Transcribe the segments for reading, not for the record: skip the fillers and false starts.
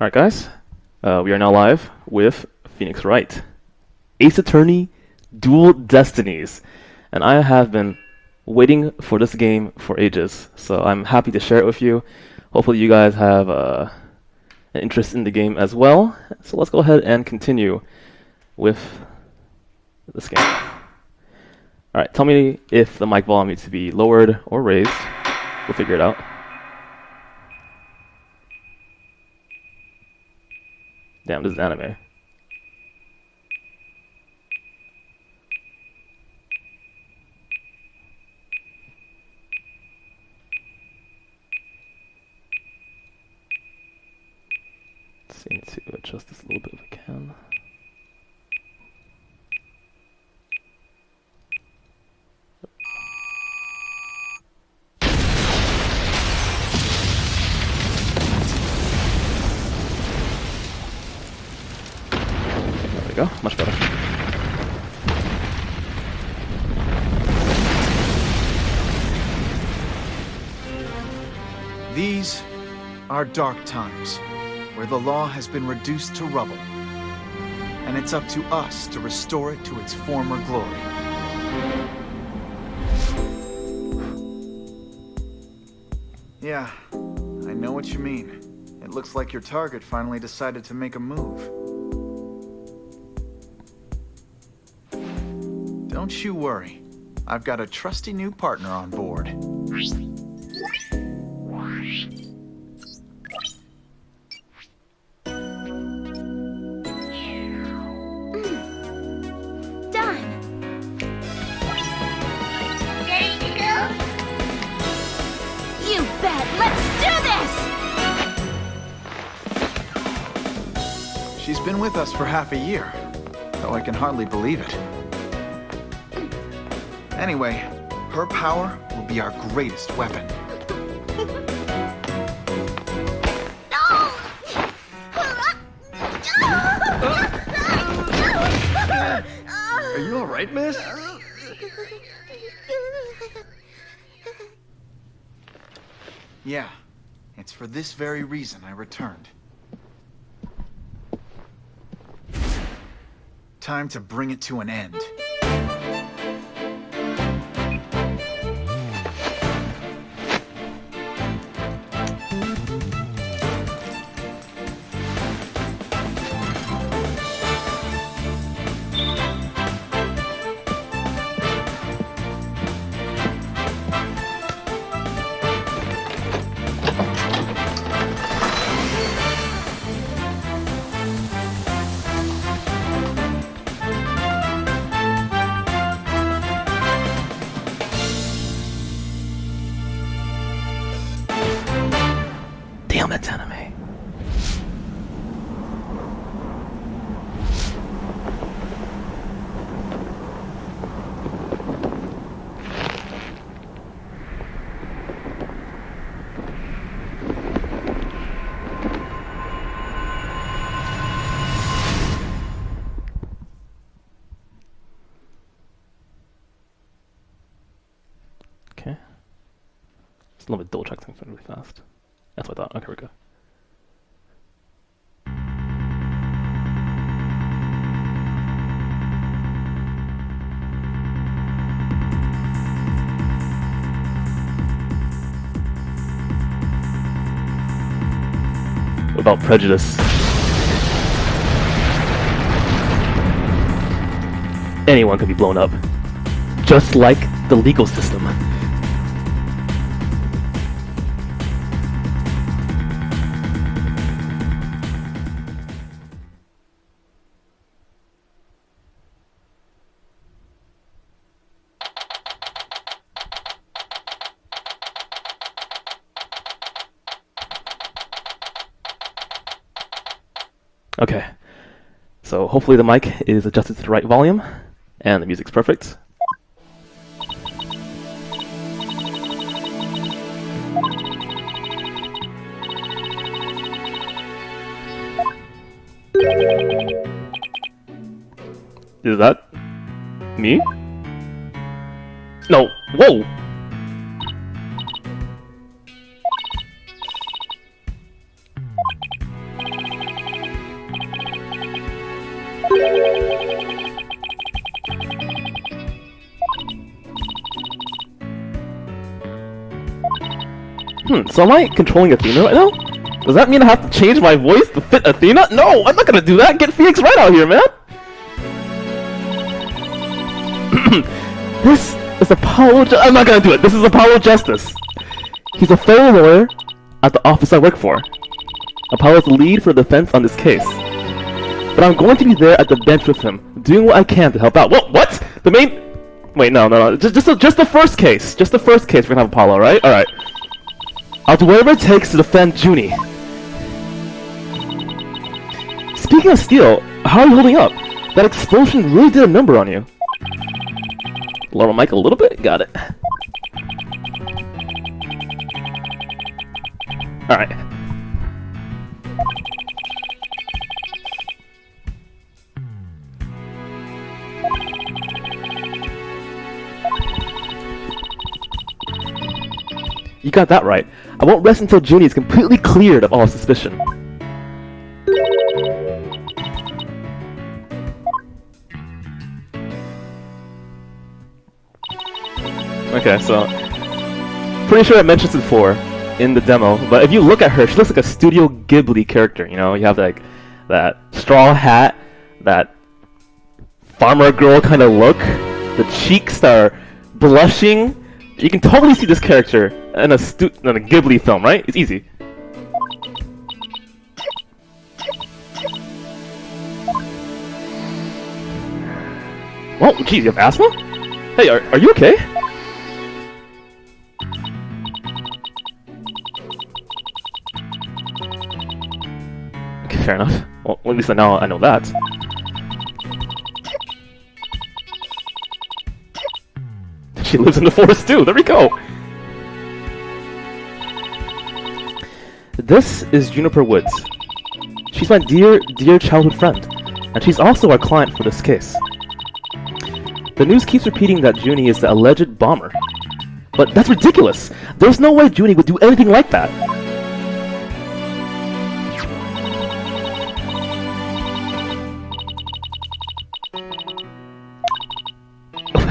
Alright guys, we are now live with Phoenix Wright. Ace Attorney, Dual Destinies. And I have been waiting for this game for ages, so I'm happy to share it with you. Hopefully you guys have an interest in the game as well. So let's go ahead and continue with this game. Alright, tell me if the mic volume needs to be lowered or raised. We'll figure it out. Damn, this is anime. Let's see, I need to adjust this a little bit if I can. There we go, much better. These are dark times, where the law has been reduced to rubble, and it's up to us to restore it to its former glory. Yeah, I know what you mean. It looks like your target finally decided to make a move. Don't you worry. I've got a trusty new partner on board. You bet! Let's do this! She's been with us for half a year, though I can hardly believe it. Anyway, her power will be our greatest weapon. No! Are you alright, miss? Yeah, it's for this very reason I returned. Time to bring it to an end. Damn, that's anime. Okay. Just a little bit double check things really fast. That's what I thought. Okay, we're good. What about prejudice? Anyone can be blown up. Just like the legal system. Okay, so hopefully the mic is adjusted to the right volume and the music's perfect. Is that me? No, whoa! So am I controlling Athena right now? Does that mean I have to change my voice to fit Athena? No, I'm not gonna do that! Get Phoenix Wright out here, man! This is Apollo I'm not gonna do it! This is Apollo Justice! He's a fellow lawyer at the office I work for. Apollo's the lead for the defense on this case. But I'm going to be there at the bench with him, doing what I can to help out. Whoa, what? The main... Wait, no. Just the first case. Just the first case we're gonna have Apollo, right? Alright. I'll do whatever it takes to defend Junie. Speaking of steel, how are you holding up? That explosion really did a number on you. Lower mic a little bit? Got it. Alright. You got that right. I won't rest until Junie is completely cleared of all suspicion. Okay, so... Pretty sure I mentioned this before in the demo, but if you look at her, she looks like a Studio Ghibli character, you know? You have like that straw hat, that farmer girl kind of look, the cheeks are blushing. You can totally see this character in a Ghibli film, right? It's easy. Oh, geez, you have asthma? Hey, are you okay? Okay, fair enough. Well, at least now I know that. She lives in the forest too. There we go. This is Juniper Woods. She's my dear childhood friend, and she's also our client for this case. The news keeps repeating that Junie is the alleged bomber. But that's ridiculous! There's no way Junie would do anything like that!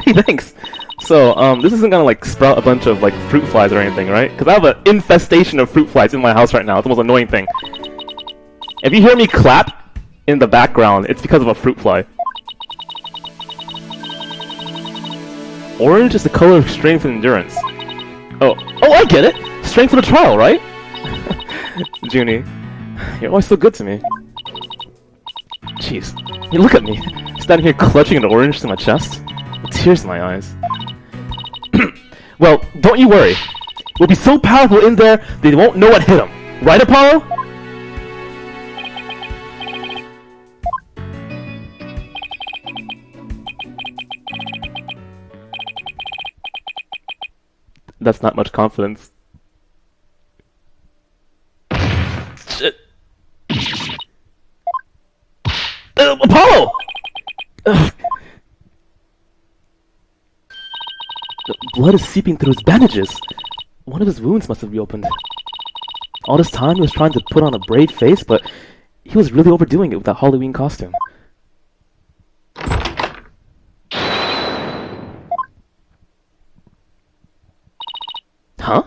Hey, thanks! So, this isn't gonna like sprout a bunch of like fruit flies or anything, right? Because I have an infestation of fruit flies in my house right now. It's the most annoying thing. If you hear me clap in the background, it's because of a fruit fly. Orange is the color of strength and endurance. Oh, I get it! Strength for the trial, right? Junie, you're always so good to me. Jeez, hey, look at me, standing here clutching an orange to my chest, with tears in my eyes. Well, don't you worry. We'll be so powerful in there, they won't know what hit them. Right, Apollo? That's not much confidence. Shit. Apollo! Ugh. The blood is seeping through his bandages. One of his wounds must have reopened. All this time he was trying to put on a brave face, but he was really overdoing it with that Halloween costume. Huh?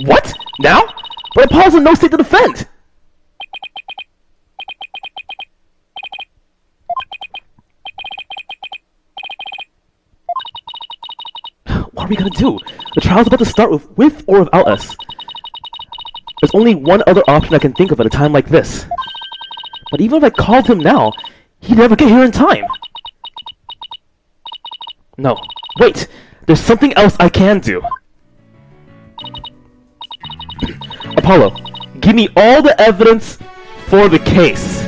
What? Now? But Apollo's in no state to defend! What are we gonna do? The trial's about to start with or without us. There's only one other option I can think of at a time like this. But even if I called him now, he'd never get here in time. No. Wait! There's something else I can do. Apollo, give me all the evidence for the case.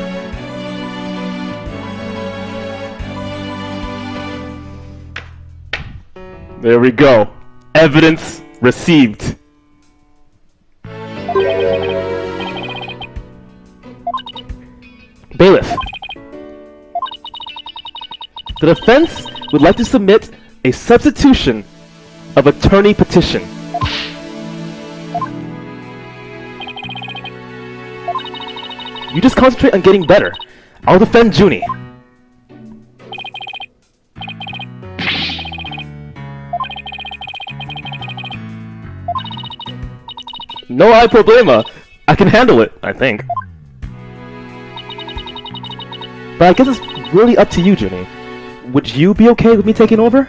There we go. Evidence received. Bailiff. The defense would like to submit a substitution of attorney petition. You just concentrate on getting better. I'll defend Junie. No hay problema. I can handle it, I think. But I guess it's really up to you, Junie. Would you be okay with me taking over?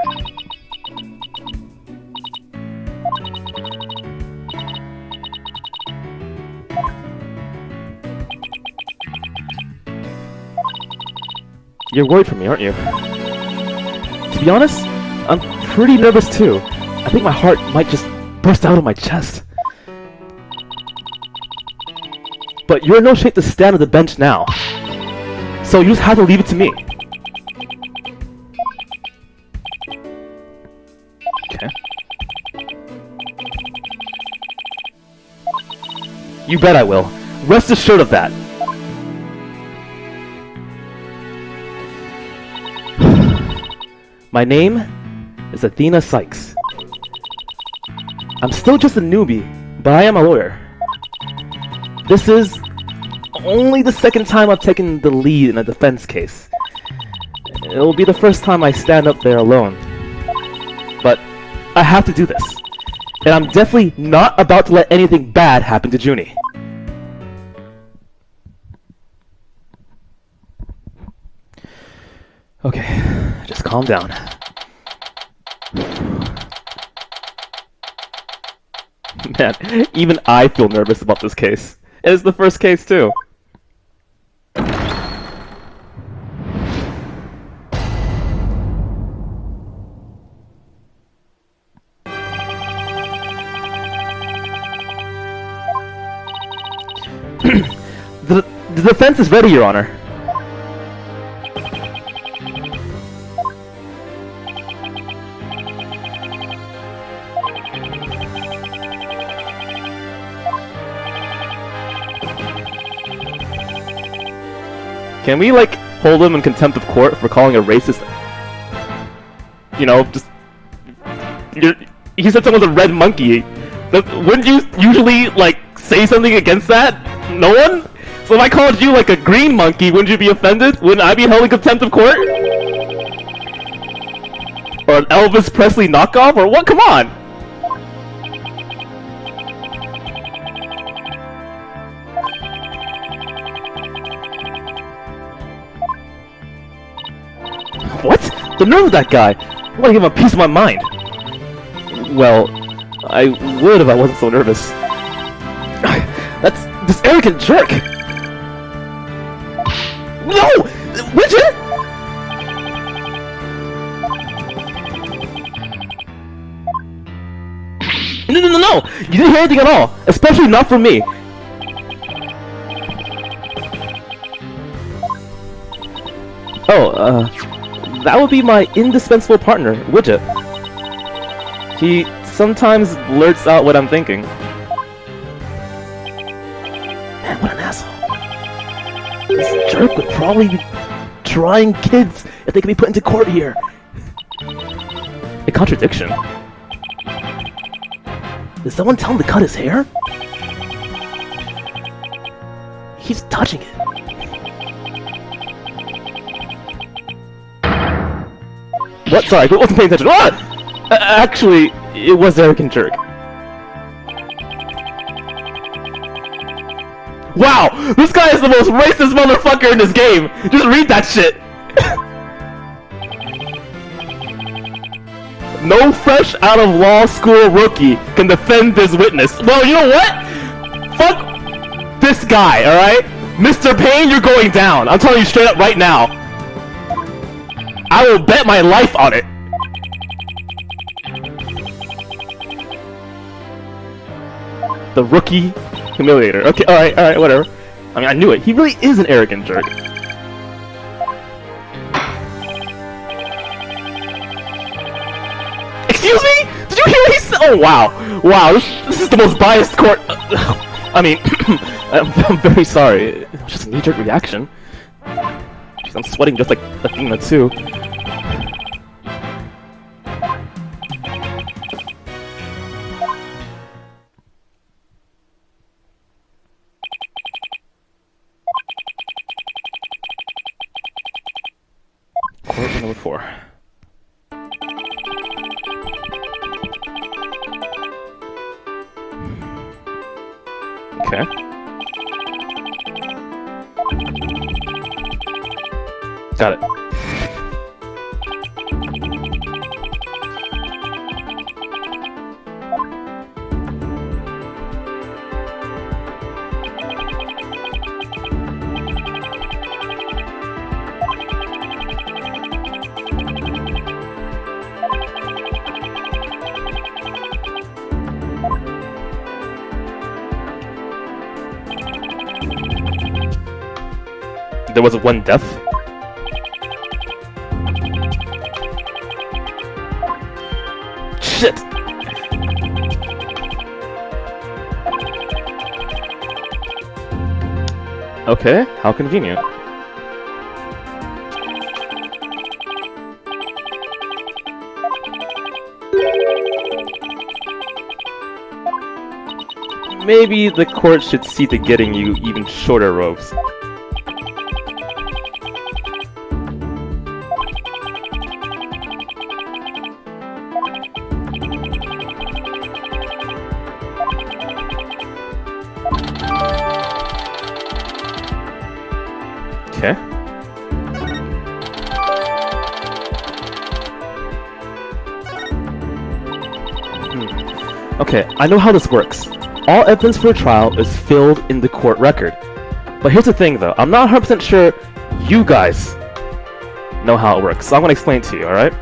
You're worried for me, aren't you? To be honest, I'm pretty nervous too. I think my heart might just burst out of my chest. But you're in no shape to stand on the bench now. So you just have to leave it to me. Okay. You bet I will. Rest assured of that. My name is Athena Sykes. I'm still just a newbie, but I am a lawyer. This is only the second time I've taken the lead in a defense case. It'll be the first time I stand up there alone. But I have to do this. And I'm definitely not about to let anything bad happen to Junie. Okay, just calm down. Man, even I feel nervous about this case. It's the first case too. The defense is ready, Your Honor. Can we, like, hold him in contempt of court for calling a racist? You know, just... He said someone's a red monkey. Wouldn't you usually, like, say something against that? No one? So if I called you, like, a green monkey, wouldn't you be offended? Wouldn't I be held in contempt of court? Or an Elvis Presley knockoff? Or what? Come on! What? The nerve of that guy! I want to give him a piece of my mind! Well, I would if I wasn't so nervous. That's this arrogant jerk! No! Widget! No! You didn't hear anything at all! Especially not from me! Oh, that would be my indispensable partner, Widget. He sometimes blurts out what I'm thinking. Man, what an asshole. This jerk would probably be trying kids if they could be put into court here. A contradiction. Did someone tell him to cut his hair? He's touching it. What? Sorry, I wasn't paying attention. What? Actually, it was the arrogant jerk. Wow! This guy is the most racist motherfucker in this game! Just read that shit! No fresh out of law school rookie can defend this witness. Well, you know what? Fuck this guy, alright? Mr. Payne, you're going down. I'm telling you straight up right now. I will bet my life on it. The rookie humiliator. Okay, alright, whatever. I mean, I knew it. He really is an arrogant jerk. Excuse me? Did you hear what he said? Oh, wow. Wow, this is the most biased court. I mean, I'm very sorry. It was just a knee-jerk reaction. Jeez, I'm sweating just like Athena, too. Court number 4. Okay. Got it. There was one death. Shit! Okay, how convenient. Maybe the court should see to getting you even shorter robes. Okay. Okay, I know how this works. All evidence for a trial is filled in the court record. But here's the thing though, I'm not 100% sure you guys know how it works, so I'm going to explain it to you, alright?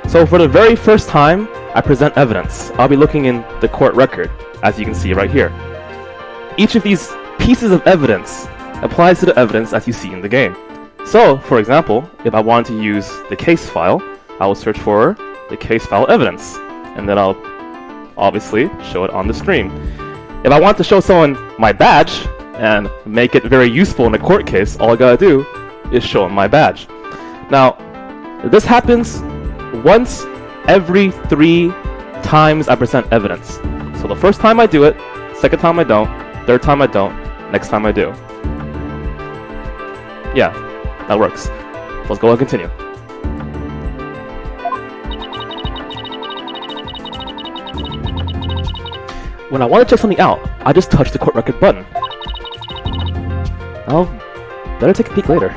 So for the very first time I present evidence, I'll be looking in the court record, as you can see right here. Each of these pieces of evidence applies to the evidence as you see in the game. So, for example, if I wanted to use the case file, I will search for the case file evidence, and then I'll obviously show it on the screen. If I want to show someone my badge and make it very useful in a court case, all I gotta do is show them my badge. Now, this happens once every 3 times I present evidence. So the first time I do it, second time I don't, third time I don't, next time I do. Yeah, that works. Let's go and continue. When I want to check something out, I just touch the court record button. I'll better take a peek later.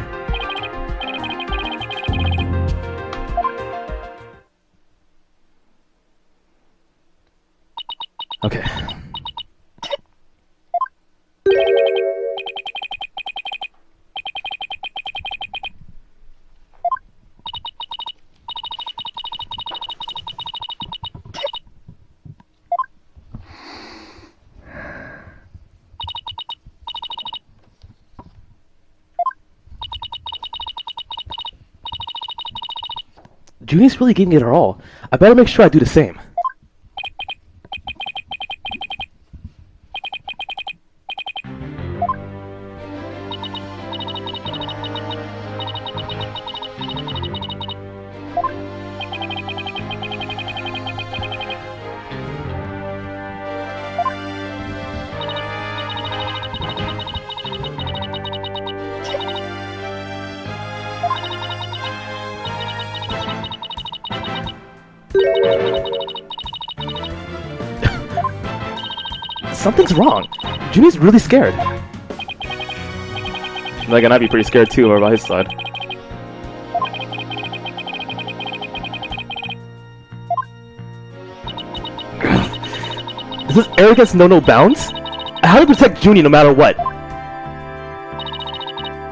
Okay. Junie's really giving it her all. I better make sure I do the same. Something's wrong. Junie's really scared. Like, I'd be pretty scared too, over by his side. Is this arrogance know no bounds? I have to protect Junie no matter what.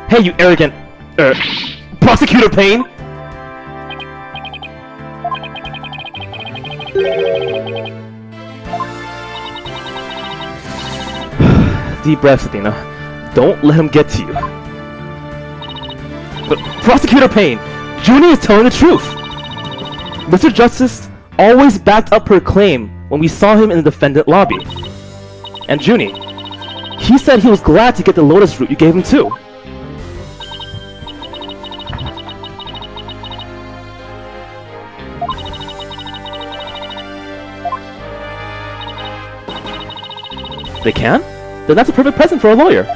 Hey, you arrogant, Prosecutor Payne! Deep breaths, Athena. Don't let him get to you. But Prosecutor Payne, Junie is telling the truth. Mr. Justice always backed up her claim when we saw him in the defendant lobby. And Junie, he said he was glad to get the lotus root you gave him too. They can? Then that's a perfect present for a lawyer.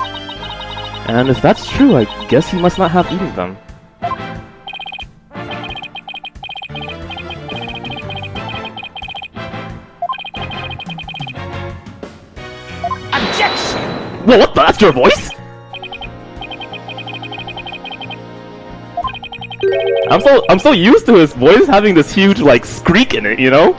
And if that's true, I guess he must not have eaten them. Objection! Whoa, what the? That's your voice? I'm so used to his voice having this huge like squeak in it, you know?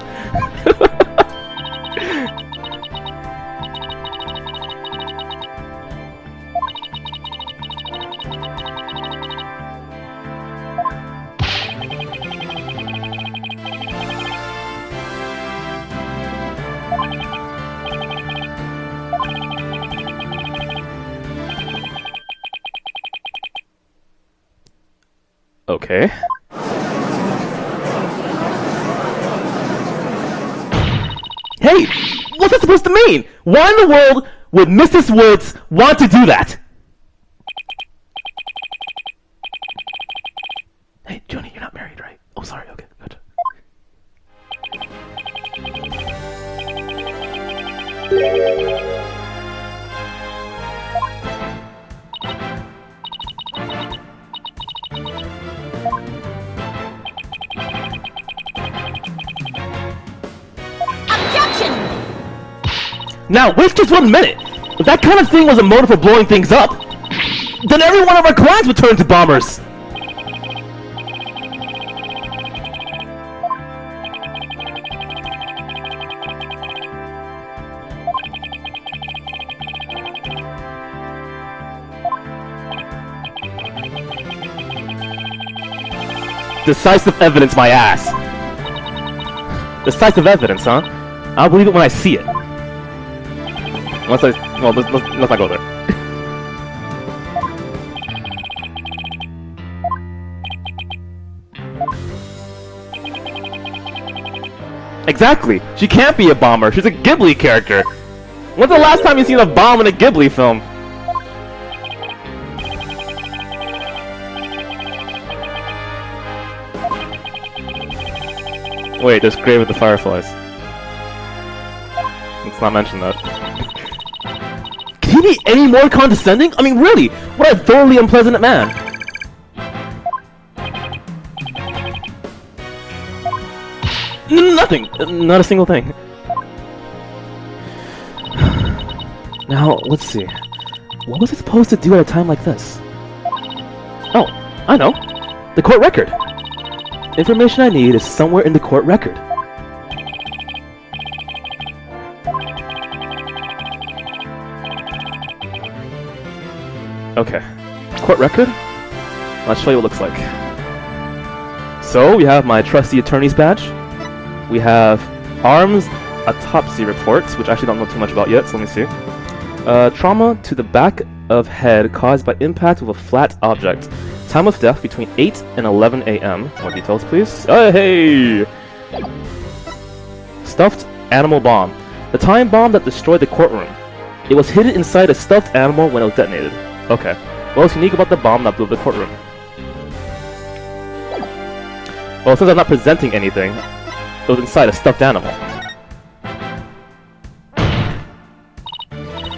Okay. Hey! What's that supposed to mean? Why in the world would Mrs. Woods want to do that? Hey, Junie, you're not married, right? Oh, sorry. Okay, good. Objection! Now, wait just 1 minute! If that kind of thing was a motive for blowing things up, then every one of our clients would turn into bombers! Decisive evidence, my ass! Decisive evidence, huh? I'll believe it when I see it. Unless I... well, let's not go there. Exactly! She can't be a bomber, she's a Ghibli character! When's the last time you seen a bomb in a Ghibli film? Wait, there's Grave of the Fireflies. Let's not mention that. Can he be any more condescending? I mean, really, what a thoroughly unpleasant man! Nothing! Not a single thing. Now, let's see. What was I supposed to do at a time like this? Oh, I know! The court record! Information I need is somewhere in the court record. Okay. Court record? I'll show you what it looks like. So, we have my trusty attorney's badge. We have arms autopsy reports, which I actually don't know too much about yet, so let me see. Trauma to the back of head caused by impact with a flat object. Time of death between 8 and 11 a.m. More details, please. Oh, hey! Stuffed animal bomb. The time bomb that destroyed the courtroom. It was hidden inside a stuffed animal when it was detonated. Okay. What's unique about the bomb that blew up the courtroom? Well, since I'm not presenting anything, it was inside a stuffed animal.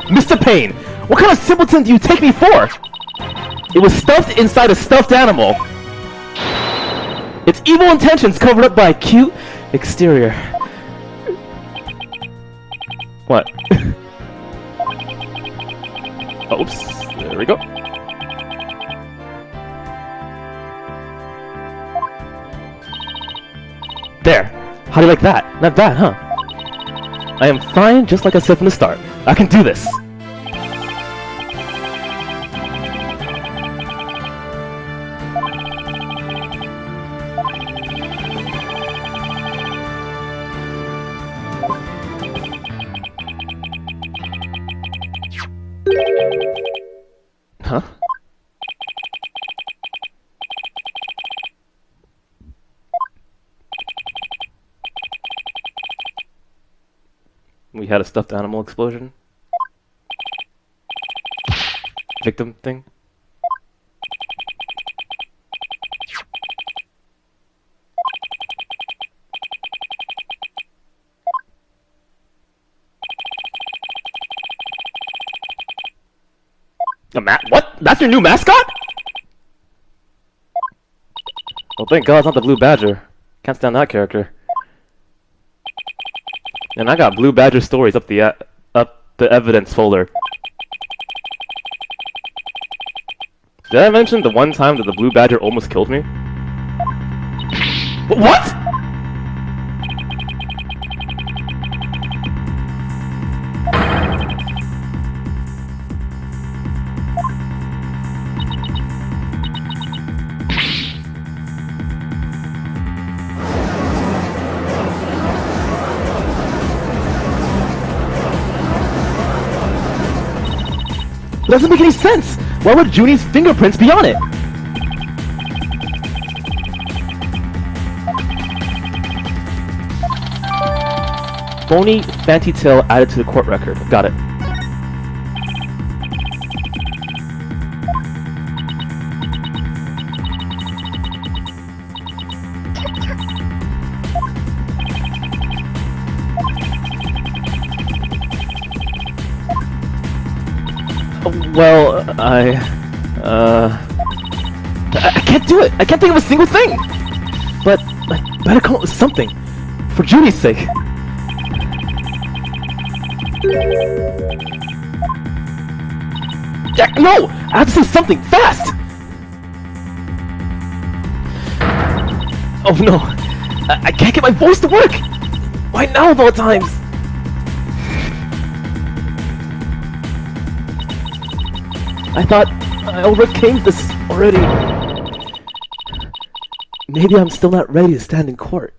Mr. Payne! What kind of simpleton do you take me for? It was stuffed inside a stuffed animal. Its evil intentions covered up by a cute exterior. What? Oops. There we go. There. How do you like that? Not bad, huh? I am fine, just like I said from the start. I can do this. Huh? We had a stuffed animal explosion. Victim thing. What? That's your new mascot? Well, thank God it's not the Blue Badger. Can't stand that character. And I got Blue Badger stories up the evidence folder. Did I mention the one time that the blue badger almost killed me? What? It doesn't make any sense! Why would Junie's fingerprints be on it? Phony fancy tale added to the court record. Got it. Well, I can't do it. I can't think of a single thing. But I better come up with something for Junie's sake. Jack, no! I have to say something fast. Oh no! I can't get my voice to work. Why now of all times? I thought I overcame this already. Maybe I'm still not ready to stand in court.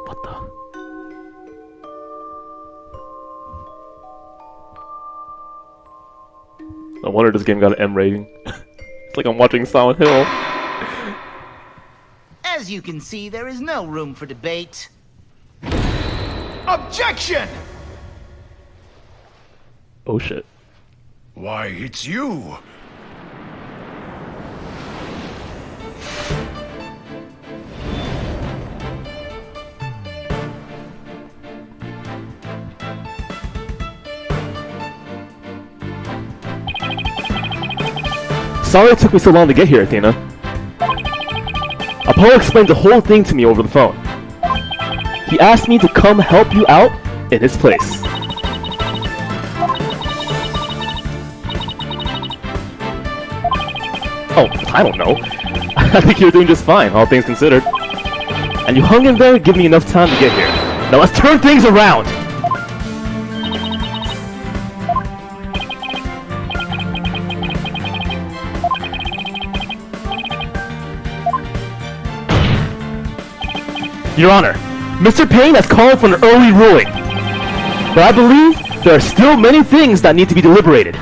What the? No wonder this game got an M rating. It's like I'm watching Silent Hill. As you can see, there is no room for debate. Objection! Oh shit. Why, it's you! Sorry it took me so long to get here, Athena. Apollo explained the whole thing to me over the phone. He asked me to come help you out in his place. Oh, I don't know. I think you're doing just fine, all things considered. And you hung in there, give me enough time to get here. Now let's turn things around! Your Honor, Mr. Payne has called for an early ruling. But I believe there are still many things that need to be deliberated.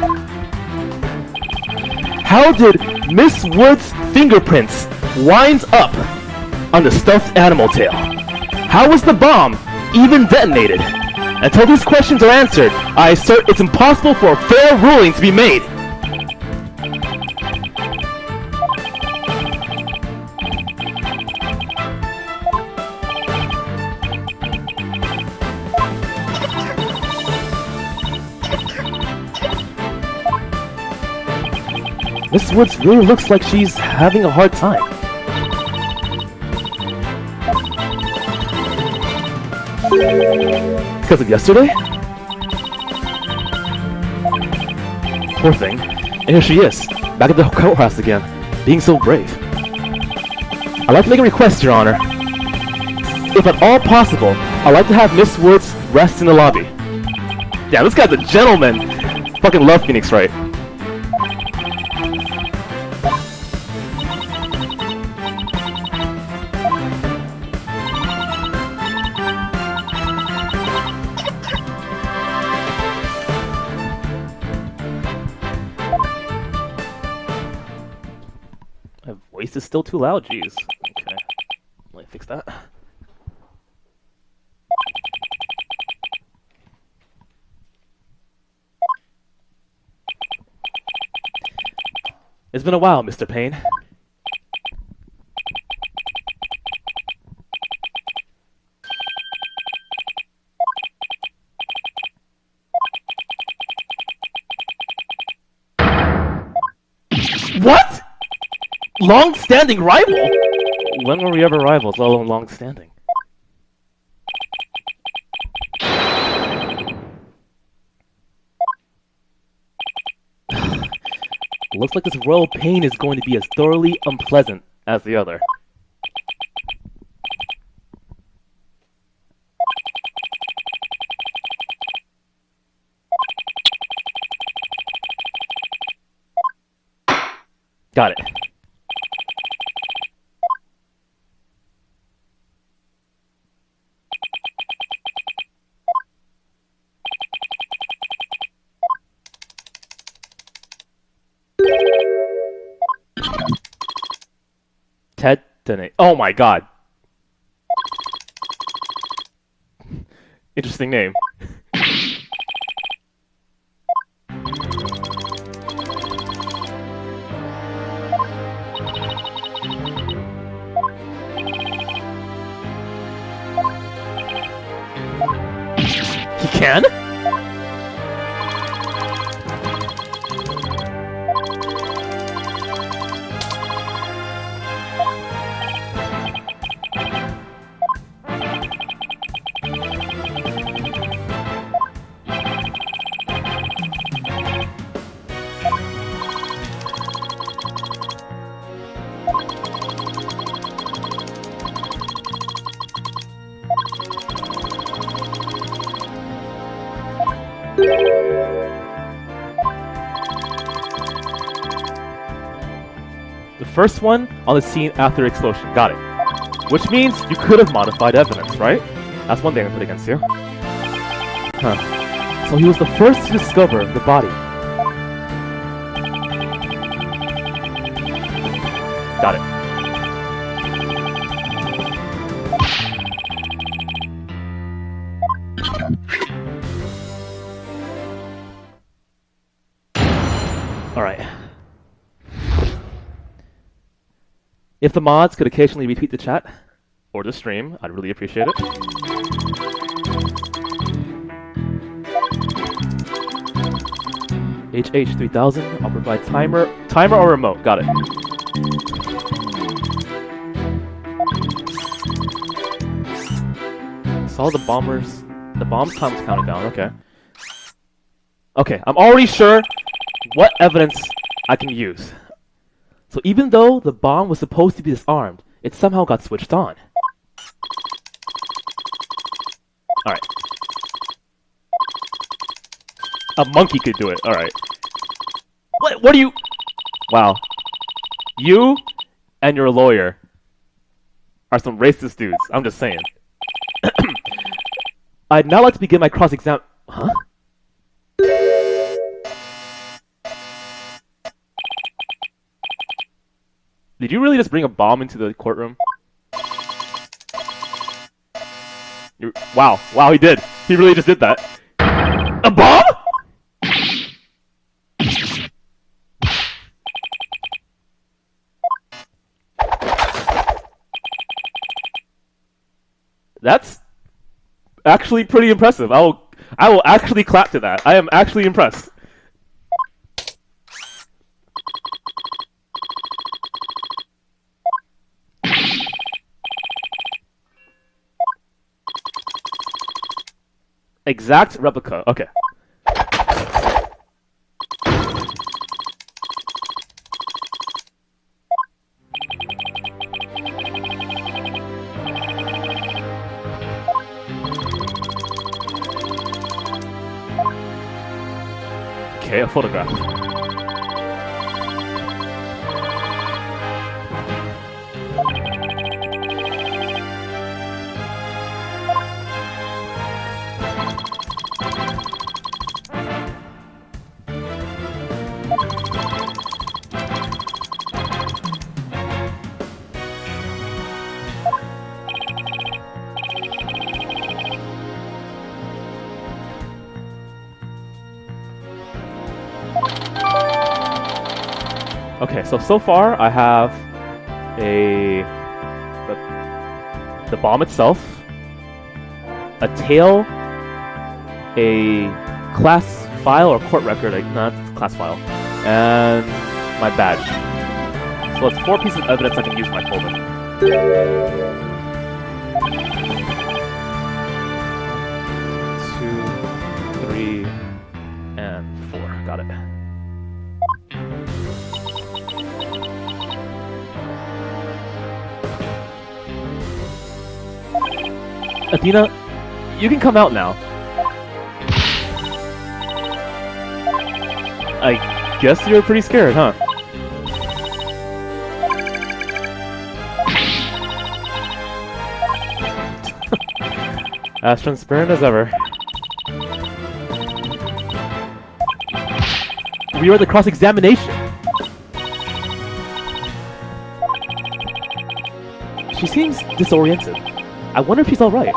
How did Miss Wood's fingerprints wind up on the stuffed animal tail? How was the bomb even detonated? Until these questions are answered, I assert it's impossible for a fair ruling to be made. Miss Woods really looks like she's having a hard time. Because of yesterday? Poor thing. And here she is, back at the courthouse again, being so brave. I'd like to make a request, Your Honor. If at all possible, I'd like to have Miss Woods rest in the lobby. Yeah, this guy's a gentleman! Fucking love Phoenix Wright. My voice is still too loud, jeez. Okay. Let me fix that. It's been a while, Mr. Payne. What? Long-standing rival? When were we ever rivals, let alone long-standing? Looks like this royal pain is going to be as thoroughly unpleasant as the other. Got it. Detonate. Oh my god. Interesting name. He can? The first one on the scene after the explosion. Got it. Which means you could have modified evidence, right? That's one thing I put against you. Huh. So he was the first to discover the body. Got it. Alright. If the mods could occasionally retweet the chat or the stream, I'd really appreciate it. HH3000, I'll provide timer or remote. Got it. Saw the bomb's time's counting down. Okay. Okay, I'm already sure what evidence I can use. So even though the bomb was supposed to be disarmed, it somehow got switched on. Alright. A monkey could do it. Alright. What do you... Wow. You and your lawyer are some racist dudes. I'm just saying. I'd now like to begin my cross-exam... Huh? Did you really just bring a bomb into the courtroom? Wow. Wow, he did. He really just did that. A bomb?! That's actually pretty impressive. I will actually clap to that. I am actually impressed. Exact replica. Okay. Okay, a photograph. Okay, so far I have the bomb itself, a tail, a class file or court record, not class file, and my badge. So it's 4 pieces of evidence I can use in my folder. 2, 3, and 4. Got it. Athena, you can come out now. I guess you're pretty scared, huh? As transparent as ever. We were at the cross-examination. She seems disoriented. I wonder if she's alright.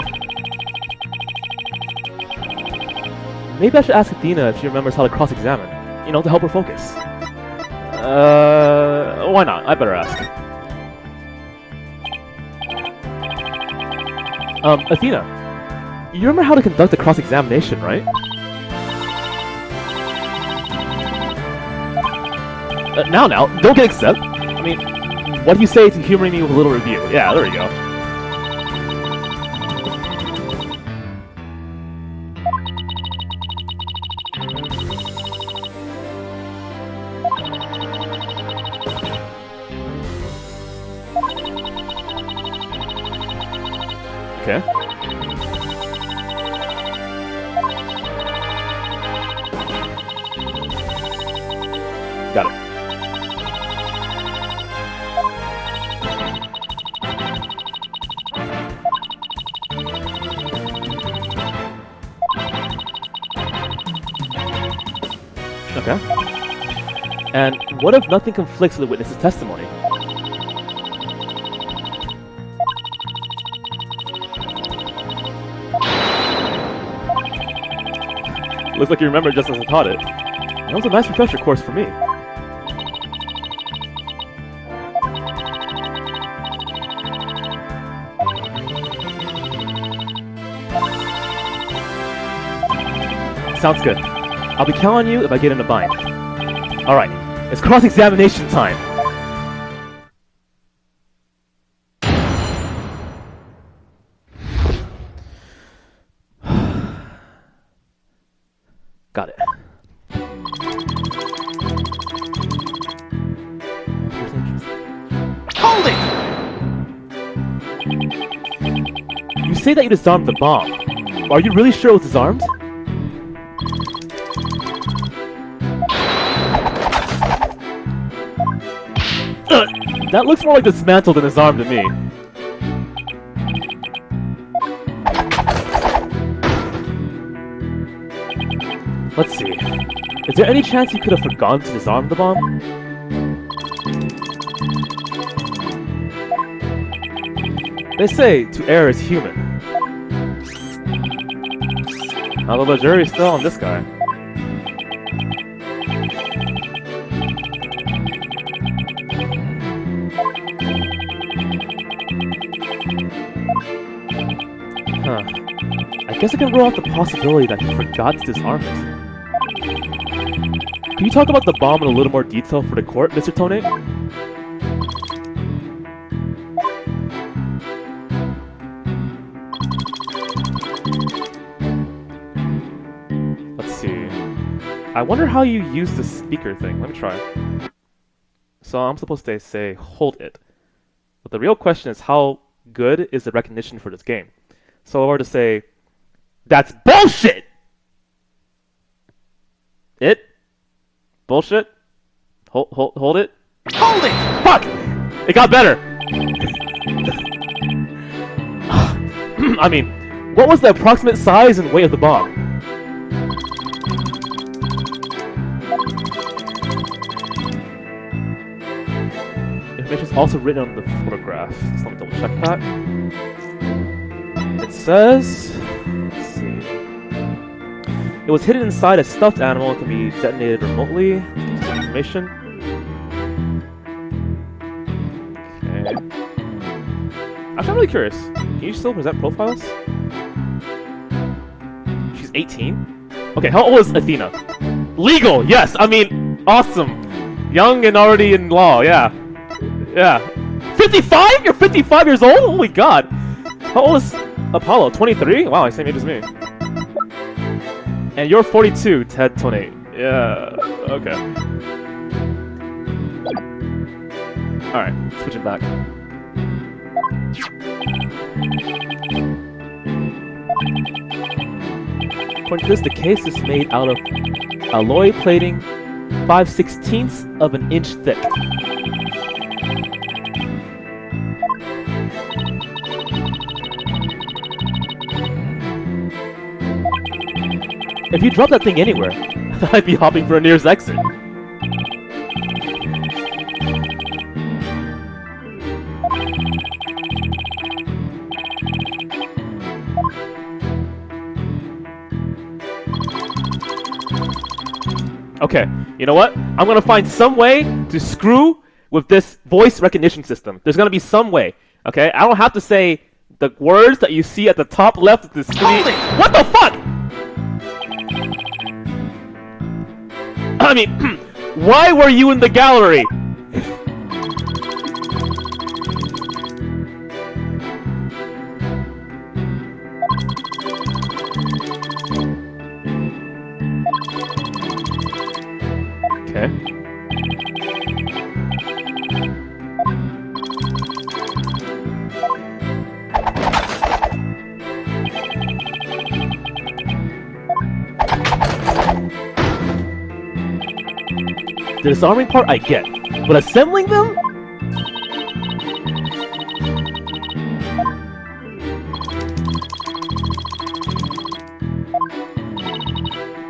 Maybe I should ask Athena if she remembers how to cross-examine. You know, to help her focus. Why not? I better ask. Athena, you remember how to conduct a cross-examination, right? Now, don't get upset. I mean, what do you say to humoring me with a little review? Yeah, there we go. Okay. Got it. Okay. And what if nothing conflicts with the witness's testimony? Looks like you remember just as I taught it. That was a nice refresher course for me. Sounds good. I'll be counting on you if I get in a bind. Alright, it's cross-examination time. Got it. Hold it! You say that you disarmed the bomb. Are you really sure it was disarmed? That looks more like dismantled than disarmed to me. Let's see. Is there any chance you could have forgotten to disarm the bomb? They say to err is human. Although the jury's still on this guy. Huh. I guess I can rule out the possibility that he forgot to disarm it. Can you talk about the bomb in a little more detail for the court, Mr. Tone? Let's see. I wonder how you use the speaker thing. Let me try. So I'm supposed to say, hold it. But the real question is, how good is the recognition for this game? So if I were to say, that's bullshit! It? Bullshit? Hold it? Hold it! Fuck! It got better! I mean, what was the approximate size and weight of the bomb? Information is also written on the photograph. So let me double check that. It says... Let's see. It was hidden inside a stuffed animal. It can be detonated remotely. Information. Actually, I'm really curious. Can you still present profiles? She's 18? Okay, how old is Athena? Legal, yes! I mean, awesome. Young and already in law, yeah. Yeah. 55? You're 55 years old? Holy god. How old is Apollo? 23? Wow, same age as me. And you're 42, Ted 28. Yeah, okay. Alright, switch it back. According to this, the case is made out of alloy plating 5/16 of an inch thick. If you drop that thing anywhere, I'd be hopping for a nearest exit. Okay, you know what? I'm gonna find some way to screw with this voice recognition system. There's gonna be some way, okay? I don't have to say the words that you see at the top left of the screen. What the fuck? I mean, why were you in the gallery? Okay. The disarming part I get, but assembling them?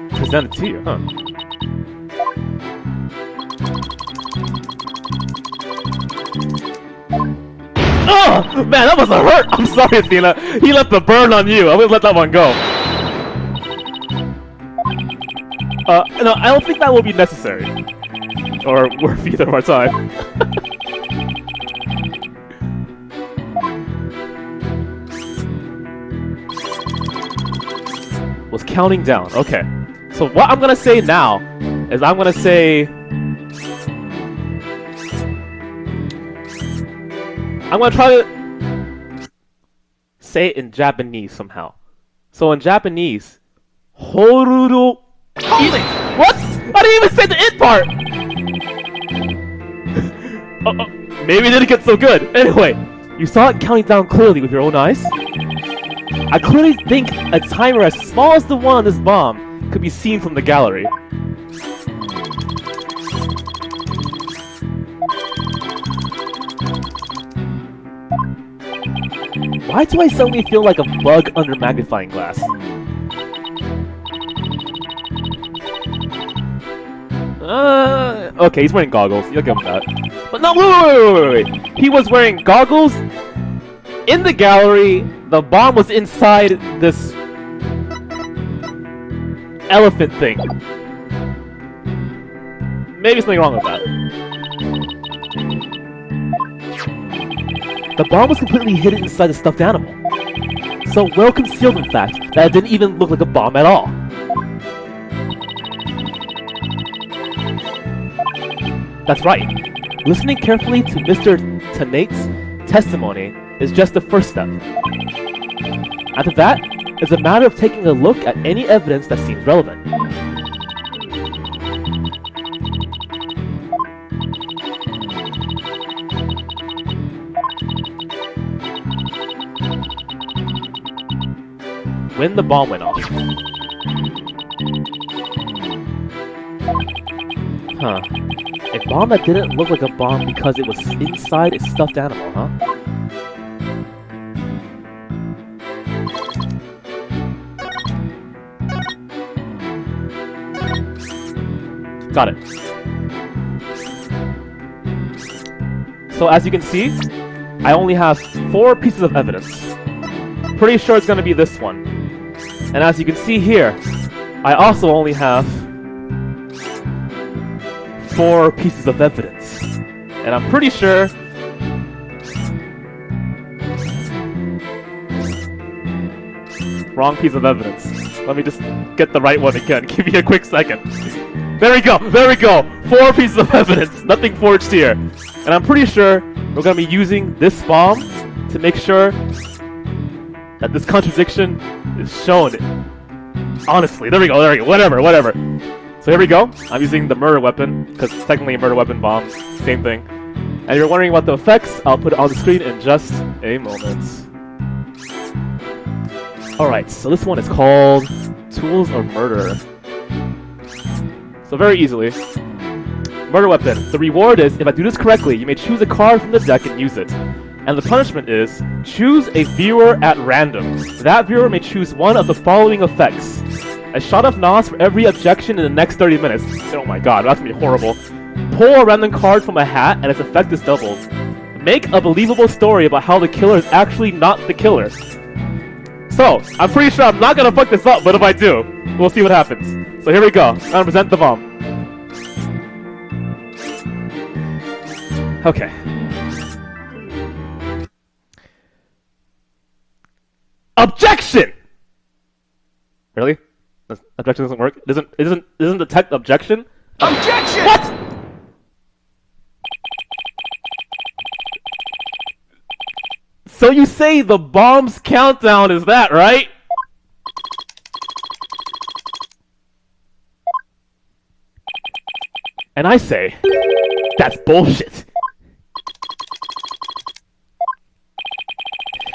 Present it to you, huh? Oh, man, that must have hurt! I'm sorry, Athena. He left the burn on you. I wouldn't let that one go. No, I don't think that will be necessary. Or worth either of our time. Was counting down. Okay. So what I'm gonna say now is I'm gonna say... I'm gonna try to say it in Japanese somehow. So in Japanese, Horuru. What? I didn't even say the it part. Maybe it didn't get so good. Anyway, you saw it counting down clearly with your own eyes. I clearly think a timer as small as the one on this bomb could be seen from the gallery. Why do I suddenly feel like a bug under magnifying glass? Okay, he's wearing goggles. You'll give him that. But no, wait. He was wearing goggles in the gallery. The bomb was inside this elephant thing. Maybe something wrong with that. The bomb was completely hidden inside the stuffed animal. So well concealed, in fact, that it didn't even look like a bomb at all. That's right. Listening carefully to Mr. Tanate's testimony is just the first step. After that, it's a matter of taking a look at any evidence that seems relevant. When the bomb went off. Huh. A bomb that didn't look like a bomb because it was inside a stuffed animal, huh? Got it. So as you can see, I only have 4 pieces of evidence. Pretty sure it's gonna be this one. And as you can see here, I also only have 4 pieces of evidence. And I'm pretty sure Wrong piece of evidence. Let me just get the right one again. Give me a quick second. There we go. There we go. 4 pieces of evidence. Nothing forged here. And I'm pretty sure we're going to be using this bomb to make sure that this contradiction is shown. Honestly. There we go. There we go. Whatever. So here we go. I'm using the murder weapon, because it's technically a murder weapon bomb. Same thing. And if you're wondering about the effects, I'll put it on the screen in just a moment. Alright, so this one is called Tools of Murder. So very easily. Murder weapon. The reward is, if I do this correctly, you may choose a card from the deck and use it. And the punishment is, choose a viewer at random. That viewer may choose one of the following effects. A shot of NOS for every objection in the next 30 minutes. Oh my god, that's gonna be horrible. Pull a random card from a hat and its effect is doubled. Make a believable story about how the killer is actually not the killer. So, I'm pretty sure I'm not gonna fuck this up, but if I do, we'll see what happens. So here we go. I'm gonna present the bomb. Okay. Objection! Really? Objection doesn't work? It doesn't detect objection? Objection! What?! So you say the bomb's countdown is that, right? And I say, that's bullshit.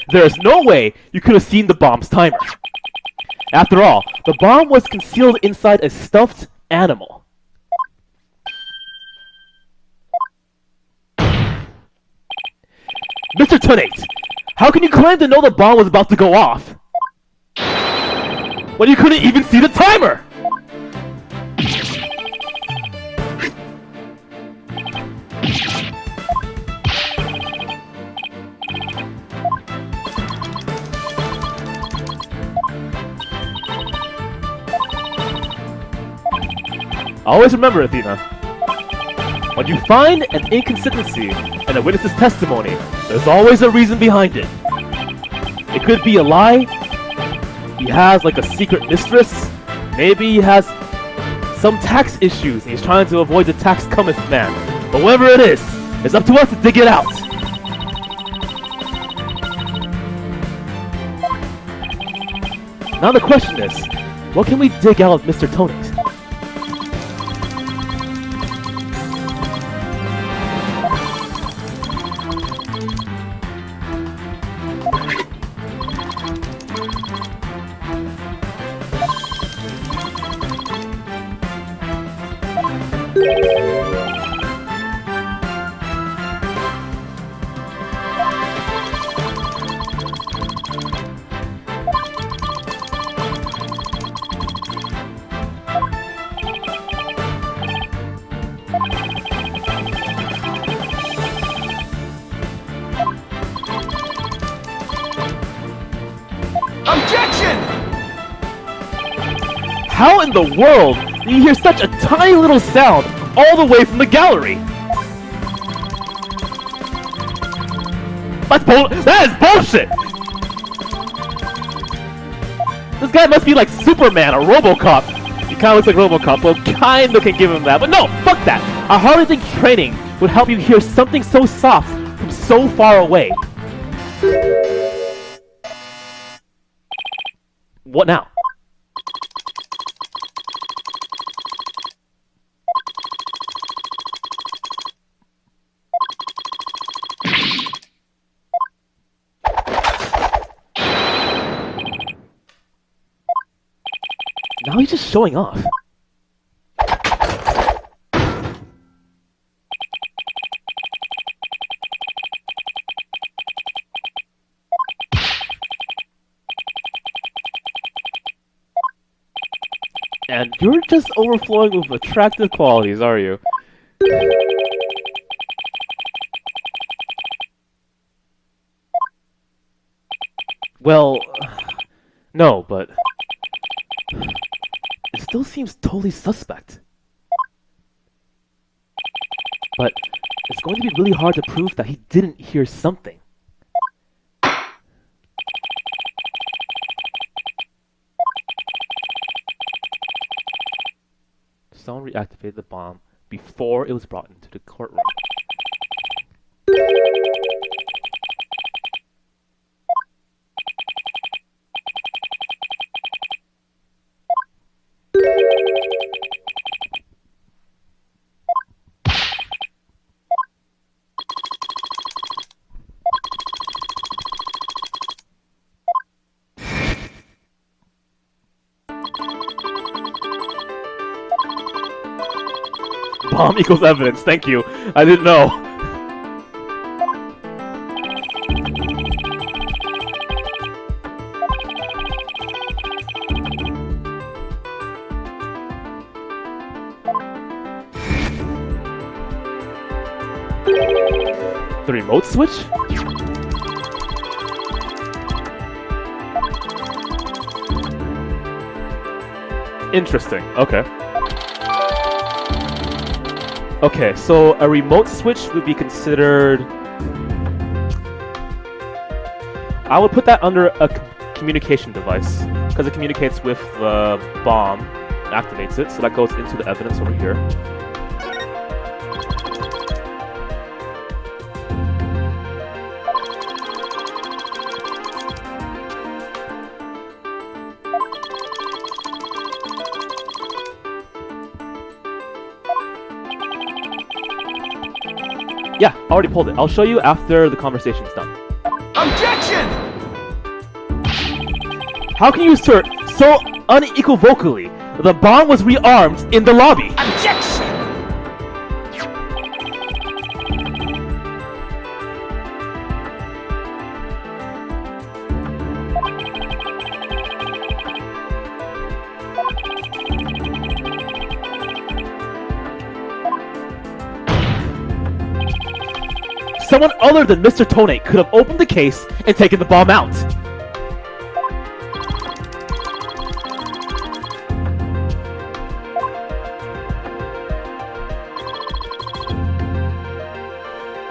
There is no way you could have seen the bomb's timer. After all, the bomb was concealed inside a stuffed animal. Mr. Tunate, how can you claim to know the bomb was about to go off when you couldn't even see the timer? Always remember, Athena, when you find an inconsistency in a witness's testimony, there's always a reason behind it. It could be a lie, he has like a secret mistress, maybe he has some tax issues and he's trying to avoid the tax cometh man. But whatever it is, it's up to us to dig it out. Now the question is, what can we dig out of Mr. Tonix? How in the world do you hear such a tiny little sound all the way from the gallery? That is bullshit! This guy must be like Superman or Robocop. He kinda looks like Robocop, so kinda can give him that. But no, fuck that! I hardly think training would help you hear something so soft from so far away. What now? Now he's just showing off. And you're just overflowing with attractive qualities, are you? Well, no, but it still seems totally suspect. But it's going to be really hard to prove that he didn't hear something. Someone reactivated the bomb before it was brought into the courtroom. Bomb equals evidence. Thank you. I didn't know. The remote switch? Interesting. Okay. Okay, so a remote switch would be considered... I would put that under a communication device, because it communicates with the bomb, activates it, so that goes into the evidence over here. Yeah, I already pulled it. I'll show you after the conversation's done. Objection! How can you assert so unequivocally the bomb was rearmed in the lobby? Objection! Someone other than Mr. Tonate could have opened the case and taken the bomb out.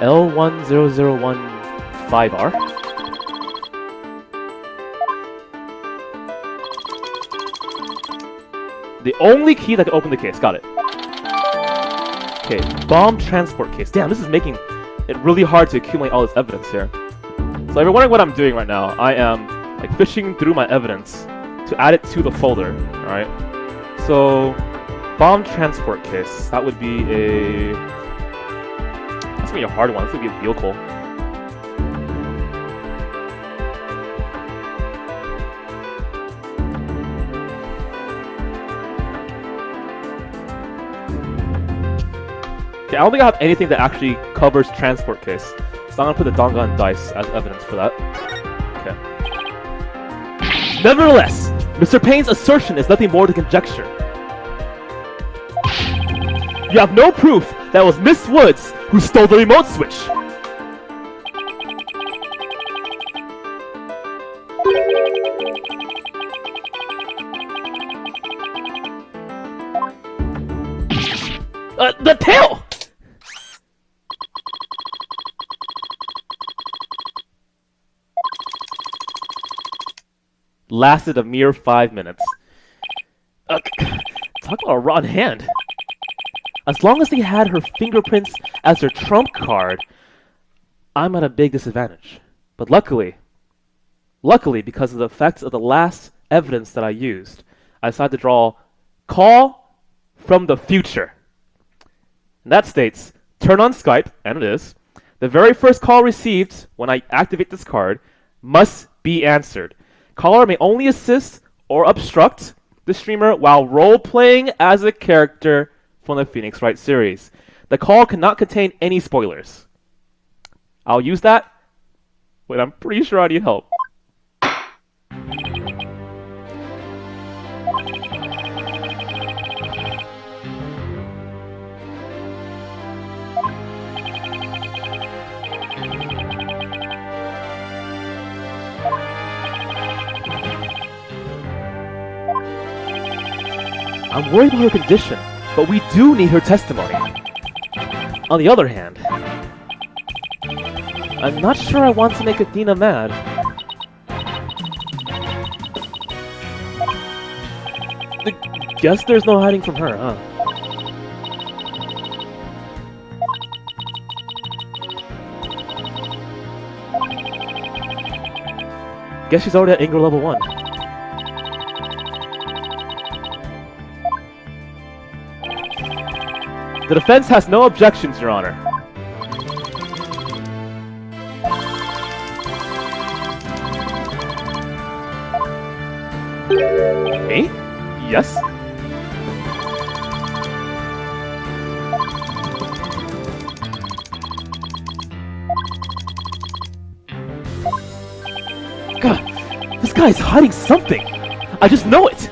L10015R. The only key that can open the case. Got it. Okay, bomb transport case. Damn, this is making it really hard to accumulate all this evidence here. So if you're wondering what I'm doing right now, I am like fishing through my evidence to add it to the folder. Alright. So bomb transport case. That would be a... That's gonna be a hard one. It's gonna be a vehicle. Okay, I don't think I have anything that actually covers transport case. So I'm gonna put the Dongan dice as evidence for that. Okay. Nevertheless, Mr. Payne's assertion is nothing more than conjecture. You have no proof that it was Miss Woods who stole the remote switch. The tail! Lasted a mere 5 minutes. Talk about a rotten hand. As long as they had her fingerprints as their trump card, I'm at a big disadvantage. But luckily, because of the effects of the last evidence that I used, I decided to draw call from the future. And that states, turn on Skype, and it is. The very first call received when I activate this card must be answered. Caller may only assist or obstruct the streamer while role-playing as a character from the Phoenix Wright series. The call cannot contain any spoilers. I'll use that when I'm pretty sure I need help. I'm worried about her condition, but we do need her testimony. On the other hand, I'm not sure I want to make Athena mad. Guess there's no hiding from her, huh? Guess she's already at anger level 1. The defense has no objections, Your Honor. Me? Yes? God, this guy is hiding something. I just know it.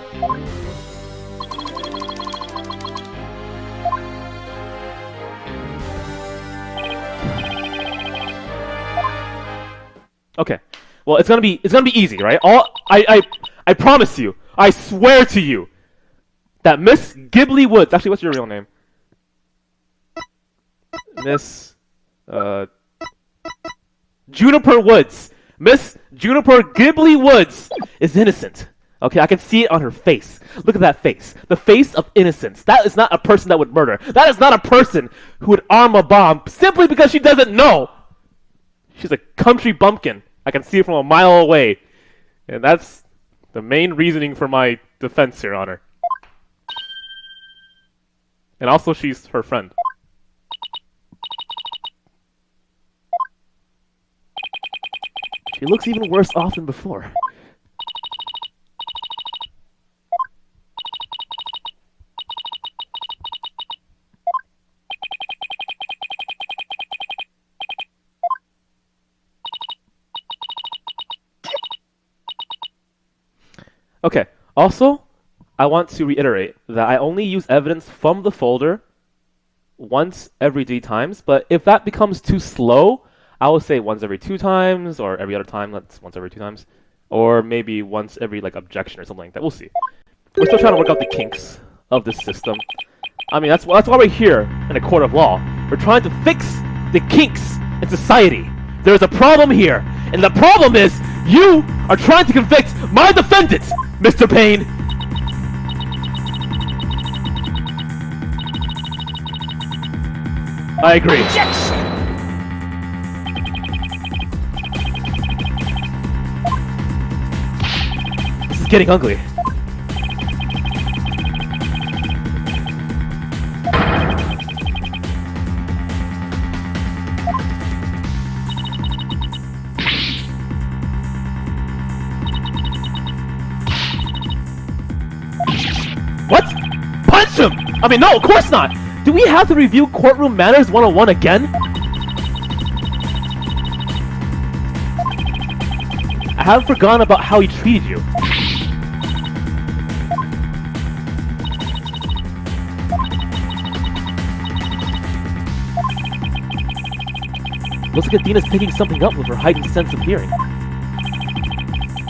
Okay. Well, it's gonna be easy, right? I promise you, I swear to you, that Miss Ghibli Woods. Actually, what's your real name? Miss Juniper Woods. Miss Juniper Ghibli Woods is innocent. Okay, I can see it on her face. Look at that face. The face of innocence. That is not a person that would murder. That is not a person who would arm a bomb simply because she doesn't know. She's a country bumpkin. I can see it from a mile away. And that's the main reasoning for my defense, Your Honor. And also, she's her friend. She looks even worse off than before. Okay, also, I want to reiterate that I only use evidence from the folder once every 3 times, but if that becomes too slow, I will say once every 2 times, or every other time, that's once every 2 times, or maybe once every, like, objection or something like that. We'll see. We're still trying to work out the kinks of this system. I mean, that's why we're here in a court of law. We're trying to fix the kinks in society. There's a problem here, and the problem is you are trying to convict my defendant, Mr. Payne. I agree. Objection! This is getting ugly. What? Punch him! I mean, no, of course not! Do we have to review Courtroom Manners 101 again? I haven't forgotten about how he treated you. Looks like Athena's picking something up with her heightened sense of hearing.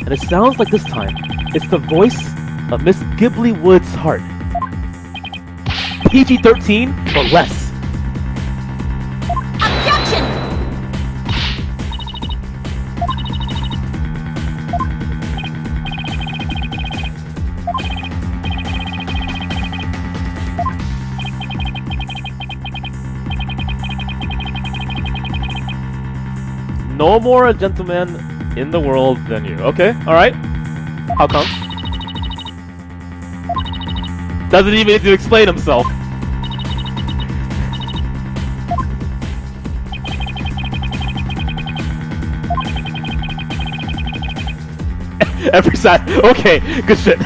And it sounds like this time, it's the voice of Miss Ghibli Wood's heart. PG-13 or less. Objection! No more a gentleman in the world than you. Okay, alright. How come? Doesn't even need to explain himself. Every side. Okay, good shit.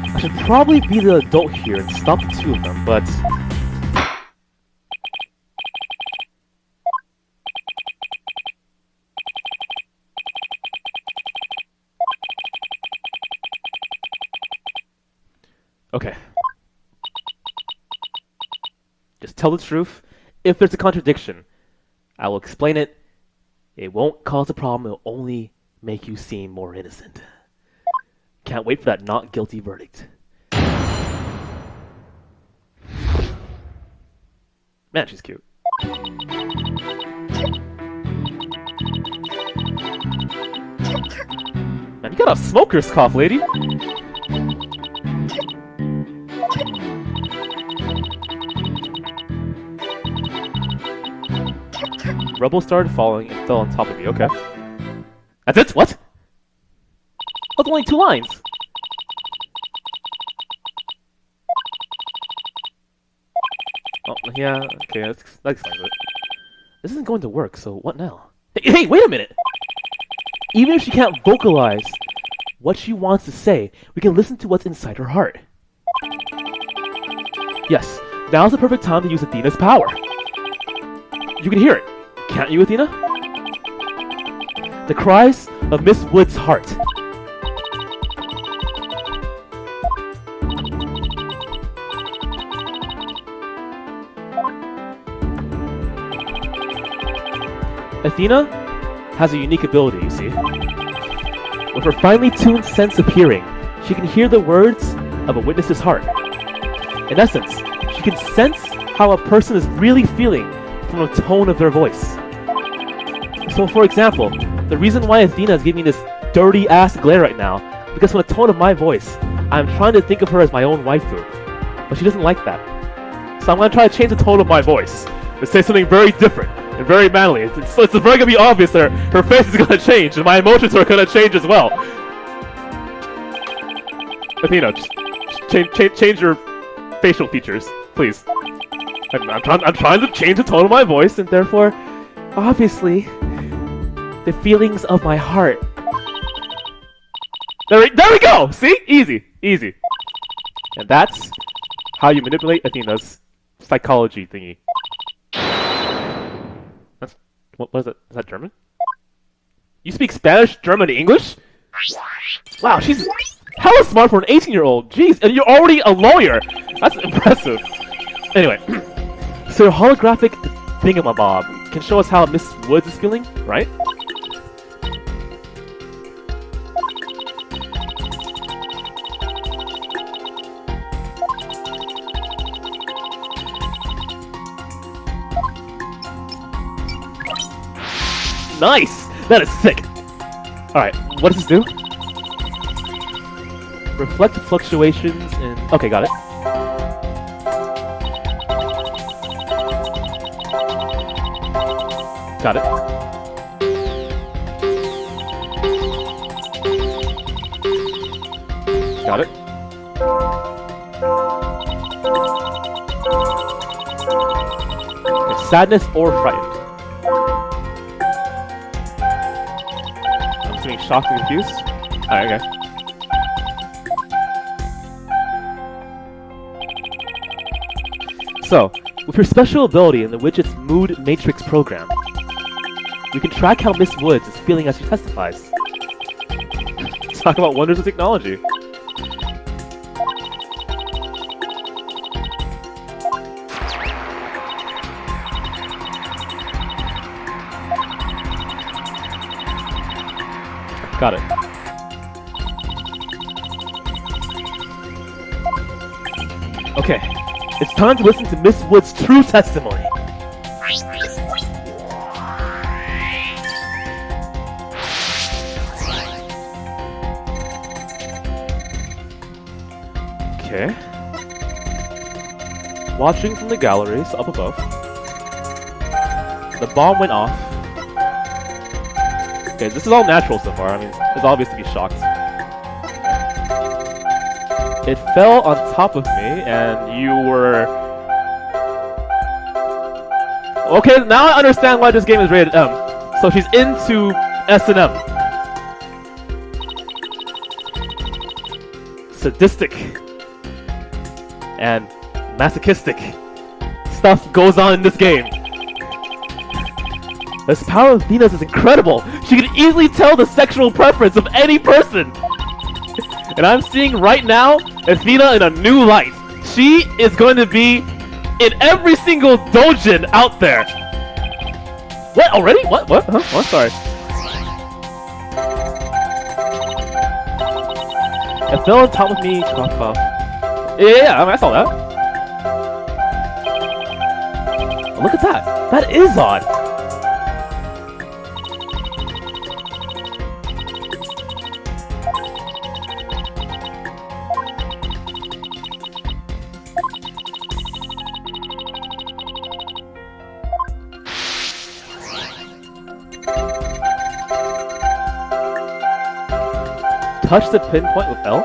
I should probably be the adult here and stop the 2 of them, but... Okay. Just tell the truth. If there's a contradiction, I will explain it. It won't cause a problem, it'll only make you seem more innocent. Can't wait for that not guilty verdict. Man, she's cute. Man, you got a smoker's cough, lady. Rubble started falling and fell on top of me. Okay. That's it? What? Oh, only 2 lines. Oh, yeah, okay, that explains it. This isn't going to work, so what now? Hey, wait a minute! Even if she can't vocalize what she wants to say, we can listen to what's inside her heart. Yes, now's the perfect time to use Athena's power. You can hear it, can't you, Athena? The cries of Miss Wood's heart. Athena has a unique ability, you see. With her finely tuned sense of hearing, she can hear the words of a witness's heart. In essence, she can sense how a person is really feeling from the tone of their voice. So for example, the reason why Athena is giving this dirty ass glare right now, because from the tone of my voice, I'm trying to think of her as my own waifu. But she doesn't like that. So I'm going to try to change the tone of my voice to say something very different and very manly. It's very going to be obvious that her face is going to change and my emotions are going to change as well. Athena, just change your facial features, please. I'm trying to change the tone of my voice, and therefore, obviously, the feelings of my heart. There we go! See? Easy. Easy. And that's how you manipulate Athena's psychology thingy. What is it? Is that German? You speak Spanish, German, and English? Wow, she's hella smart for an 18-year-old. Jeez, and you're already a lawyer. That's impressive. Anyway, so your holographic thingamabob can show us how Miss Woods is feeling, right? Nice! That is sick! Alright, what does this do? Reflect fluctuations in... Okay, got it. Got it. Got it. Okay, sadness or frightened. I'm assuming shocked and confused. Alright, okay. So, with her special ability in the widget's mood matrix program, we can track how Miss Woods is feeling as she testifies. Talk about wonders of technology. Got it. Okay, it's time to listen to Miss Wood's true testimony. Okay. Watching from the galleries up above, the bomb went off. Okay, this is all natural so far. I mean, it's obvious to be shocked. It fell on top of me, and you were... Okay, now I understand why this game is rated M. So she's into S&M. Sadistic and masochistic stuff goes on in this game. This power of Athena's is incredible. She can easily tell the sexual preference of any person. And I'm seeing right now Athena in a new light. She is going to be in every single doujin out there. What? Already? What? What? Huh? Oh, sorry. It fell on top of me. Cough, cough. Yeah, I mean, I saw that. Oh, look at that. That is odd. touch the pinpoint with L?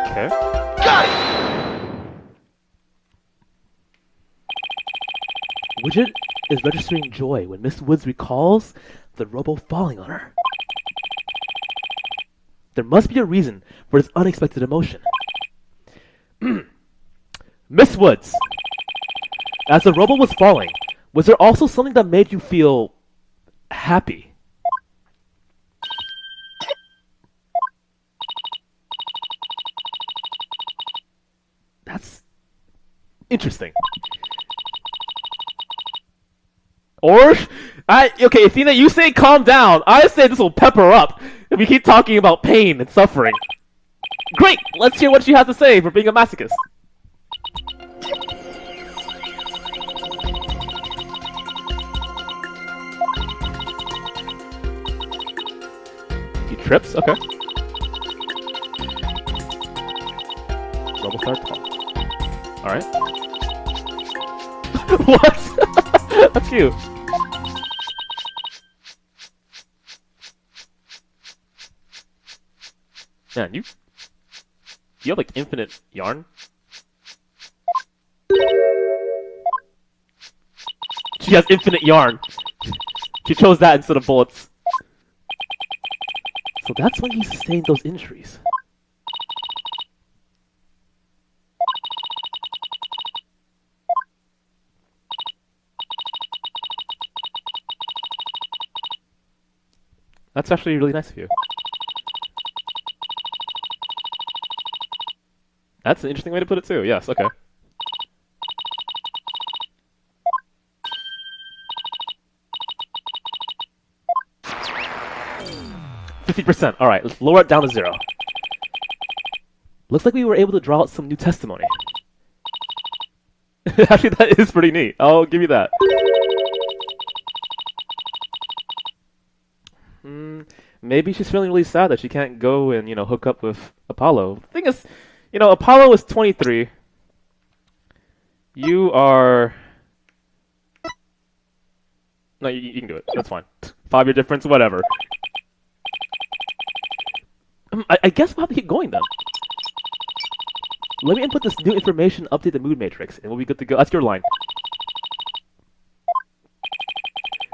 Okay. Got it! Widget is registering joy when Miss Woods recalls the robo falling on her. There must be a reason for this unexpected emotion. Miss Woods, as the robo was falling, was there also something that made you feel happy? That's interesting. Or, okay, Athena, you say calm down. I say this will pep her up if we keep talking about pain and suffering. Great! Let's hear what she has to say for being a masochist. He trips? Okay. Double start tall. Alright. What? That's cute. Man, you have like infinite yarn? She has infinite yarn. She chose that instead of bullets. So that's when he sustained those injuries. That's actually really nice of you. That's an interesting way to put it too. Yes, okay. %. Alright, let's lower it down to 0. Looks like we were able to draw out some new testimony. Actually, that is pretty neat. I'll give you that. Maybe she's feeling really sad that she can't go and, hook up with Apollo. The thing is, Apollo is 23. You are... No, you can do it. That's fine. 5-year difference, whatever. I guess we'll have to keep going then. Let me input this new information, update the mood matrix, and we'll be good to go. That's your line.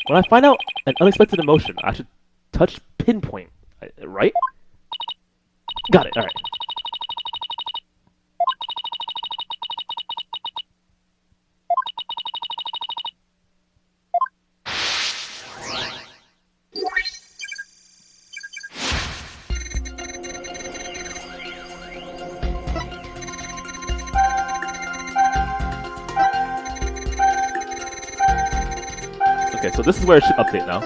When I find out an unexpected emotion, I should touch pinpoint, right? Got it, alright. Okay, so this is where it should update now.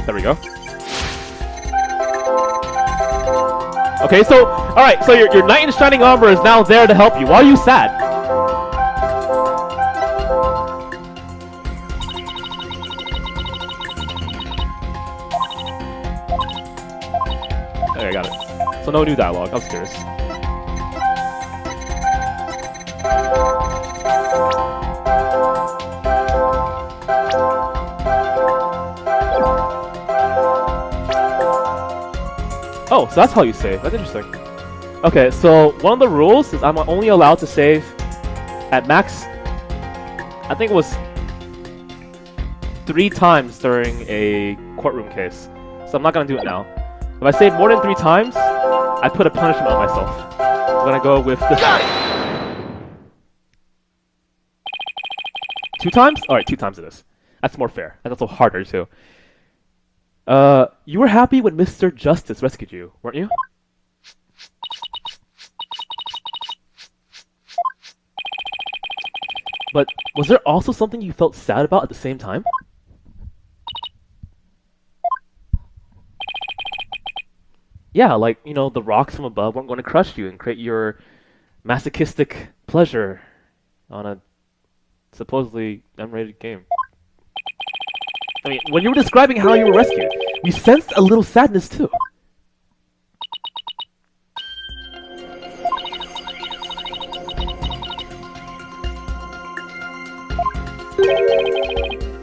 There we go. Okay, so, alright, so your knight in shining armor is now there to help you. Why are you sad? Okay, I got it. So no new dialogue, I was curious. Oh, so that's how you save. That's interesting. Okay, so one of the rules is I'm only allowed to save at max, I think it was 3 times during a courtroom case. So I'm not going to do it now. If I save more than 3 times, I put a punishment on myself. I'm going to go with this one. 2 times? Alright, 2 times it is. That's more fair. That's also harder too. You were happy when Mr. Justice rescued you, weren't you? But was there also something you felt sad about at the same time? Yeah, like, the rocks from above weren't going to crush you and create your masochistic pleasure on a supposedly M-rated game. I mean, when you were describing how you were rescued, we sensed a little sadness too.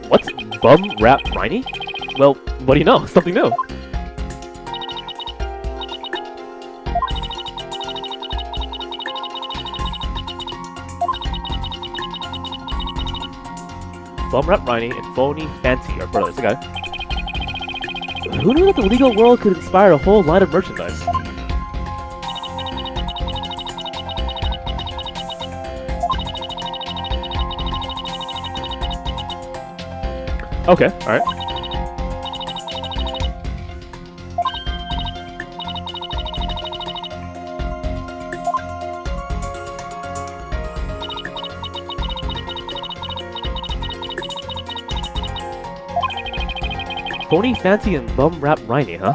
What? Bum Rap Briny? Well, what do you know? Something new. Bum Rap Briny and Phony Fancy are brothers. Okay. Who knew that the legal world could inspire a whole line of merchandise? Okay, alright. Phony Fancy and Bum Rap Briny, huh?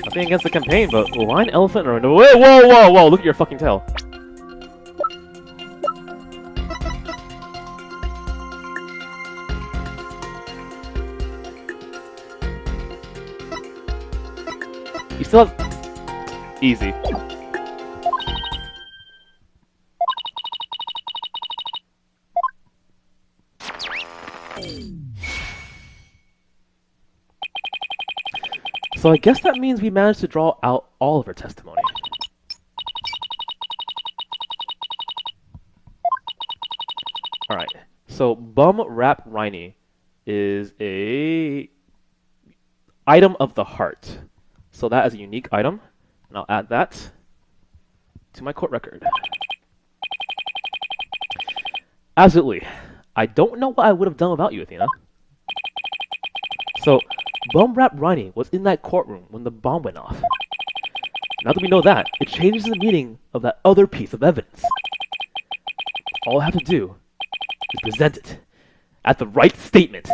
Nothing against the campaign, but Lion Elephant or no? Wait, whoa, whoa, whoa! Look at your fucking tail. You still have... Easy. So I guess that means we managed to draw out all of her testimony. Alright, so Bum Rap Briny is a item of the heart. So that is a unique item, and I'll add that to my court record. Absolutely. I don't know what I would have done without you, Athena. So, Bum Rap Briny was in that courtroom when the bomb went off. Now that we know that, it changes the meaning of that other piece of evidence. All I have to do is present it as the right statement.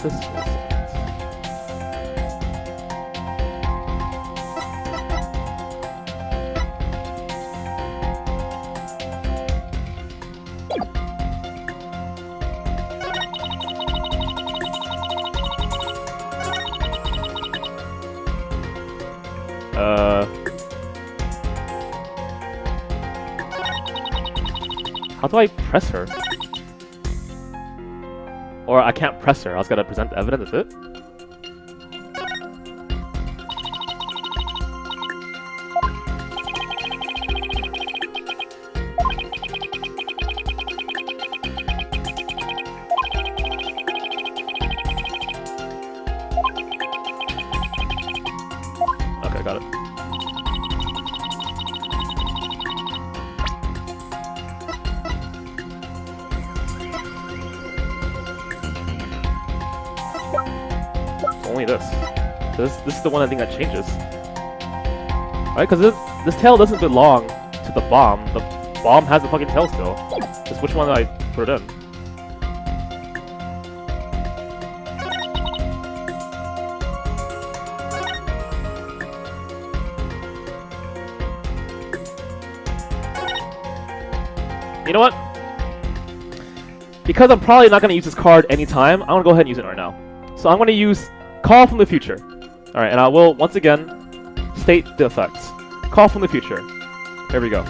This how do I press her? Or I can't press her, I just gotta present the evidence, that's it? Okay, got it. Only this. This is the one I think that changes. Right? Because this tail doesn't belong to the bomb. The bomb has a fucking tail still. Just which one I put it in. You know what? Because I'm probably not going to use this card anytime, I'm going to go ahead and use it right now. So I'm going to use Call from the Future. Alright, and I will, once again, state the effects. Call from the Future. There we go.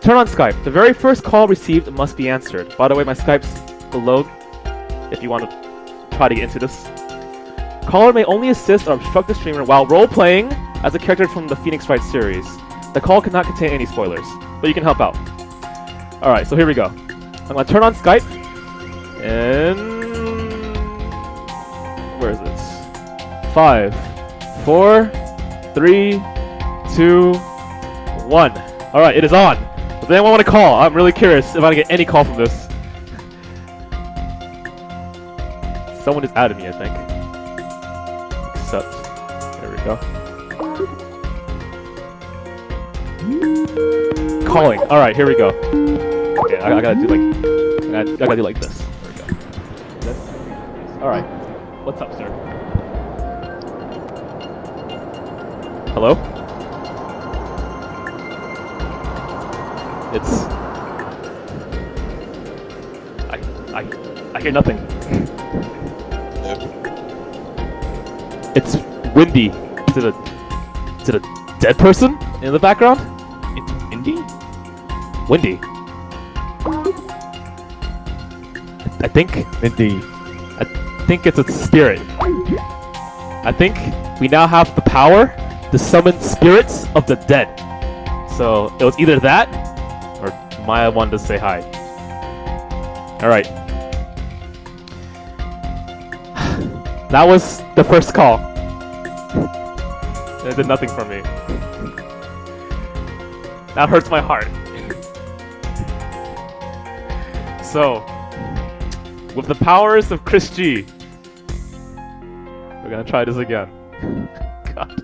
Turn on Skype. The very first call received must be answered. By the way, my Skype's below if you want to try to get into this. Caller may only assist or obstruct the streamer while role-playing as a character from the Phoenix Wright series. The call cannot contain any spoilers, but you can help out. Alright, so here we go. I'm going to turn on Skype, and... where is it? 5, 4, 3, 2, 1. Alright, it is on. Does anyone want to call? I'm really curious if I get any call from this. Someone just added me, I think. Accept. There we go. Calling. All right, here we go. Okay, I gotta do like, I gotta do like this. There we go. This. All right. What's up, sir? Hello? It's. I hear nothing. It's windy. Is it a dead person in the background? It's windy? Windy. I think it's a spirit. I think we now have the power to summon spirits of the dead. So it was either that or Maya wanted to say hi. Alright. That was the first call. It did nothing for me. That hurts my heart. So, with the powers of Chris G, we're gonna try this again. God,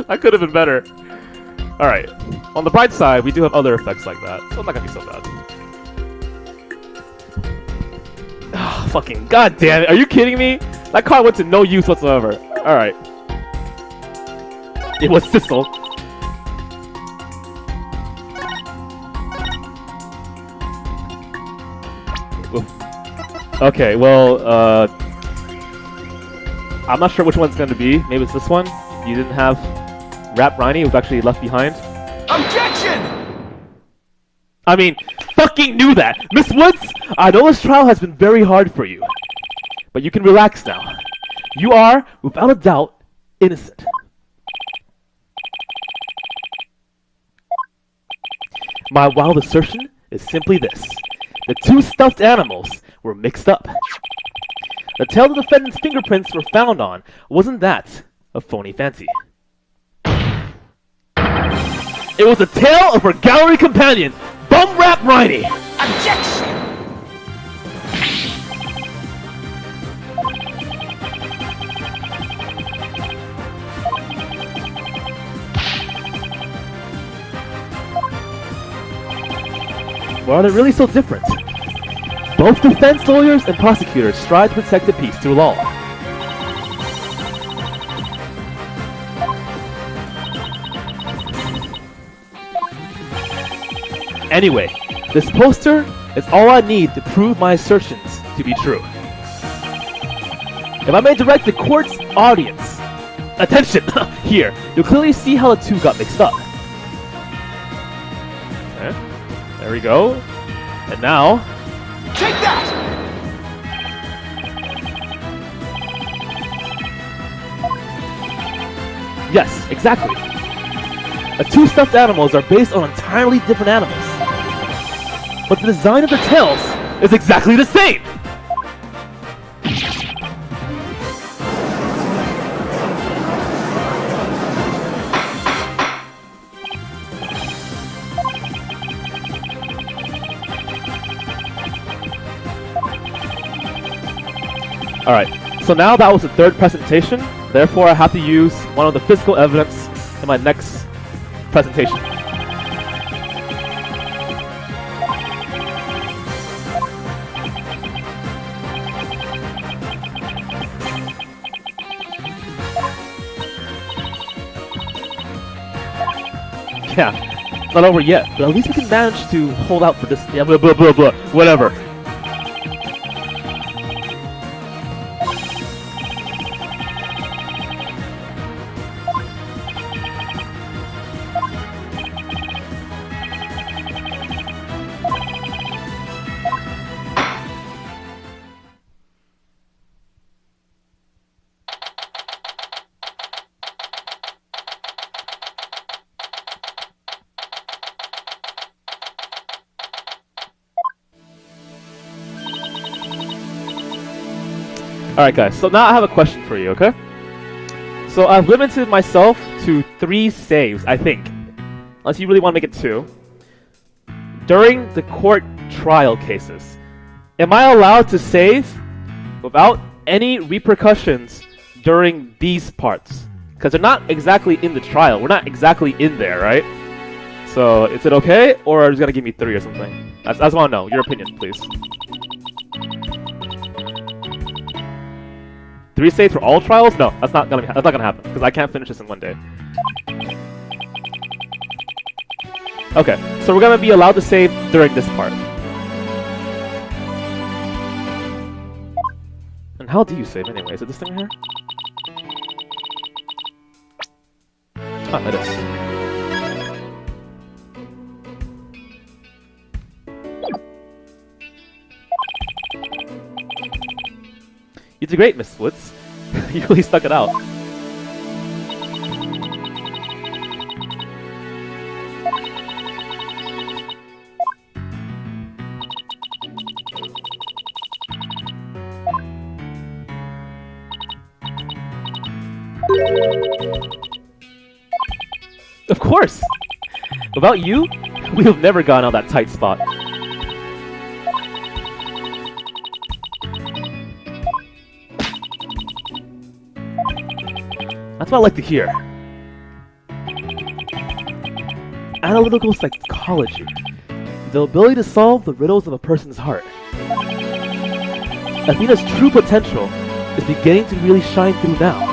that could have been better. Alright, on the bright side, we do have other effects like that, so it's not gonna be so bad. Ah, fucking god damn it, are you kidding me? That card went to no use whatsoever. Alright. It was Sissel. Okay, well, I'm not sure which one's going to be. Maybe it's this one. You didn't have Rap Riney, who was actually left behind. Objection! I mean, fucking knew that! Miss Woods, I know this trial has been very hard for you. But you can relax now. You are, without a doubt, innocent. My wild assertion is simply this. The two stuffed animals were mixed up. The tail the defendant's fingerprints were found on wasn't that of phony fancy. It was the tail of her gallery companion, Bum Rap Riney! Objection! Why are they really so different? Both defense lawyers and prosecutors strive to protect the peace through law. Anyway, this poster is all I need to prove my assertions to be true. If I may direct the court's audience, attention, here, you'll clearly see how the two got mixed up. Okay, there we go. And now, Take that! yes, exactly. The two stuffed animals are based on entirely different animals. But the design of their tails is exactly the same! Alright, so now that was the third presentation, therefore I have to use one of the physical evidence in my next presentation. Yeah, not over yet, but at least we can manage to hold out for this. Yeah, blah blah blah blah, whatever. Alright guys, so now I have a question for you, okay? So I've limited myself to 3 saves, I think. Unless you really want to make it 2. During the court trial cases, am I allowed to save without any repercussions during these parts? Because they're not exactly in the trial. We're not exactly in there, right? So, is it okay, or are you just gonna give me 3 or something? I just want to know your opinion, please. 3 saves for all trials? No, that's not gonna happen because I can't finish this in 1 day. Okay, so we're gonna be allowed to save during this part. And how do you save anyway? Is it this thing here? Ah, it is. You did great, Miss Woods. You really stuck it out. Of course! Without you, we have never gotten out of that tight spot. That's what I like to hear. Analytical psychology. The ability to solve the riddles of a person's heart. Athena's true potential is beginning to really shine through now.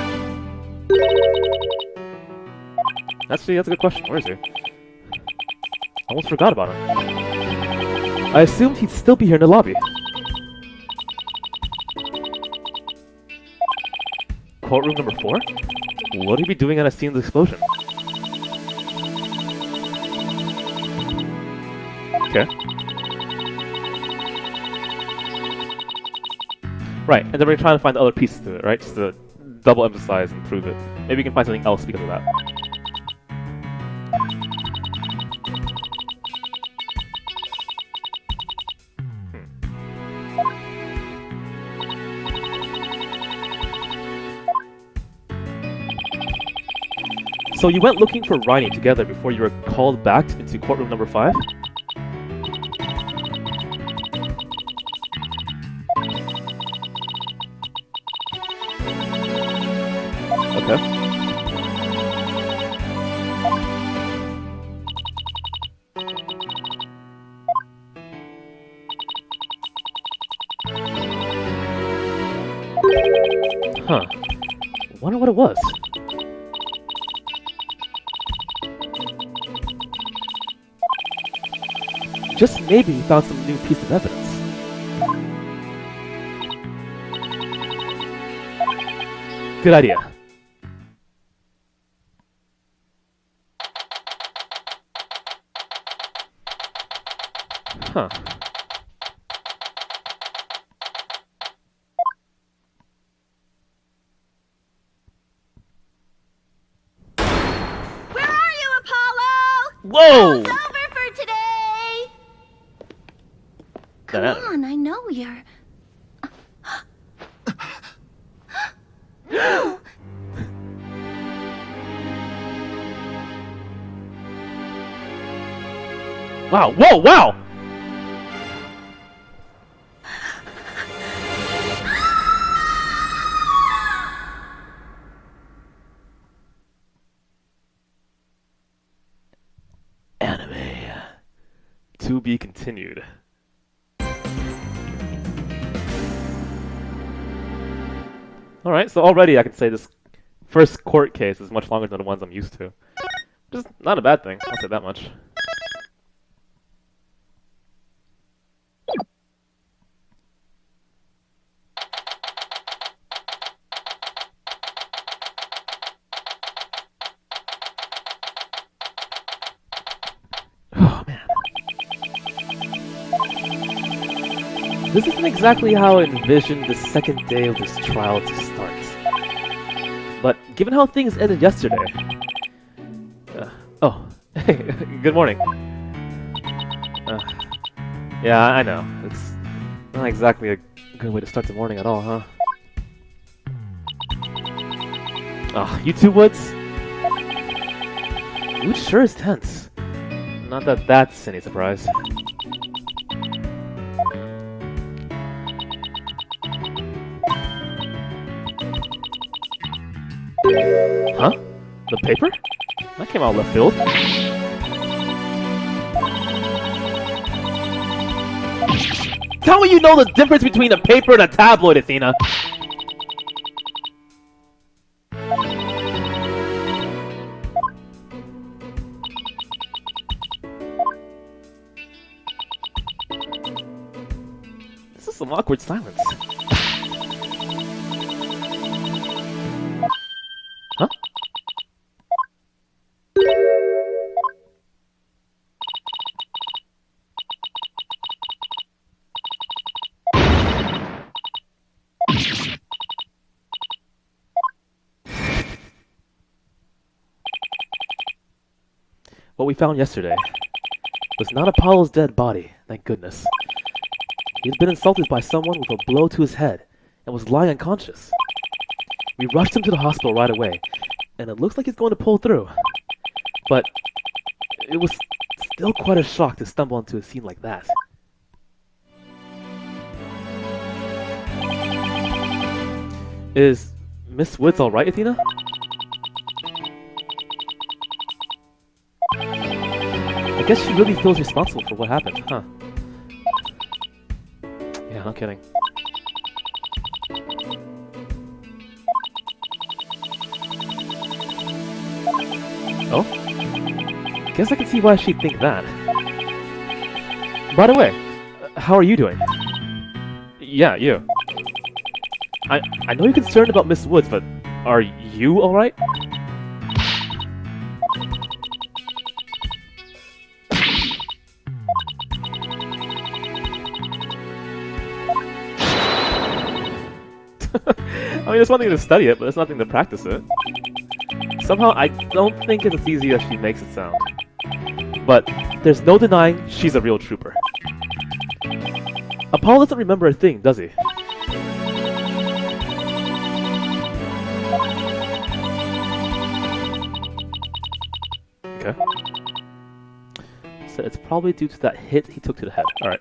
Actually, that's a good question. Where is he? I almost forgot about him. I assumed he'd still be here in the lobby. Courtroom number 4? What would he be doing at a scene of the explosion? Okay. Right, and then we're trying to find the other pieces to it, right? Just to double emphasize and prove it. Maybe we can find something else because of that. So you went looking for Riney together before you were called back into courtroom number 5? Okay. Huh. Wonder what it was. Just maybe he found some new piece of evidence. Good idea. Huh. Where are you, Apollo? Whoa! It's over for today. Come on, I know you're... No. Wow, whoa, wow! Anime. To be continued. Alright, so already I can say this first court case is much longer than the ones I'm used to. Just not a bad thing, I'll say that much. Oh man. This isn't exactly how I envisioned the second day of this trial to start. But given how things ended yesterday... oh, hey, good morning. Yeah, I know. It's not exactly a good way to start the morning at all, huh? Ah, you two Woods? Woods sure is tense. Not that that's any surprise. Huh? The paper? That came out of left field. Tell me you know the difference between a paper and a tabloid, Athena. This is some awkward silence. Huh? What we found yesterday was not Apollo's dead body, thank goodness. He's been insulted by someone with a blow to his head and was lying unconscious. We rushed him to the hospital right away, and it looks like he's going to pull through. But it was still quite a shock to stumble into a scene like that. Is Miss Woods alright, Athena? I guess she really feels responsible for what happened, huh? Yeah, no kidding. Oh? Guess I can see why she'd think that. By the way, how are you doing? Yeah, you. I know you're concerned about Miss Woods, but are you alright? I mean, it's one thing to study it, but it's nothing to practice it. Somehow, I don't think it's as easy as she makes it sound. But there's no denying she's a real trooper. Apollo doesn't remember a thing, does he? Okay. So it's probably due to that hit he took to the head. Alright.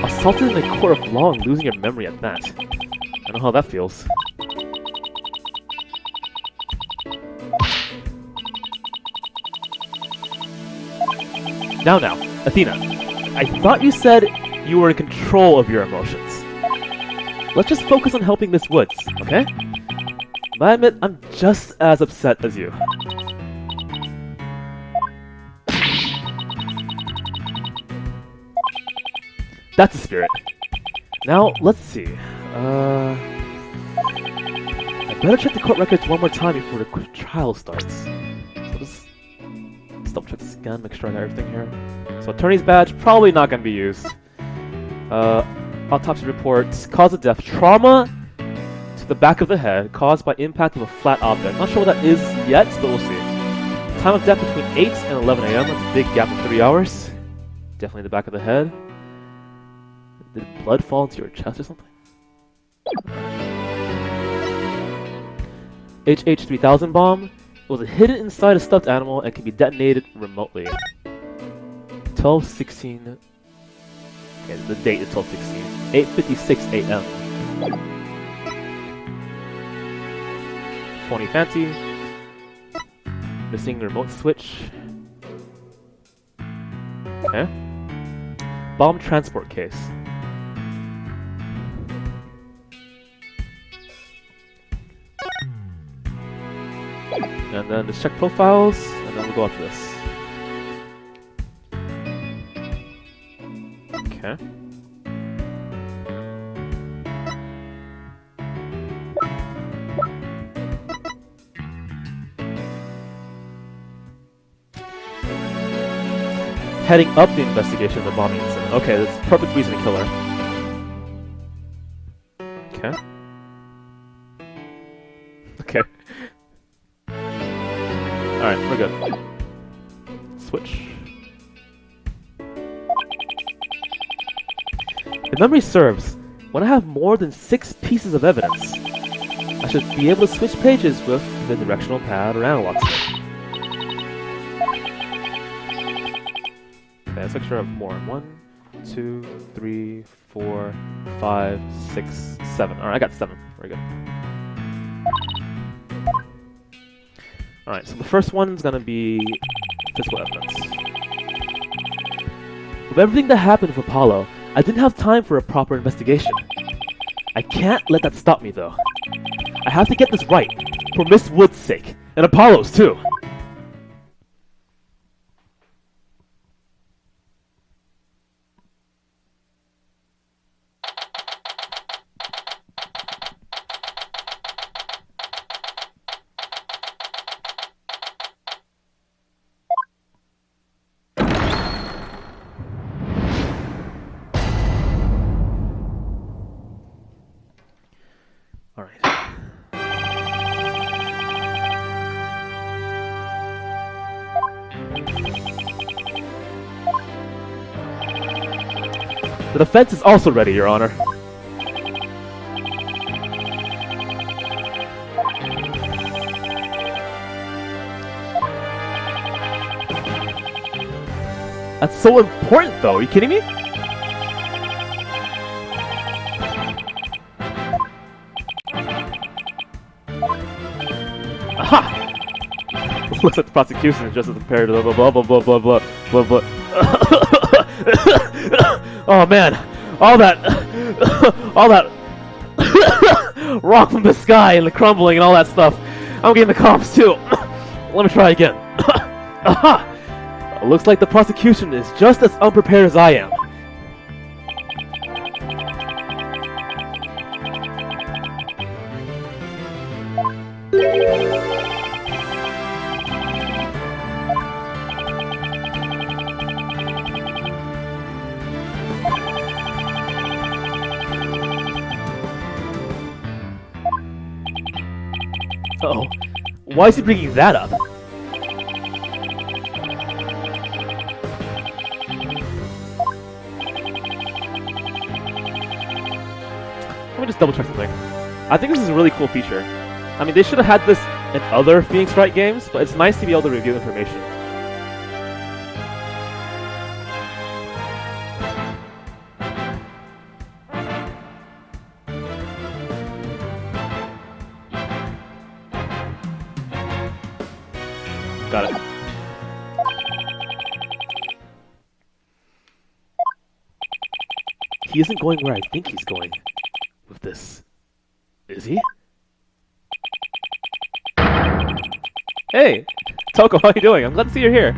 Assaulted in a court of law and losing your memory at that. I know how that feels. Now, Athena, I thought you said you were in control of your emotions. Let's just focus on helping Miss Woods, okay? But I admit, I'm just as upset as you. That's the spirit. Now, let's see. I better check the court records one more time before the trial starts. So let's double check this again, make sure I got everything here. So attorney's badge, probably not going to be used. Autopsy report, cause of death, trauma to the back of the head caused by impact of a flat object. Not sure what that is yet, but we'll see. Time of death between 8 and 11 a.m. That's a big gap of 3 hours. Definitely the back of the head. Did blood fall into your chest or something? HH-3000 bomb was hidden inside a stuffed animal and can be detonated remotely. 12:16. Okay, the date is 12:16. 8:56 a.m. Phony fancy. Missing remote switch. Okay. Bomb transport case. And then let's check profiles, and then we'll go after this. Okay. Heading up the investigation of the bombing incident. Okay, that's a perfect reason to kill her. Okay. Okay. Alright, we're good. Switch. If memory serves, when I have more than 6 pieces of evidence, I should be able to switch pages with the directional pad or analog stick. Okay, let's make sure I have more. 1, 2, 3, 4, 5, 6, 7. Alright, I got 7. Very good. Alright, so the first one's gonna be physical evidence. With everything that happened with Apollo, I didn't have time for a proper investigation. I can't let that stop me, though. I have to get this right, for Miss Wood's sake, and Apollo's, too. All right. The defense is also ready, Your Honor. That's so important, though. Are you kidding me? Aha! Looks like the prosecution is just as compared to blah blah blah blah blah blah blah blah. Oh man, all that rock from the sky and the crumbling and all that stuff. I'm getting the cops too. Let me try again. Aha! Looks like the prosecution is just as unprepared as I am. Uh-oh. Why is he bringing that up? Let me just double check something. I think this is a really cool feature. I mean, they should have had this in other Phoenix Wright games, but it's nice to be able to review information. Got it. He isn't going where I think he's going with this. Is he? Hey! Toko, how are you doing? I'm glad to see you're here.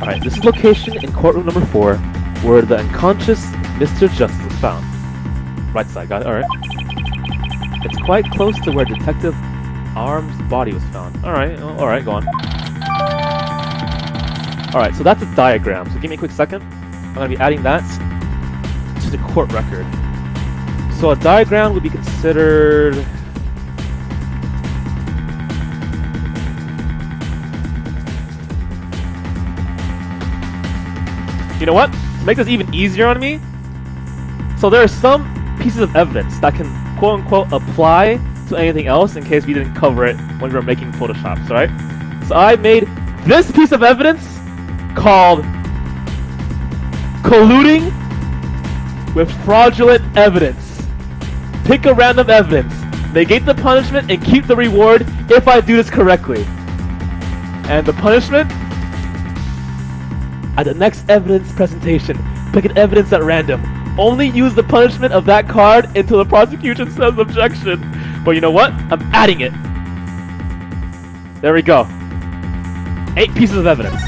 Alright, this is location in courtroom number 4, where the unconscious Mr. Justice was found. Right side, got it, alright. It's quite close to where Detective Arm's body was found. Alright, go on. Alright, so that's a diagram, so give me a quick second. I'm going to be adding that to the court record. So a diagram would be considered... You know what? To make this even easier on me, so there are some pieces of evidence that can quote-unquote apply to anything else in case we didn't cover it when we were making Photoshops, right? So I made this piece of evidence called colluding with fraudulent evidence. Pick a random evidence, negate the punishment, and keep the reward if I do this correctly. And the punishment? At the next evidence presentation, pick an evidence at random. Only use the punishment of that card until the prosecution says objection. But you know what? I'm adding it. There we go. 8 pieces of evidence.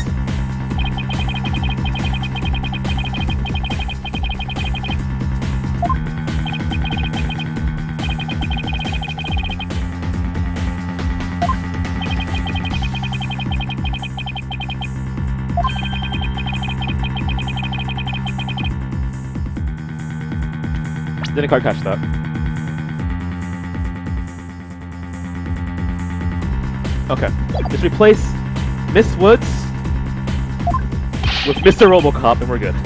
Didn't quite catch that. Okay, just replace Miss Woods with Mr. Robocop and we're good.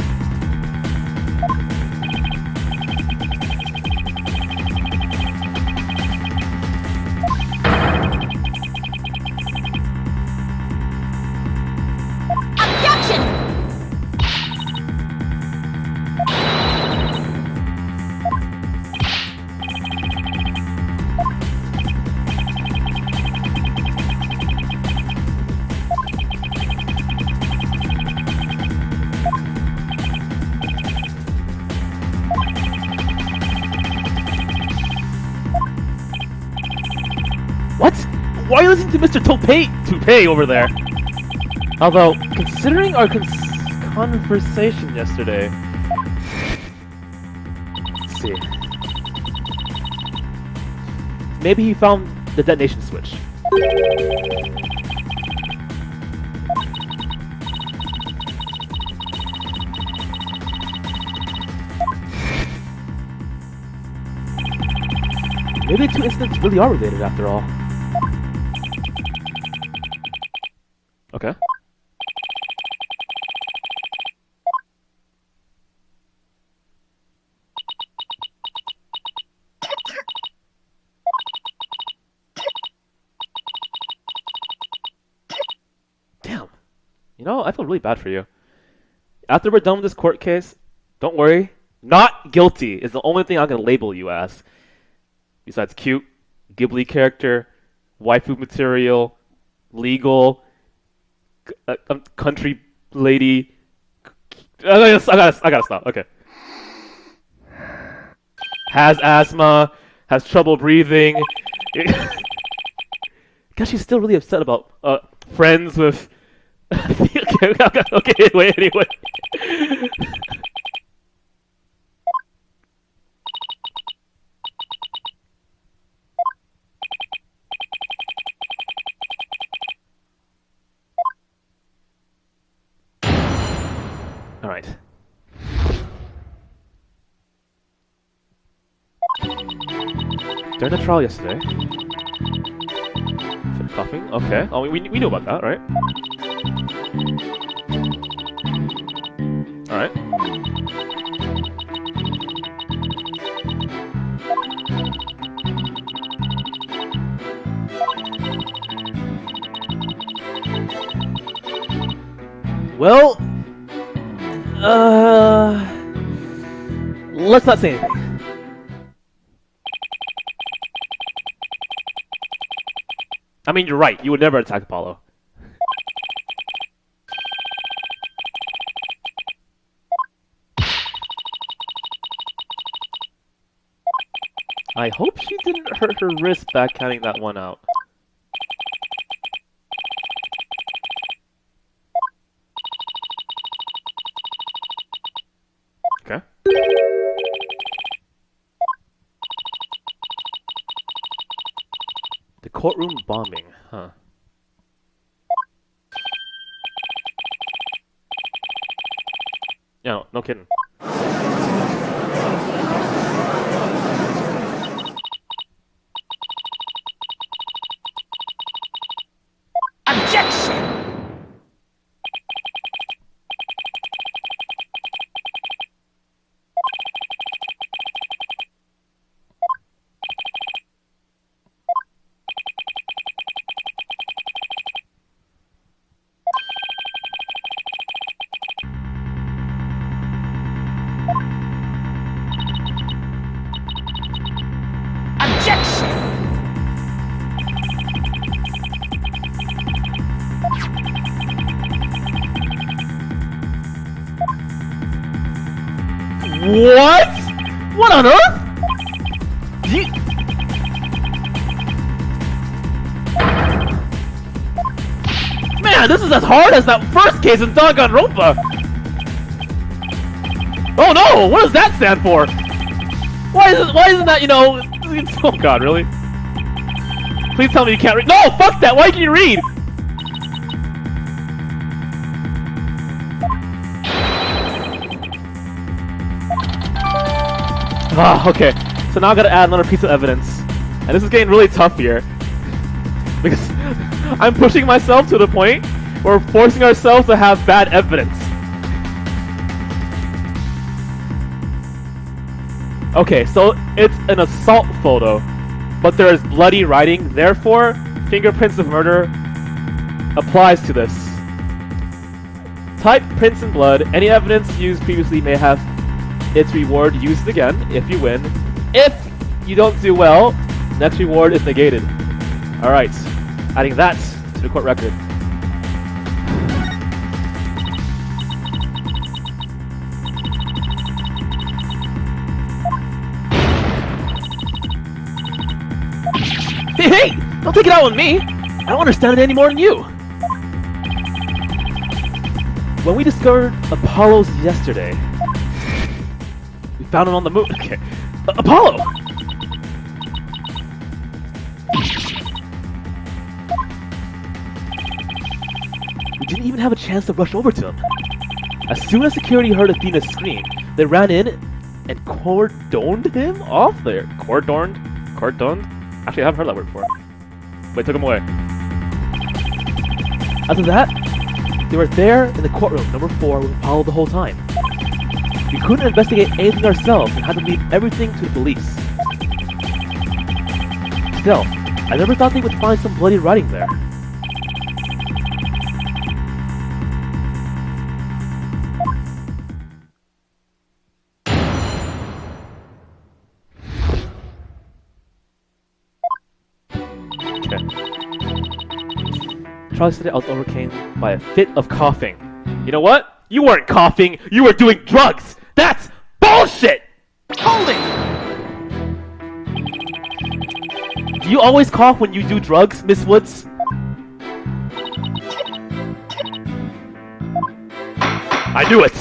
Why are you listening to Mr. Toupee over there? Although, considering our conversation yesterday... Let's see. Maybe he found the detonation switch. Maybe the two incidents really are related after all. Okay. Damn. You know, I feel really bad for you. After we're done with this court case, don't worry. Not guilty is the only thing I'm going to label you as. Besides cute, Ghibli character, waifu material, legal, country lady. I gotta stop. Okay. Has asthma, has trouble breathing. Guess she's still really upset about friends with. Okay. Anyway. All right. During the trial yesterday. Coughing. Okay. Oh, we knew about that, right? All right. Well, let's not say anything. I mean, you're right. You would never attack Apollo. I hope she didn't hurt her wrist backhanding that one out. Okay. The courtroom bombing, huh? No, no kidding. Objection! What? What on earth? Man, this is as hard as that first case in Danganronpa! Oh no! What does that stand for? Why isn't that, you know... Oh god, really? Please tell me you can't read. No! Fuck that! Why can you read? Ah, okay. So now I gotta add another piece of evidence. And this is getting really tough here. Because I'm pushing myself to the point where we're forcing ourselves to have bad evidence. Okay, so it's an assault photo, but there is bloody writing, therefore, fingerprints of murder applies to this. Type prints in blood. Any evidence used previously may have its reward used again if you win. If you don't do well, next reward is negated. Alright, adding that to the court record. Hey! Don't take it out on me! I don't understand it any more than you. When we discovered Apollo's yesterday, we found him on the moon. Okay. Apollo! We didn't even have a chance to rush over to him. As soon as security heard Athena scream, they ran in and cordoned him off there. Cordoned? Cordoned? Actually, I haven't heard that word before. Wait, took him away. After that, they were there in the courtroom, number 4, with Apollo the whole time. We couldn't investigate anything ourselves and had to leave everything to the police. Still, I never thought they would find some bloody writing there. Charlie said I was overcame by a fit of coughing. You know what? You weren't coughing, you were doing drugs! That's bullshit! Hold it! Do you always cough when you do drugs, Miss Woods? I knew it!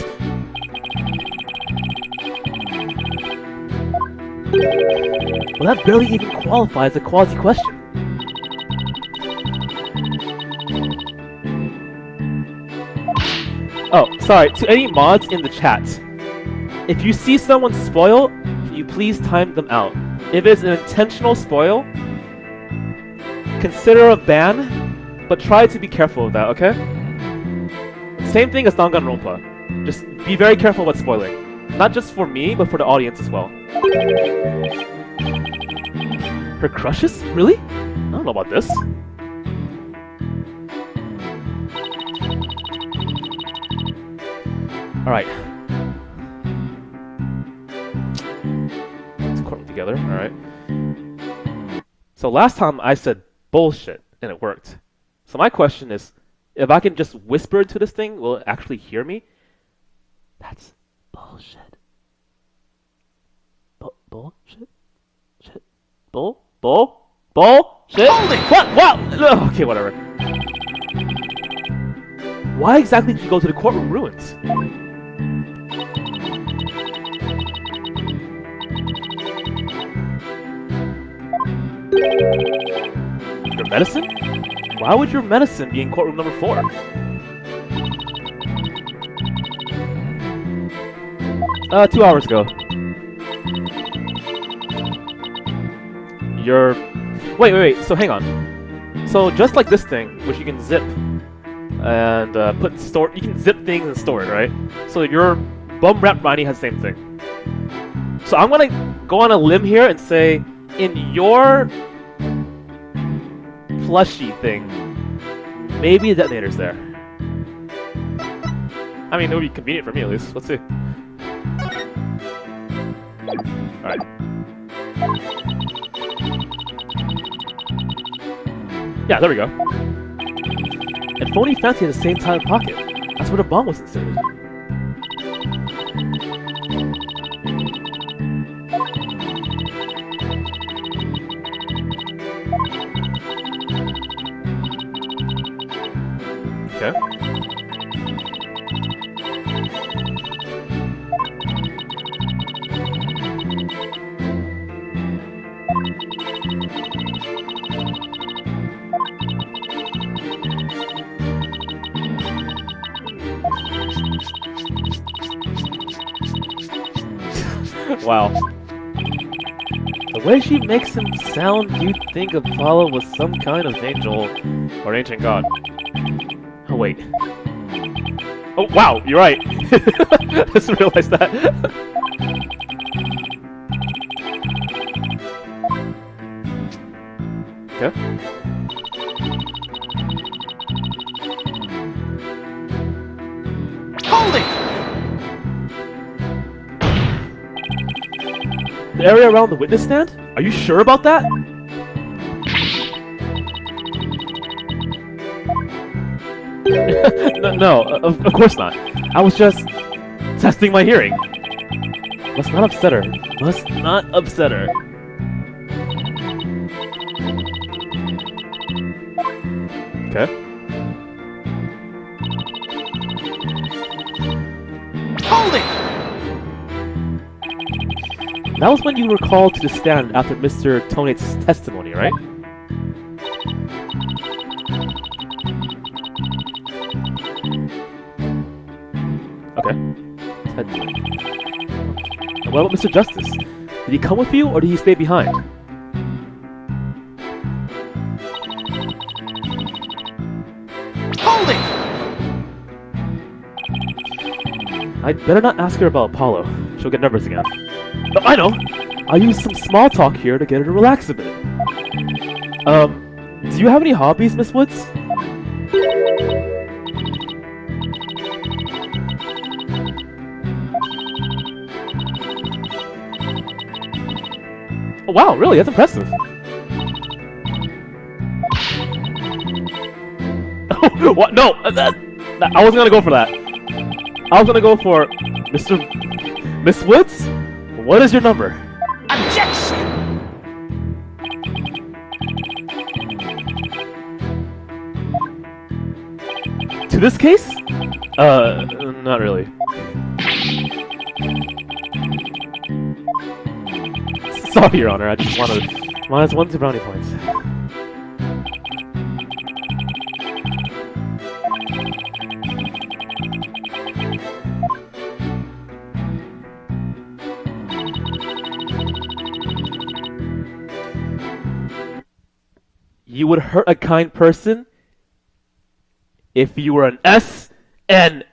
Well, that barely even qualifies as a quality question. Oh, sorry, to any mods in the chat. If you see someone spoil, can you please time them out? If it's an intentional spoil, consider a ban, but try to be careful of that, okay? Same thing as Danganronpa. Just be very careful about spoiling. Not just for me, but for the audience as well. Her crushes? Really? I don't know about this. Alright. Let's court them together, alright. So last time I said bullshit, and it worked. So my question is, if I can just whisper to this thing, will it actually hear me? That's bullshit. Bullshit? Shit? Bullshit? What? Okay, whatever. Why exactly did you go to the courtroom ruins? Your medicine? Why would your medicine be in courtroom number 4? 2 hours ago. Your... Wait, so hang on. So just like this thing, which you can zip, and you can zip things and store it, right? So your bum wrap Ronnie has the same thing. So I'm gonna go on a limb here and say, in your plushie thing, maybe the detonator's there. I mean, it would be convenient for me at least. Let's see. Alright. Yeah, there we go. And phony fancy at the same time pocket. That's where the bomb was inserted. Okay. Wow. The way she makes him sound, you'd think Apollo was some kind of angel or ancient god. Oh, wait. Oh, wow, you're right. Just realized that. Okay. Hold it! The area around the witness stand? Are you sure about that? No, of course not. I was just testing my hearing. Must not upset her. Must not upset her. Okay. Hold it! That was when you were called to the stand after Mr. Tonate's testimony, right? Okay. And what about Mr. Justice? Did he come with you, or did he stay behind? Hold it! I'd better not ask her about Apollo. She'll get nervous again. Oh, I know! I'll use some small talk here to get her to relax a bit. Do you have any hobbies, Miss Woods? Oh, wow, really? That's impressive. Oh, what? No! I wasn't gonna go for that. I was gonna go for Miss Woods? What is your number? Objection! To this case? Not really. Sorry, Your Honor, I just wanted -1 to brownie points. You would hurt a kind person if you were an S&M.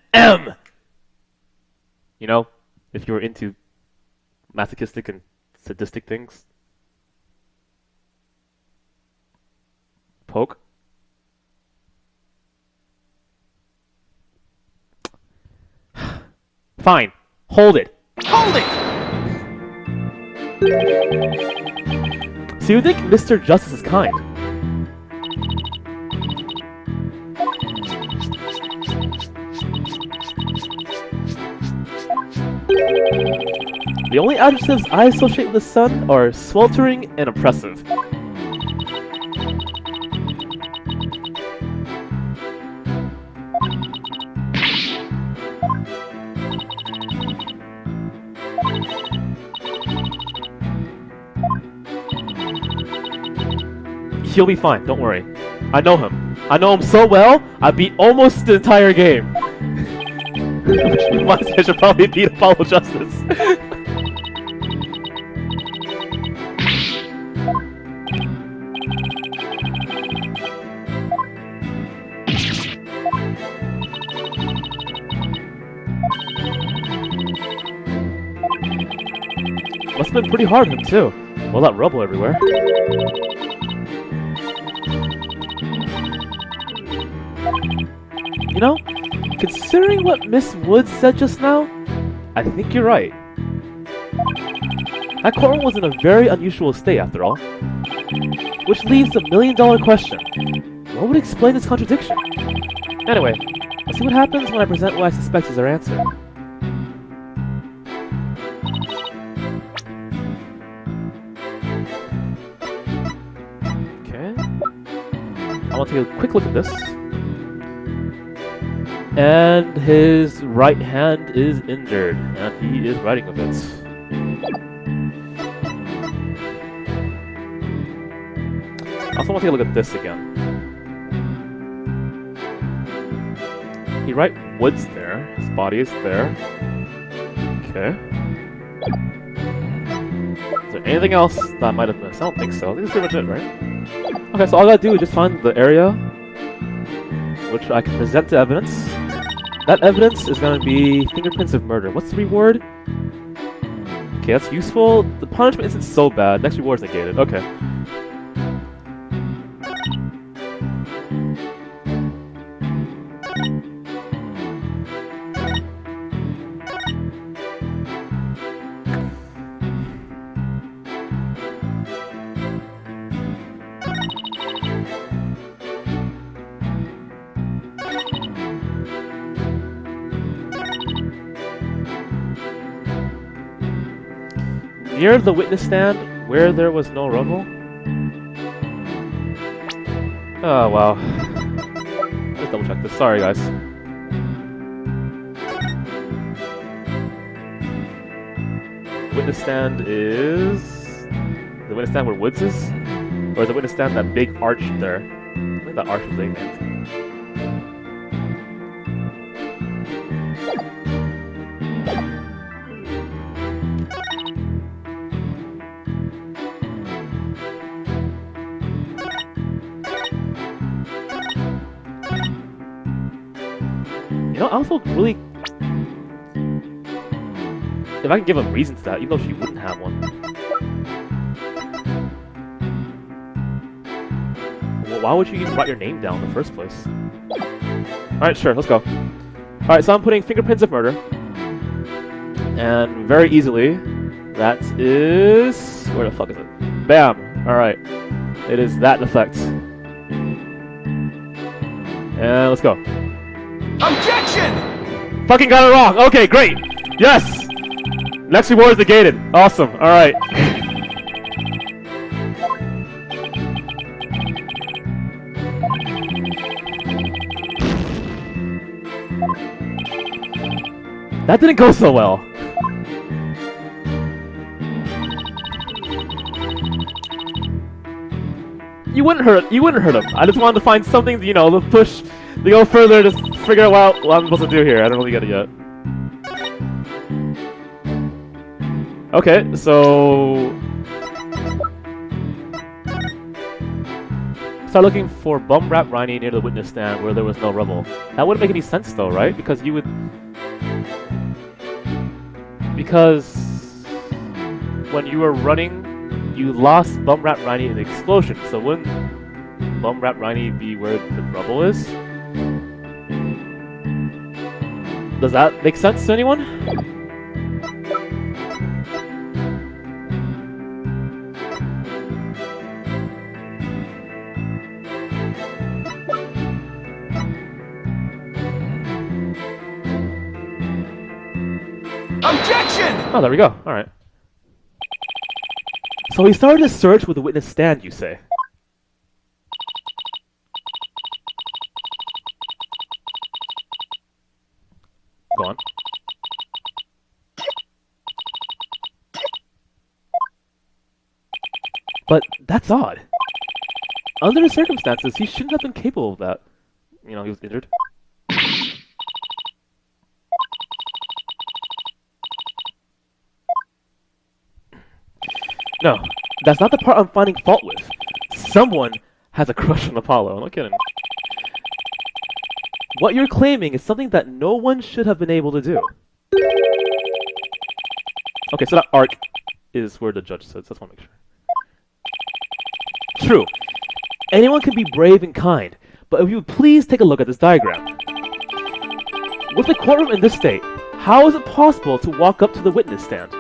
You know, if you were into masochistic and sadistic things. Poke. Fine. Hold it. Hold it! So you think Mr. Justice is kind? The only adjectives I associate with the sun are sweltering and oppressive. He'll be fine, don't worry. I know him. I know him so well, I beat almost the entire game. Which reminds me I should probably beat Apollo Justice. Must have been pretty hard on him too. All that rubble everywhere. You know, considering what Miss Woods said just now, I think you're right. That courtroom was in a very unusual state after all. Which leaves the million-dollar question. What would explain this contradiction? Anyway, let's see what happens when I present what I suspect is our answer. Okay. I want to take a quick look at this. And his right hand is injured, and he is writing with it. I also want to take a look at this again. He write Woods there, his body is there. Okay. Is there anything else that I might have missed? I don't think so. I think that's pretty much it, right? Okay, so all I gotta do is just find the area which I can present to evidence. That evidence is going to be fingerprints of murder. What's the reward? Okay, that's useful. The punishment isn't so bad. Next reward is negated. Okay. Near the witness stand, where there was no rubble? Oh, wow. Let's double check this. Sorry, guys. Witness stand is the witness stand where Woods is, or is the witness stand that big arch there? I think that arch is vacant. You know, I also really, if I can give a reason to that, even though she wouldn't have one. Well, why would you even write your name down in the first place? Alright, sure, let's go. Alright, so I'm putting fingerprints of murder. And very easily, that is... where the fuck is it? Bam! Alright. It is that effect. And let's go. Objection! Fucking got it wrong! Okay, great! Yes! Next reward is negated. Awesome. Alright. That didn't go so well. You wouldn't hurt him. I just wanted to find something, you know, to push, to go further, to figure out what I'm supposed to do here. I don't really get it yet. Okay, so... start looking for bum rap Riney near the witness stand where there was no rubble. That wouldn't make any sense though, right? Because you would... because... when you were running, you lost bum rap Riney in the explosion, so wouldn't bum rap Riney be where the rubble is? Does that make sense to anyone? Objection! Oh, there we go. Alright. So he started a search with the witness stand, you say? Go on. But that's odd. Under the circumstances, he shouldn't have been capable of that. You know, he was injured. No, that's not the part I'm finding fault with. Someone has a crush on Apollo. I'm not kidding. What you're claiming is something that no one should have been able to do. Okay, so that arc is where the judge sits. That's what I want to make sure. True. Anyone can be brave and kind, but if you would please take a look at this diagram. With the courtroom in this state, how is it possible to walk up to the witness stand?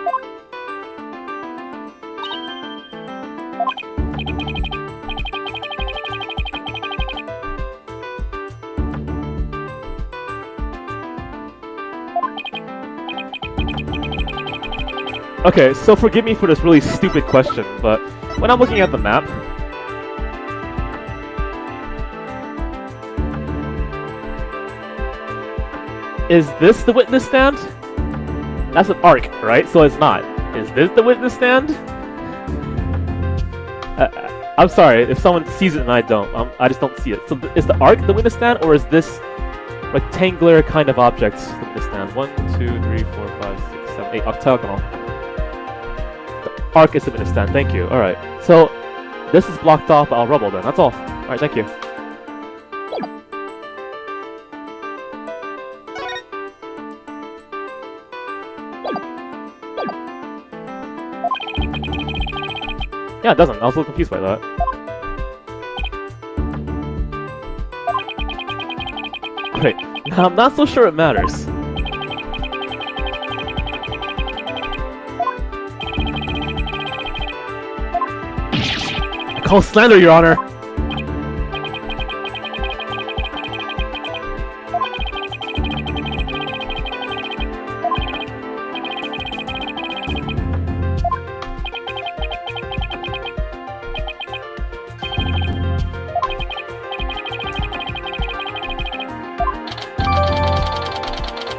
Okay, so forgive me for this really stupid question, but when I'm looking at the map, is this the witness stand? That's an arc, right? So it's not. Is this the witness stand? I'm sorry if someone sees it and I don't. I just don't see it. So is the arc the witness stand, or is this rectangular kind of object the witness stand? 1, 2, 3, 4, 5, 6, 7, 8 octagonal. Arc is the witness stand, thank you. Alright, so this is blocked off by all rubble then, that's all. Alright, thank you. Yeah, it doesn't. I was a little confused by that. Great. Now, I'm not so sure it matters. Call slander, Your Honor!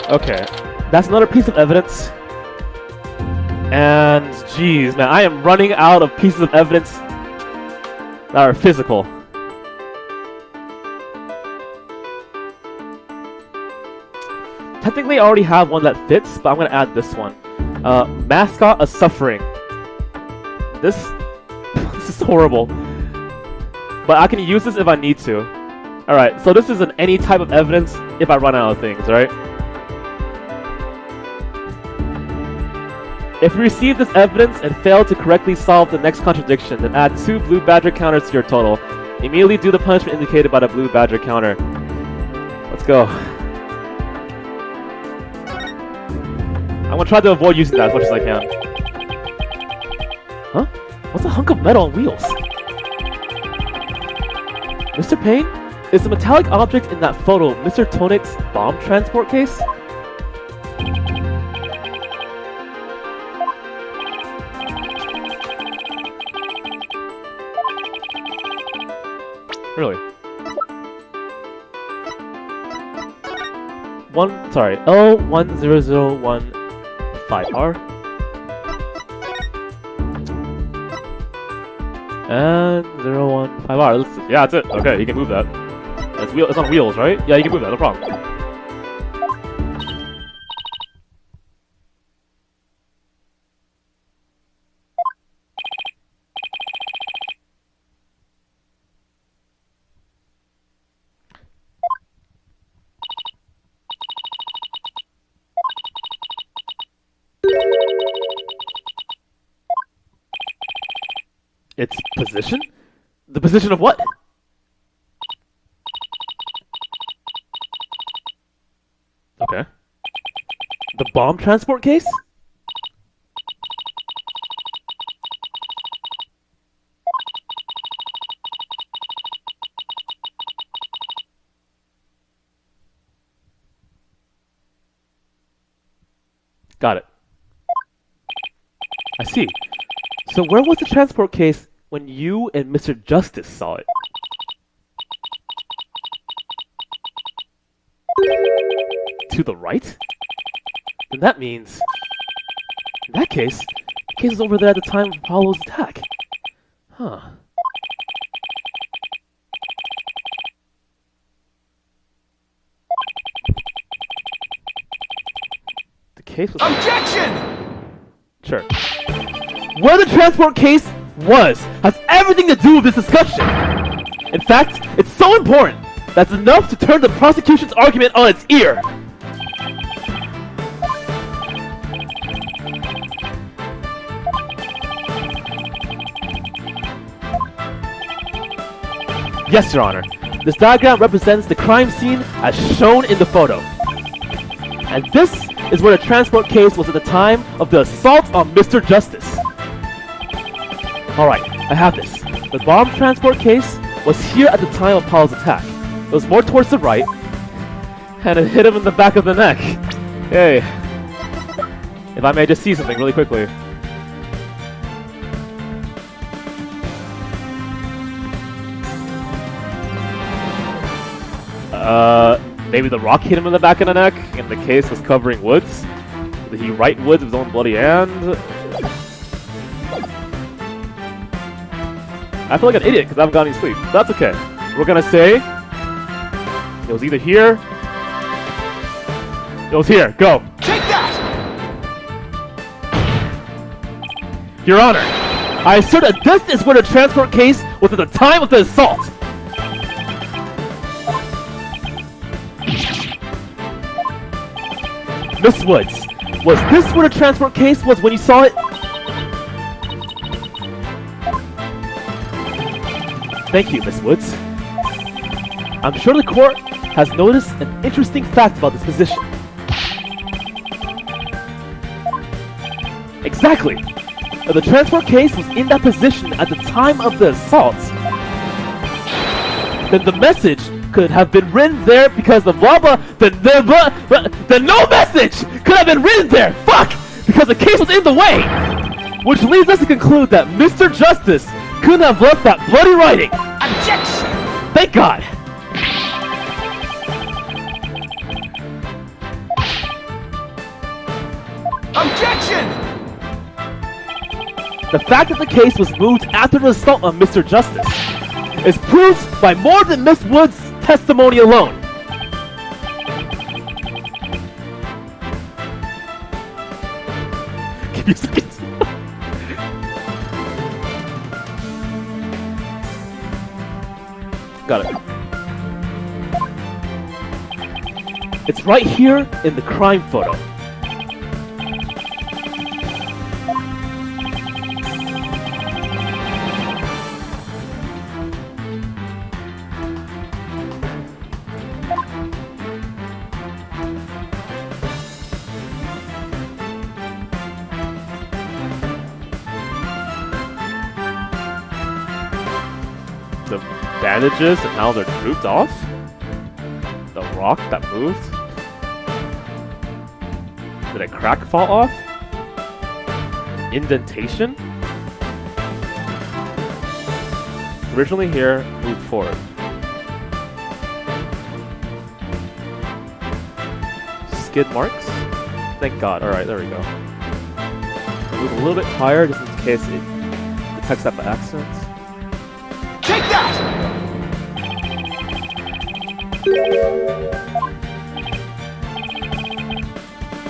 Okay, that's another piece of evidence. And geez, man, I am running out of pieces of evidence that are physical. Technically, I already have one that fits, but I'm gonna add this one. Mascot of suffering. This is horrible, but I can use this if I need to. All right, so this is an any type of evidence if I run out of things, right? If you receive this evidence and fail to correctly solve the next contradiction, then add 2 blue badger counters to your total. Immediately do the punishment indicated by the blue badger counter. Let's go. I'm gonna try to avoid using that as much as I can. Huh? What's a hunk of metal on wheels? Mr. Payne? Is the metallic object in that photo Mr. Tonik's bomb transport case? Really? L10015R. And 015R. Yeah, that's it. Okay, you can move that. It's on wheels, right? Yeah, you can move that, no problem. Its position? The position of what? Okay. The bomb transport case? Got it. I see. So where was the transport case when you and Mr. Justice saw it? To the right? Then that means... In that case, the case was over there at the time of Apollo's attack. Huh. The case was... Objection! Sure. Where the transport case was has everything to do with this discussion. In fact, it's so important that's enough to turn the prosecution's argument on its ear. Yes, Your Honor. This diagram represents the crime scene as shown in the photo. And this is where the transport case was at the time of the assault on Mr. Justice. Alright, I have this. The bomb transport case was here at the time of Paul's attack. It was more towards the right, and it hit him in the back of the neck. Hey. If I may just see something really quickly. Maybe the rock hit him in the back of the neck, and the case was covering woods. Did he write woods with his own bloody hand? I feel like an idiot because I haven't got any sleep. That's okay. We're gonna say it was either here. It was here. Go. Take that! Your Honor, I assert that this is where the transport case was at the time of the assault. Miss Woods, was this where the transport case was when you saw it? Thank you, Miss Woods. I'm sure the court has noticed an interesting fact about this position. Exactly! The transport case was in that position at the time of the assault. Then the message could have been written there because the blah blah, the no message could have been written there! Fuck! Because the case was in the way! Which leads us to conclude that Mr. Justice couldn't have left that bloody writing! Objection! Thank God! The fact that the case was moved after the assault on Mr. Justice is proved by more than Miss Wood's testimony alone. Give me a second. Got it. It's right here in the crime photo. The bandages and how they're moved off? The rock that moved? Did a crack fall off? Indentation? Originally here, moved forward. Skid marks? Thank God. Alright, there we go. Move a little bit higher just in case it detects that by accident. Take that!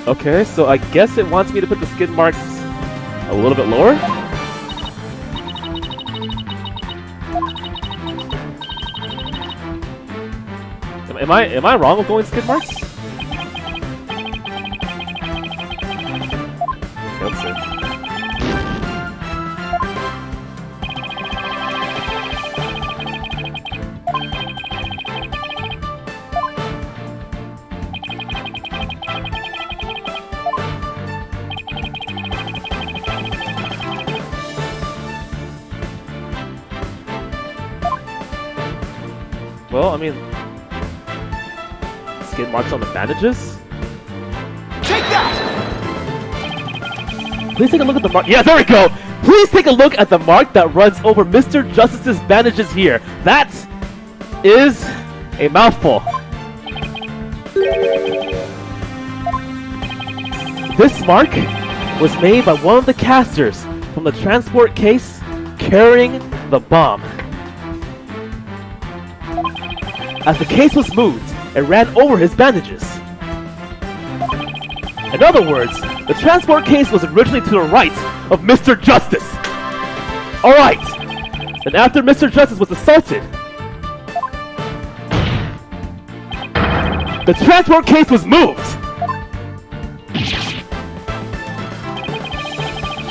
Okay, so I guess it wants me to put the skid marks a little bit lower? Am I wrong with going skid marks? Okay, let's see. Well, I mean, skid marks on the bandages? Take that! Please take a look at the mark. Yeah, there we go! Please take a look at the mark that runs over Mr. Justice's bandages here. That is a mouthful. This mark was made by one of the casters from the transport case carrying the bomb. As the case was moved, it ran over his bandages. In other words, the transport case was originally to the right of Mr. Justice. Alright, then after Mr. Justice was assaulted, the transport case was moved.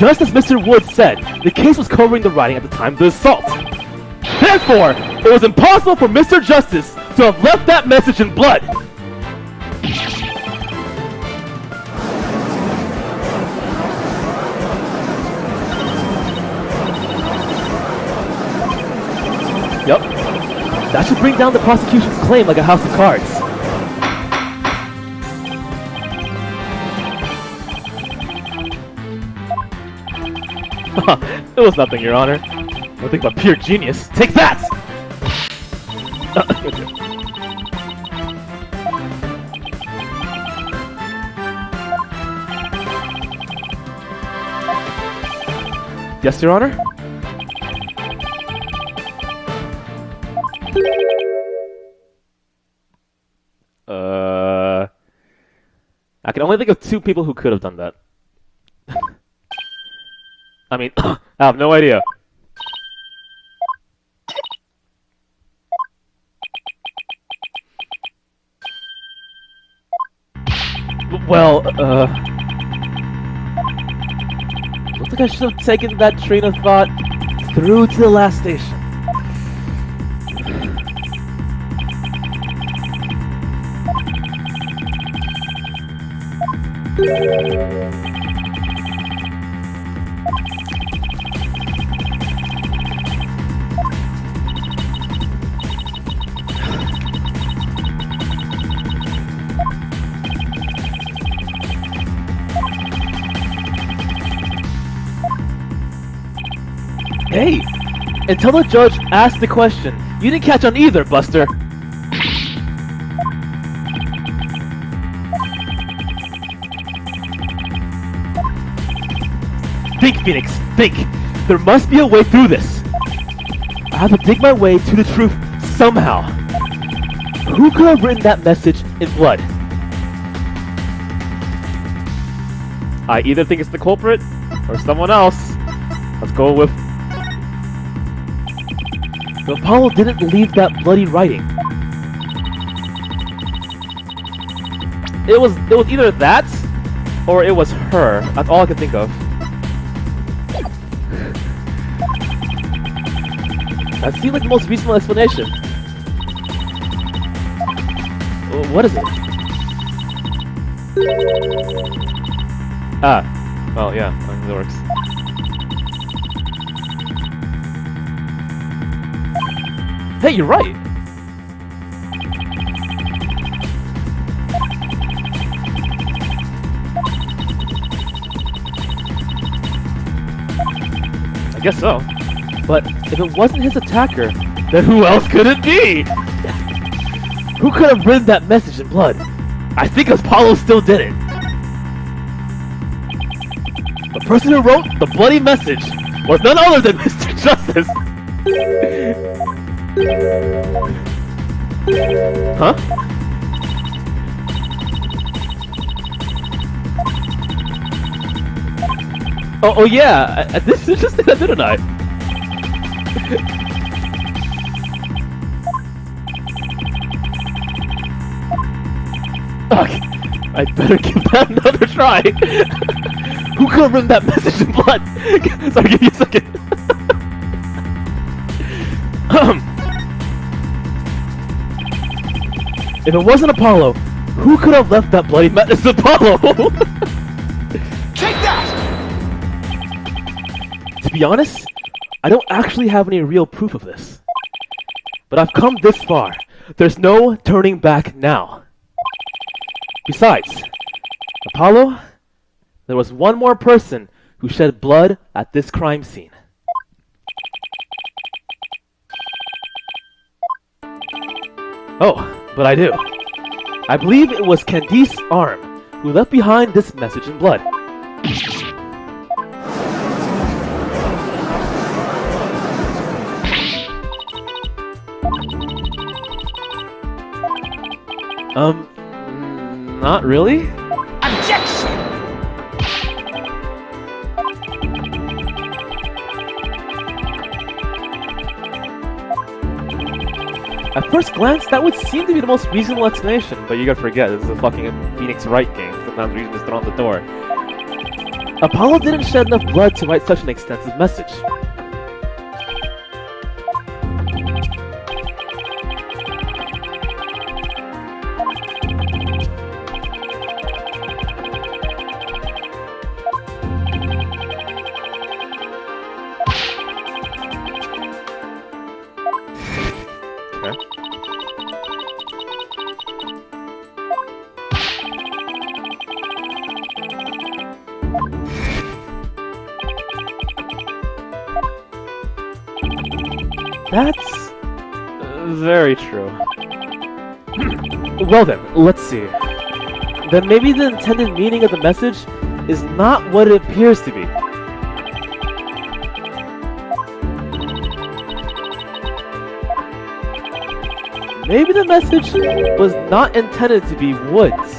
Just as Mr. Woods said, the case was covering the writing at the time of the assault. Therefore, it was impossible for Mr. Justice to have left that message in blood. Yep. That should bring down the prosecution's claim like a house of cards. It was nothing, Your Honor. Nothing but pure genius. Take that! Yes, Your Honor? I can only think of 2 people who could have done that. I mean, I have no idea. Well, looks like I should have taken that train of thought through to the last station. Hey! Until the judge asked the question, you didn't catch on either, Buster. Think, Phoenix. think. There must be a way through this. I have to dig my way to the truth somehow. Who could have written that message in blood? I either think it's the culprit or someone else. Let's go with... But Apollo didn't leave that bloody writing. It was either that or it was her. That's all I can think of. That seemed like the most reasonable explanation. What is it? Ah. Well, yeah, that works. Hey, you're right! I guess so. But if it wasn't his attacker, then who else could it be? Who could have written that message in blood? I think Apollo still did it. The person who wrote the bloody message was none other than Mr. Justice. Huh? Oh yeah, this is just that, didn't I? Ugh, I better give that another try. Who could have written that message in blood? Sorry, give me a second. If it wasn't Apollo, who could have left that bloody message? Apollo! Take that! To be honest, I don't actually have any real proof of this. But I've come this far. There's no turning back now. Besides, Apollo, there was one more person who shed blood at this crime scene. Oh, but I do. I believe it was Candice's arm who left behind this message in blood. Not really? Objection! At first glance, that would seem to be the most reasonable explanation, but you gotta forget, this is a fucking Phoenix Wright game. Sometimes reason is thrown on the door. Apollo didn't shed enough blood to write such an extensive message. That's very true. Well then, let's see. Then maybe the intended meaning of the message is not what it appears to be. Maybe the message was not intended to be woods.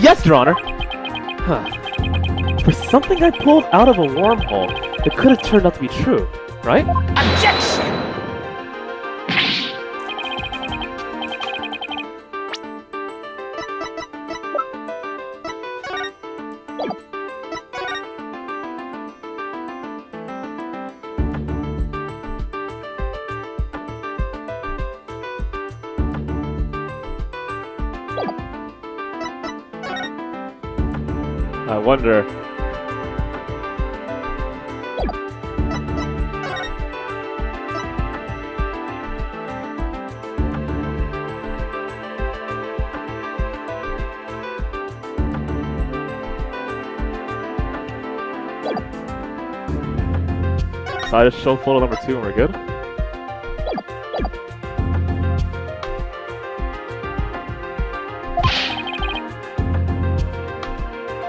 Yes, Your Honor! Huh. For something I pulled out of a wormhole, it could have turned out to be true, right? Objection! I wonder... So I just show photo number 2 and we're good?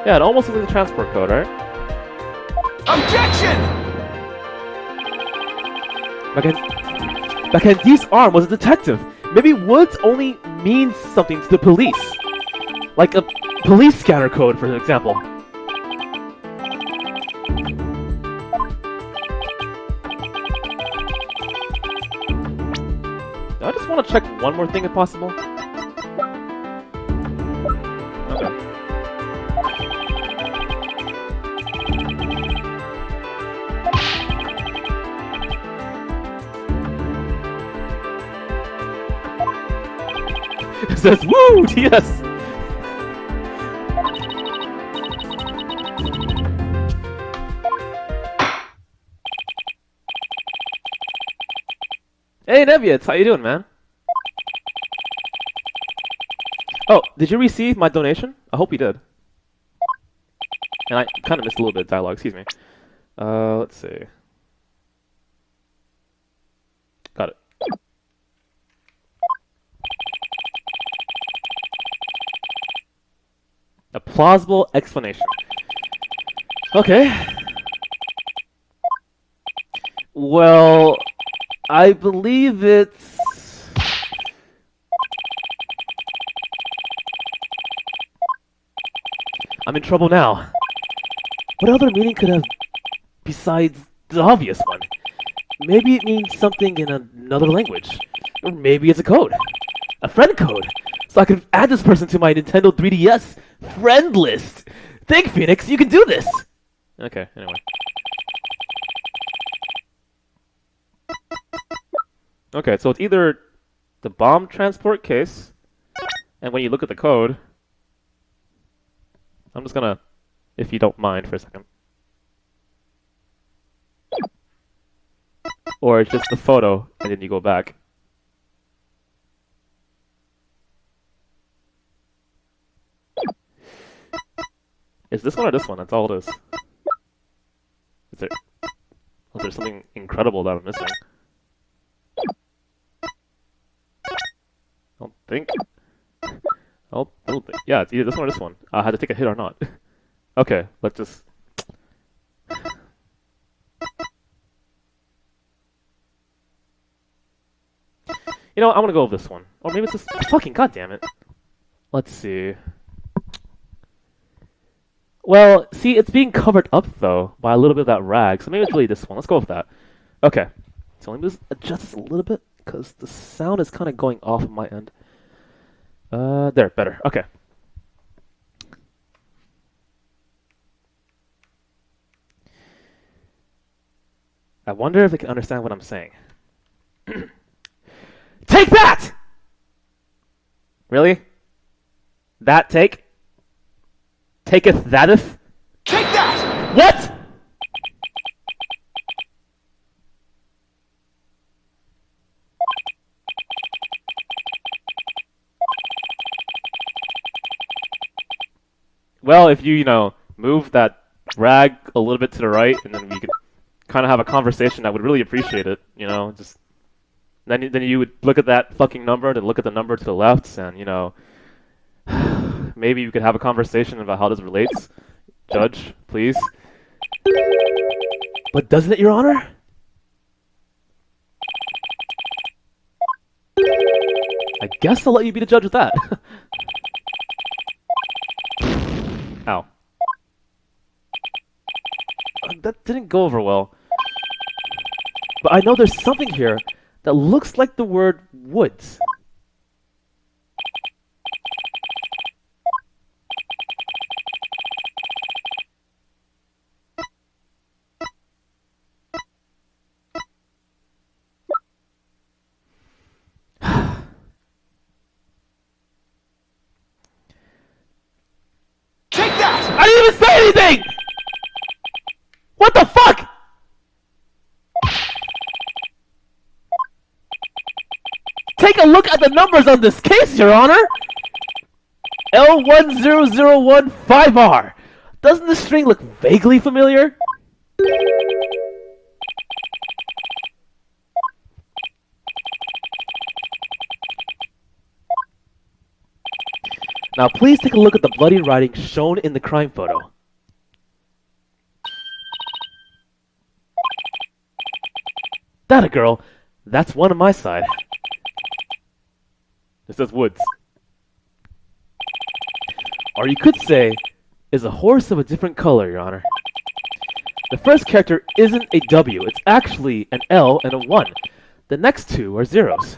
Yeah, it almost looks like the transport code, right? Objection! Mackenzie's arm was a detective. Maybe Woods only means something to the police. Like a police scatter code, for example. I just want to check one more thing if possible. Okay. It says, woo, yes! Hey, Nevius, how you doing, man? Oh, did you receive my donation? I hope you did. And I kind of missed a little bit of dialogue, excuse me. Let's see. Got it. A plausible explanation. Okay. Well, I believe it's... I'm in trouble now. What other meaning could have besides the obvious one? Maybe it means something in another language. Or maybe it's a code. A friend code. So I can add this person to my Nintendo 3DS friend list. Think, Phoenix, you can do this! Okay, anyway. Okay, so it's either the bomb transport case, and when you look at the code, I'm just gonna, if you don't mind for a second. Or it's just the photo, and then you go back. Is this one or this one? That's all it is. Is there something incredible that I'm missing? I don't think. I don't think. Yeah, it's either this one or this one. I had to take a hit or not. Okay, let's just... You know, I'm gonna go with this one. Or maybe it's this... Fucking goddammit. Let's see. Well, see, it's being covered up, though, by a little bit of that rag. So maybe it's really this one. Let's go with that. Okay. So let me just adjust this a little bit, because the sound is kind of going off on my end. There, better. Okay. I wonder if they can understand what I'm saying. Take that! Really? That take? Taketh thateth? Take that! What? Well, if you know, move that rag a little bit to the right, and then we could kind of have a conversation, I would really appreciate it, you know, just... Then you would look at that fucking number, then look at the number to the left, and, you know... Maybe we could have a conversation about how this relates. Judge, please. But doesn't it, Your Honor? I guess I'll let you be the judge with that. Ow. That didn't go over well. But I know there's something here that looks like the word woods. Take that! I didn't even say anything! What the fuck? Take a look at the numbers on this case, Your Honor! L10015R. Doesn't the string look vaguely familiar? Now please take a look at the bloody writing shown in the crime photo. That a girl. That's one on my side. It says Woods. Or you could say, is a horse of a different color, Your Honor. The first character isn't a W, it's actually an L and a 1. The next two are zeros.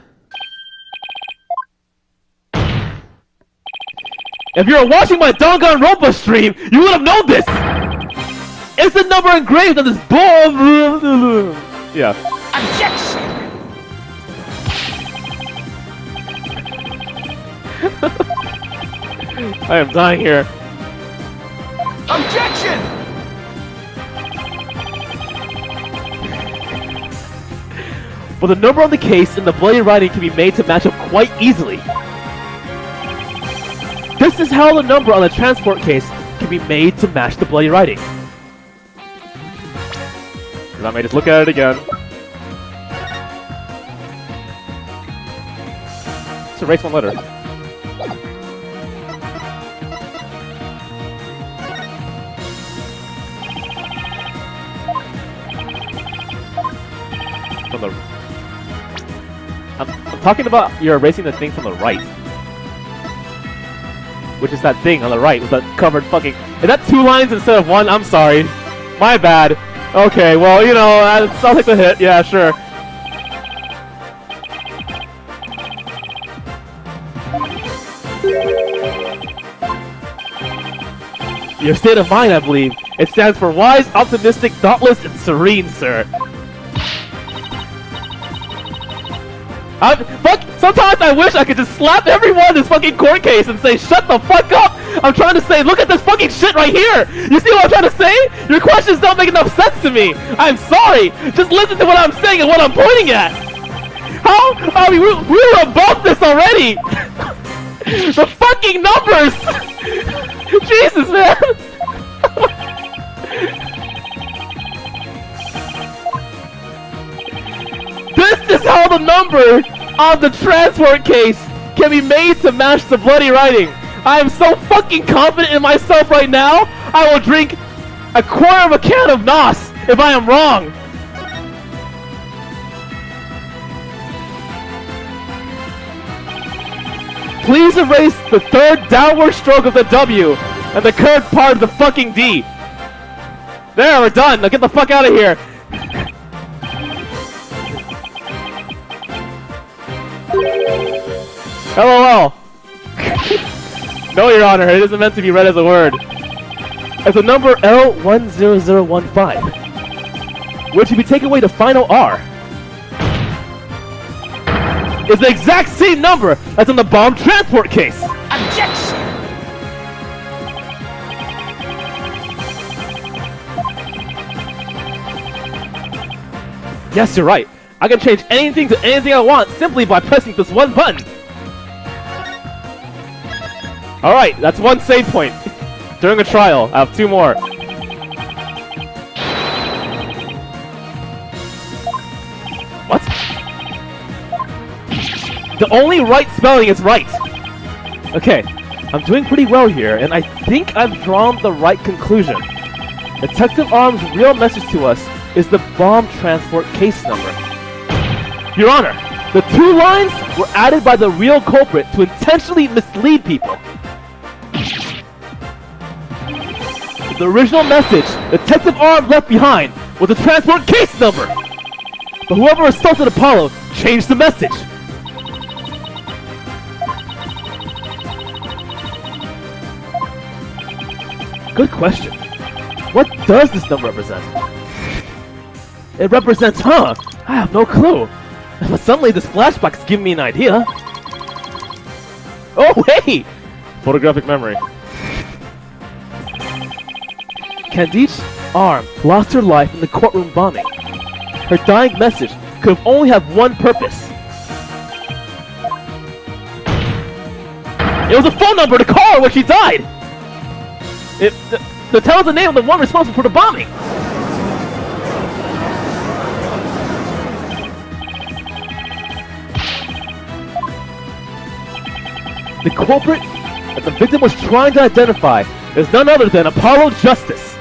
If you were watching my Danganronpa stream, you would have known this! It's the number engraved on this ball. Yeah. Objection! I am dying here. Objection! But the number on the case and the bloody writing can be made to match up quite easily. This is how the number on the transport case can be made to match the bloody writing. I may just look at it again. Let's erase one letter. From the... I'm talking about you're erasing the thing from the right. Which is that thing on the right with that covered fucking... Is that 2 lines instead of 1? I'm sorry. My bad. Okay, well, you know, I'll take the hit. Yeah, sure. Your state of mind, I believe. It stands for wise, optimistic, thoughtless, and serene, sir. Sometimes I wish I could just slap everyone in this fucking court case and say, shut the fuck up! I'm trying to say, look at this fucking shit right here! You see what I'm trying to say? Your questions don't make enough sense to me! I'm sorry! Just listen to what I'm saying and what I'm pointing at! How? I mean, we were above this already! The fucking numbers! Jesus, man! This is how the number on the transport case can be made to match the bloody writing. I am so fucking confident in myself right now, I will drink a quarter of a can of NOS if I am wrong. Please erase the third downward stroke of the W and the curved part of the fucking D. There, we're done. Now get the fuck out of here. LOL. No, Your Honor, it isn't meant to be read as a word. It's a number L10015, which if you take away the final R, is the exact same number that's on the bomb transport case. Objection! Yes, you're right. I can change anything to anything I want simply by pressing this one button. Alright, that's one save point. During a trial, I have 2 more. What? The only right spelling is right. Okay, I'm doing pretty well here, and I think I've drawn the right conclusion. Detective Arm's real message to us is the bomb transport case number. Your Honor, the 2 lines were added by the real culprit to intentionally mislead people. The original message Detective Arm left behind was the transport case number. But whoever assaulted Apollo changed the message. Good question. What does this number represent? It represents, I have no clue. But suddenly this flashback is giving me an idea. Oh, hey! Photographic memory. Candice Arm lost her life in the courtroom bombing. Her dying message could have only have one purpose. It was a phone number to call her when she died! To tell us the name of the one responsible for the bombing! The culprit that the victim was trying to identify is none other than Apollo Justice,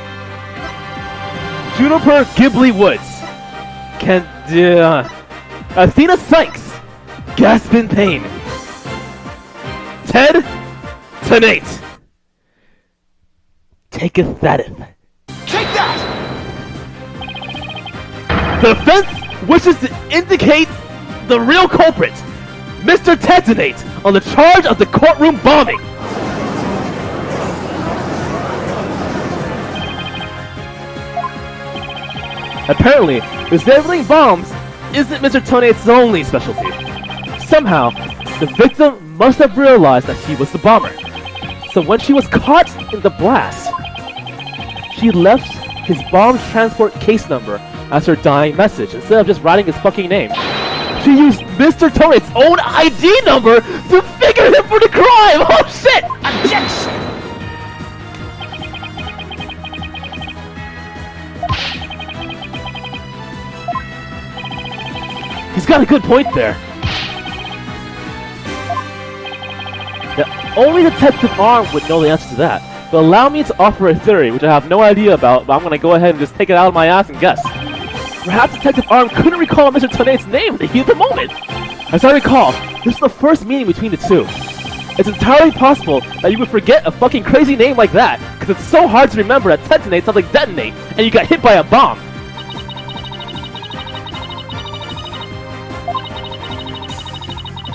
Juniper Ghibli Woods, Athena Sykes, gasp in pain, Ted Tenate, taketh thateth. Take that! The defense wishes to indicate the real culprit, Mr. Ted Tenate, on the charge of the courtroom bombing. Apparently, disabling bombs isn't Mr. Tenate's only specialty. Somehow, the victim must have realized that he was the bomber. So when she was caught in the blast, she left his bomb transport case number as her dying message instead of just writing his fucking name. She used Mr. Tenate's own ID number to figure him for the crime! Oh shit! Objection! He's got a good point there. Now, only Detective Arm would know the answer to that, but allow me to offer a theory which I have no idea about, but I'm gonna go ahead and just take it out of my ass and guess. Perhaps Detective Arm couldn't recall Mr. Tenate's name at the heat of the moment. As I recall, this is the first meeting between the two. It's entirely possible that you would forget a fucking crazy name like that, because it's so hard to remember that Ted Tenate sounds like detonate, and you got hit by a bomb.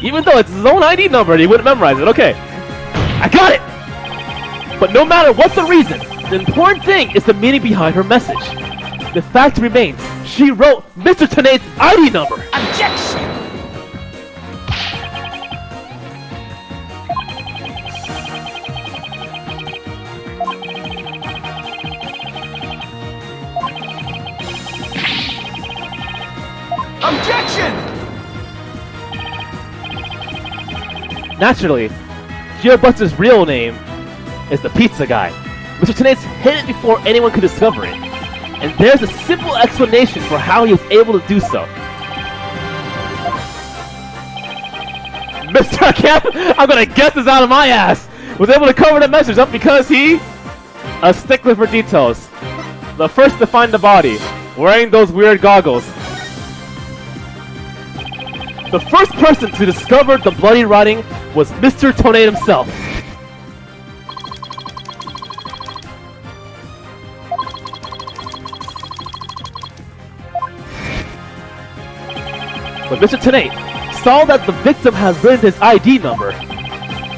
Even though it's his own ID number and he wouldn't memorize it. Okay, I got it! But no matter what the reason, the important thing is the meaning behind her message. The fact remains, she wrote Mr. Tenate's ID number! Objection! Objection! Naturally, Gearbuster's real name is the Pizza Guy. Mr. Tenate's hid it before anyone could discover it. And there's a simple explanation for how he was able to do so. Mr. Camp, I'm gonna guess this out of my ass, was able to cover the message up because he... a stickler for details. The first to find the body, wearing those weird goggles. The first person to discover the bloody writing was Mr. Tenate himself. When Mr. Tenate saw that the victim had written his ID number,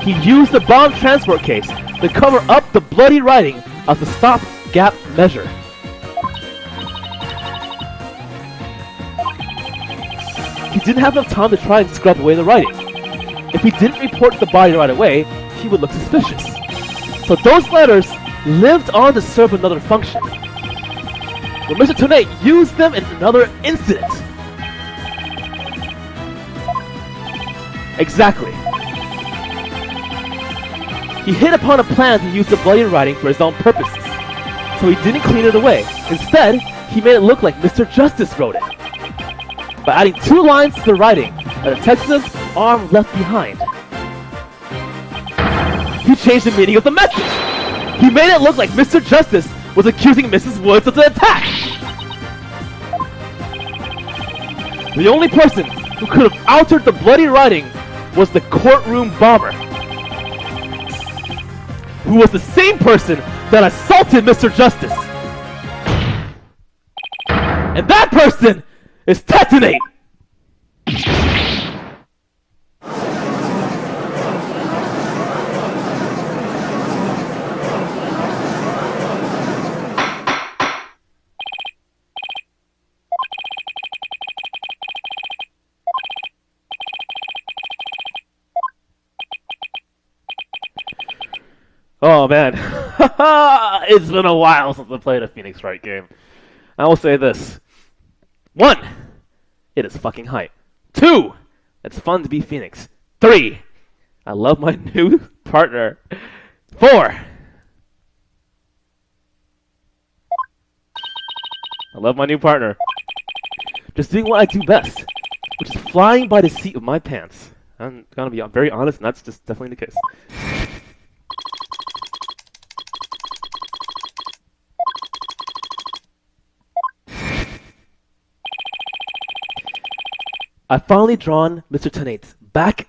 he used the bomb transport case to cover up the bloody writing as a stop-gap measure. He didn't have enough time to try and scrub away the writing. If he didn't report the body right away, he would look suspicious. So those letters lived on to serve another function. But Mr. Tenate used them in another incident. Exactly. He hit upon a plan to use the bloody writing for his own purposes. So he didn't clean it away. Instead, he made it look like Mr. Justice wrote it. By adding 2 lines to the writing that Detective Arm left behind. He changed the meaning of the message! He made it look like Mr. Justice was accusing Mrs. Woods of the attack! The only person who could have altered the bloody writing was the courtroom bomber, who was the same person that assaulted Mr. Justice. And that person is Ted Tenate! Oh man, it's been a while since I played a Phoenix Wright game. I will say this. 1, it is fucking hype. 2, it's fun to be Phoenix. 3, I love my new partner. 4, I love my new partner. Just doing what I do best, which is flying by the seat of my pants. I'm gonna be very honest, and that's just definitely the case. I've finally drawn Mr. Tenate back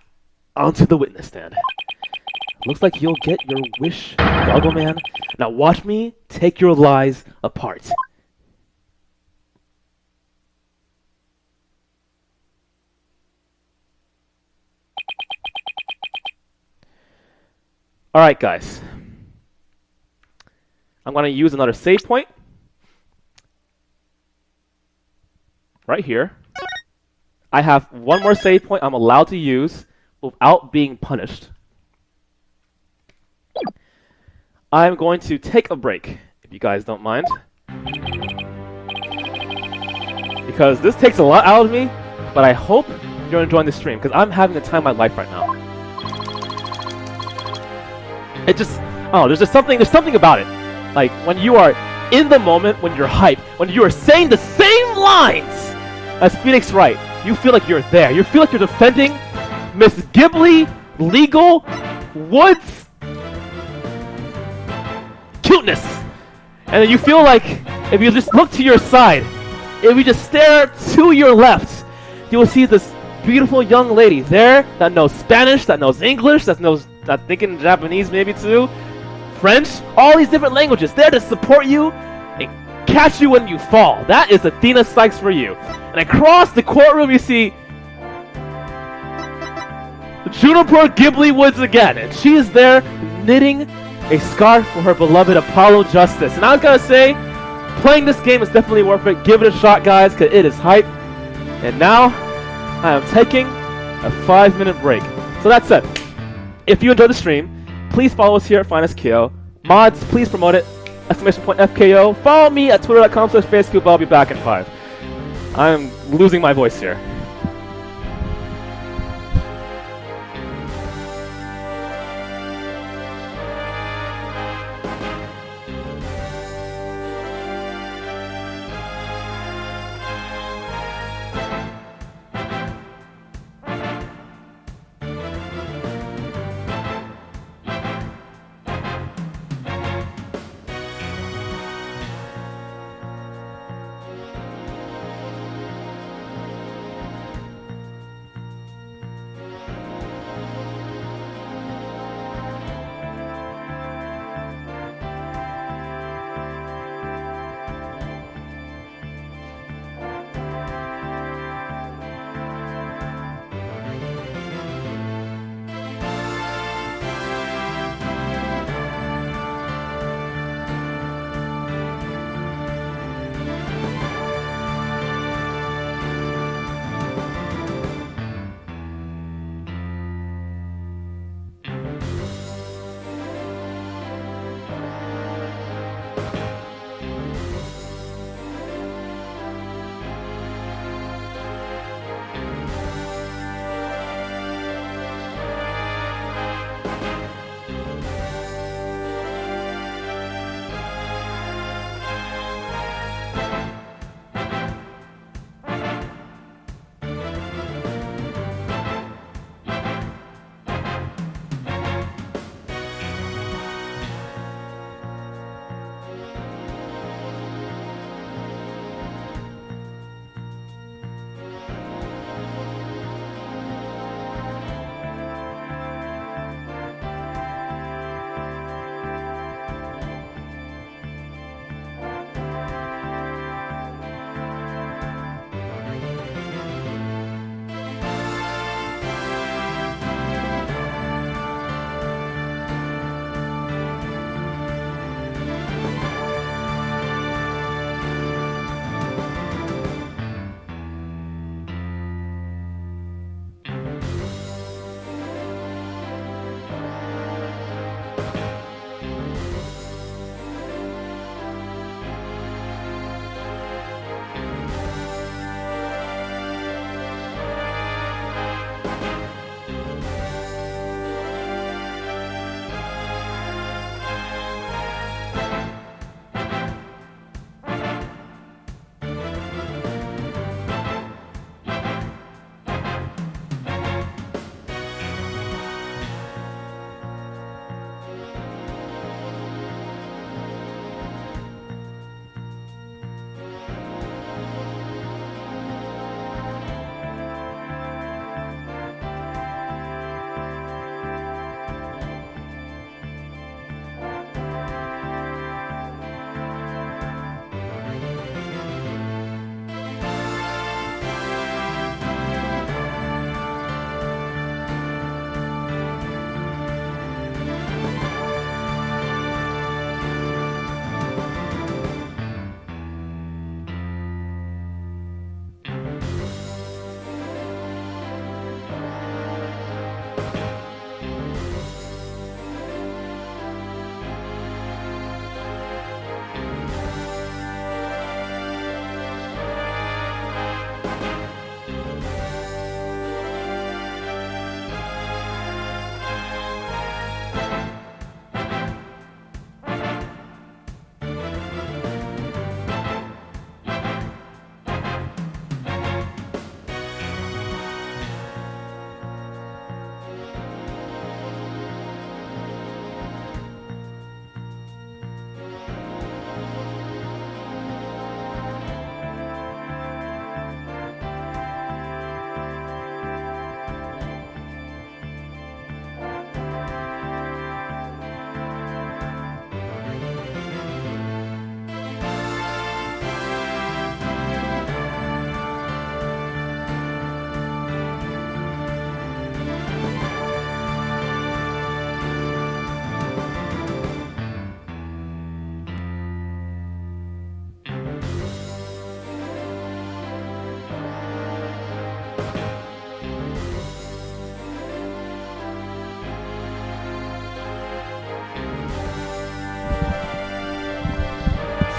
onto the witness stand. Looks like you'll get your wish, Goggle Man. Now watch me take your lies apart. Alright, guys. I'm going to use another save point. Right here. I have one more save point I'm allowed to use without being punished. I'm going to take a break, if you guys don't mind. Because this takes a lot out of me, but I hope you're enjoying the stream, because I'm having the time of my life right now. It just, oh, there's something about it. Like, when you are in the moment, when you're hyped, when you are saying the same lines as Phoenix Wright, you feel like you're there. You feel like you're defending Miss Ghibli, Legal, Woods, cuteness. And then you feel like if you just look to your side, if you just stare to your left, you will see this beautiful young lady there that knows Spanish, that knows English, that knows, I think in Japanese maybe too, French, all these different languages there to support you and catch you when you fall. That is Athena Sykes for you. And across the courtroom you see Juniper Ghibli Woods again, and she is there knitting a scarf for her beloved Apollo Justice. And I was gonna say, playing this game is definitely worth it. Give it a shot, guys, because it is hype. And now I am taking a 5-minute break. So that's it. If you enjoyed the stream, please follow us here at Finestko. Mods, please promote it. !FKO. Follow me at twitter.com/Finestko. I'll be back in 5. I'm losing my voice here.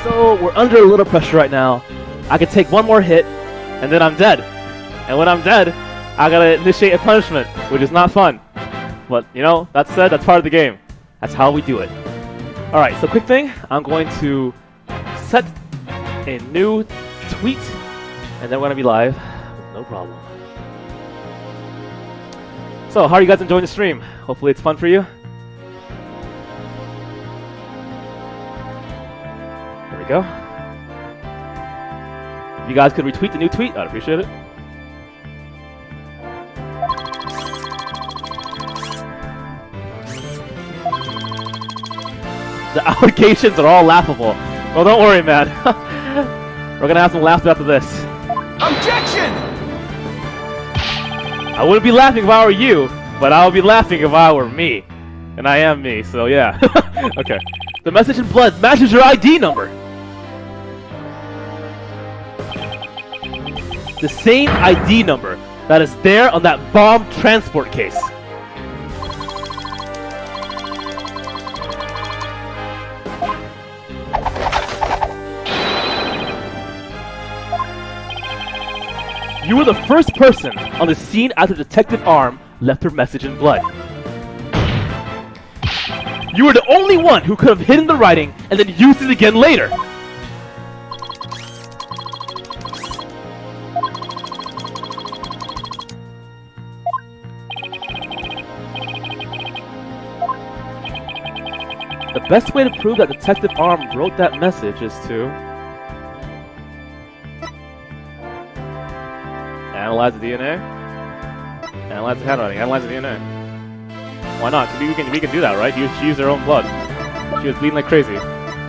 So we're under a little pressure right now. I can take one more hit, and then I'm dead. And when I'm dead, I gotta initiate a punishment, which is not fun. But, you know, that said, that's part of the game. That's how we do it. Alright, so quick thing. I'm going to set a new tweet, and then we're gonna be live with no problem. So, how are you guys enjoying the stream? Hopefully it's fun for you. There we go. If you guys could retweet the new tweet, I'd appreciate it. The allegations are all laughable. Well, don't worry, man. We're gonna have some laughter after this. Objection! I wouldn't be laughing if I were you, but I would be laughing if I were me. And I am me, so yeah. Okay. The message in blood matches your ID number. The same ID number that is there on that bomb transport case. You were the first person on the scene after Detective Arm left her message in blood. You were the only one who could have hidden the writing and then used it again later. The best way to prove that Detective Arm wrote that message is to analyze the DNA. Analyze the handwriting. Analyze the DNA. Why not? We can do that, right? She used her own blood. She was bleeding like crazy.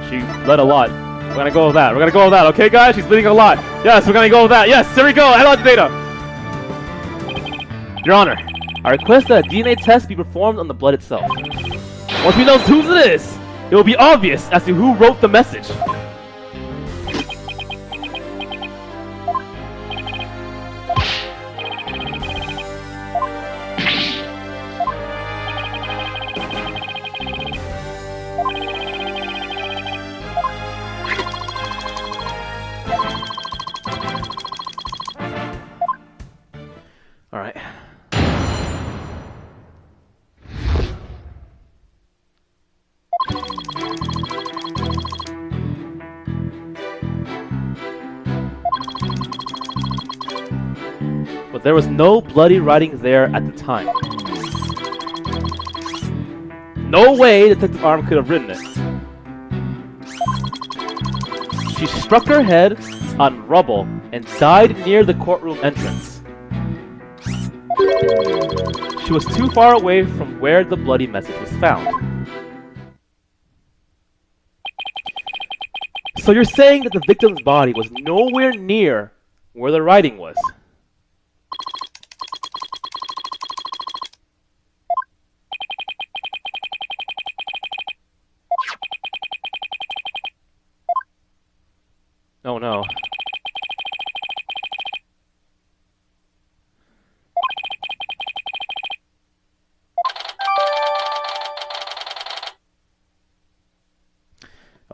She bled a lot. We're gonna go with that. We're gonna go with that. Okay, guys? She's bleeding a lot. Yes, we're gonna go with that. Yes, here we go. Analyze the data. Your Honor, I request that a DNA test be performed on the blood itself. Once we know whose it is, it will be obvious as to who wrote the message. Alright. But there was no bloody writing there at the time. No way Detective Arm could have written it. She struck her head on rubble and died near the courtroom entrance. She was too far away from where the bloody message was found. So you're saying that the victim's body was nowhere near where the writing was? Oh no.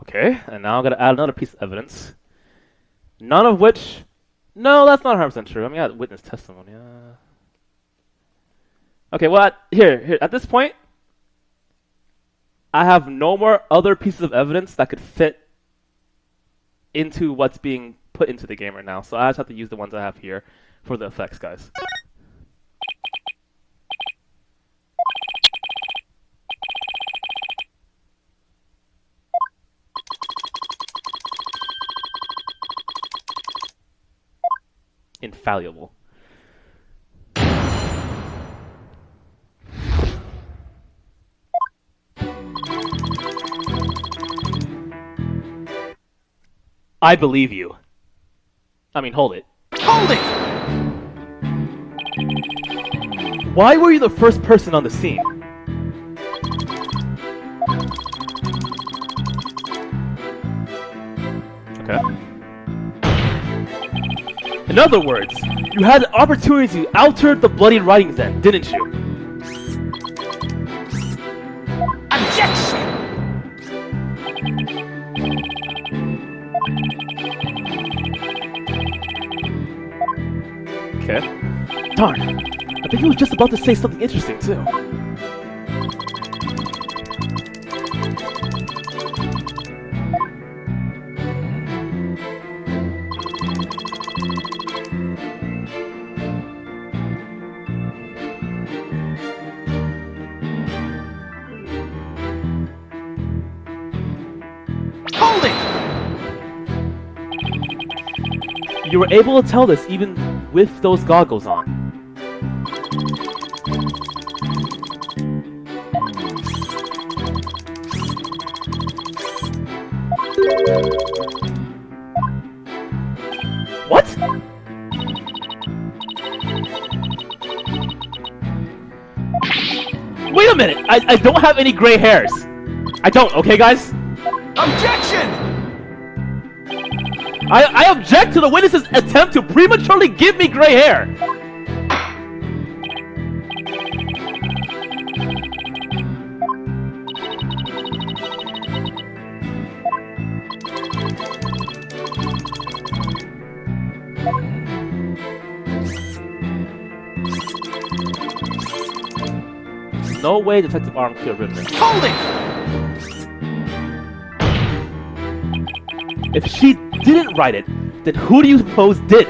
Okay, and now I'm gonna add another piece of evidence. None of which... No, that's not 100% true. I mean, I had witness testimony. Okay, well, here, at this point, I have no more other pieces of evidence that could fit into what's being put into the game right now. So I just have to use the ones I have here for the effects, guys. Infallible. I believe you. I mean, hold it. Hold it! Why were you the first person on the scene? Okay. In other words, you had the opportunity to alter the bloody writings then, didn't you? Objection! Okay. Darn. I think he was just about to say something interesting, too. Hold it! You were able to tell this even with those goggles on. What? Wait a minute! I don't have any gray hairs! I don't, okay guys? Objection! I object to the witness's attempt to prematurely give me gray hair! No way Detective Arm could have written it. Hold it! If she didn't write it, then who do you suppose did?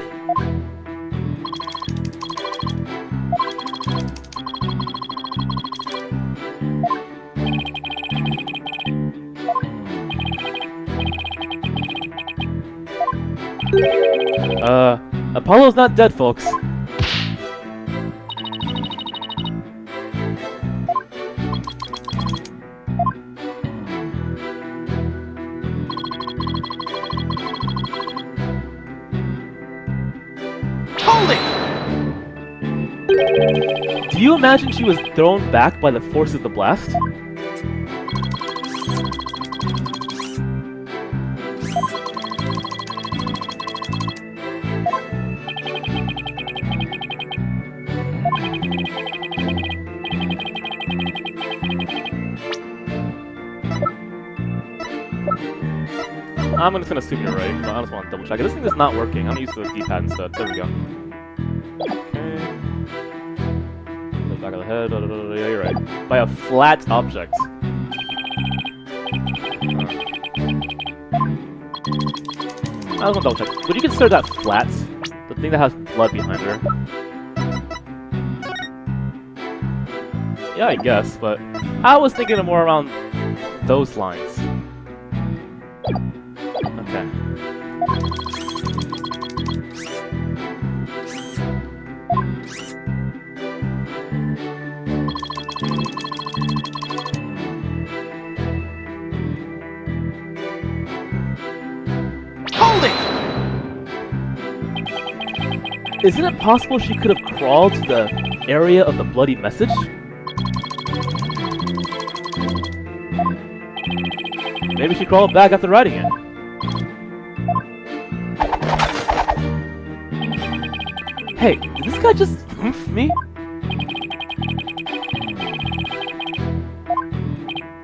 Apollo's not dead, folks. Hold it! Do you imagine she was thrown back by the force of the blast? I'm just gonna assume you're right, but I just want to double check it. This thing is not working. I'm used to the D-pad instead. There we go. Okay. Look back of the head. Yeah, you're right. By a flat object. I just want to double check. Would you consider that flat? The thing that has blood behind her? Yeah, I guess, but I was thinking of more around those lines. Okay. Hold it! Isn't it possible she could have crawled to the area of the bloody message? Maybe she crawled back after writing it. Hey, did this guy just oomph me?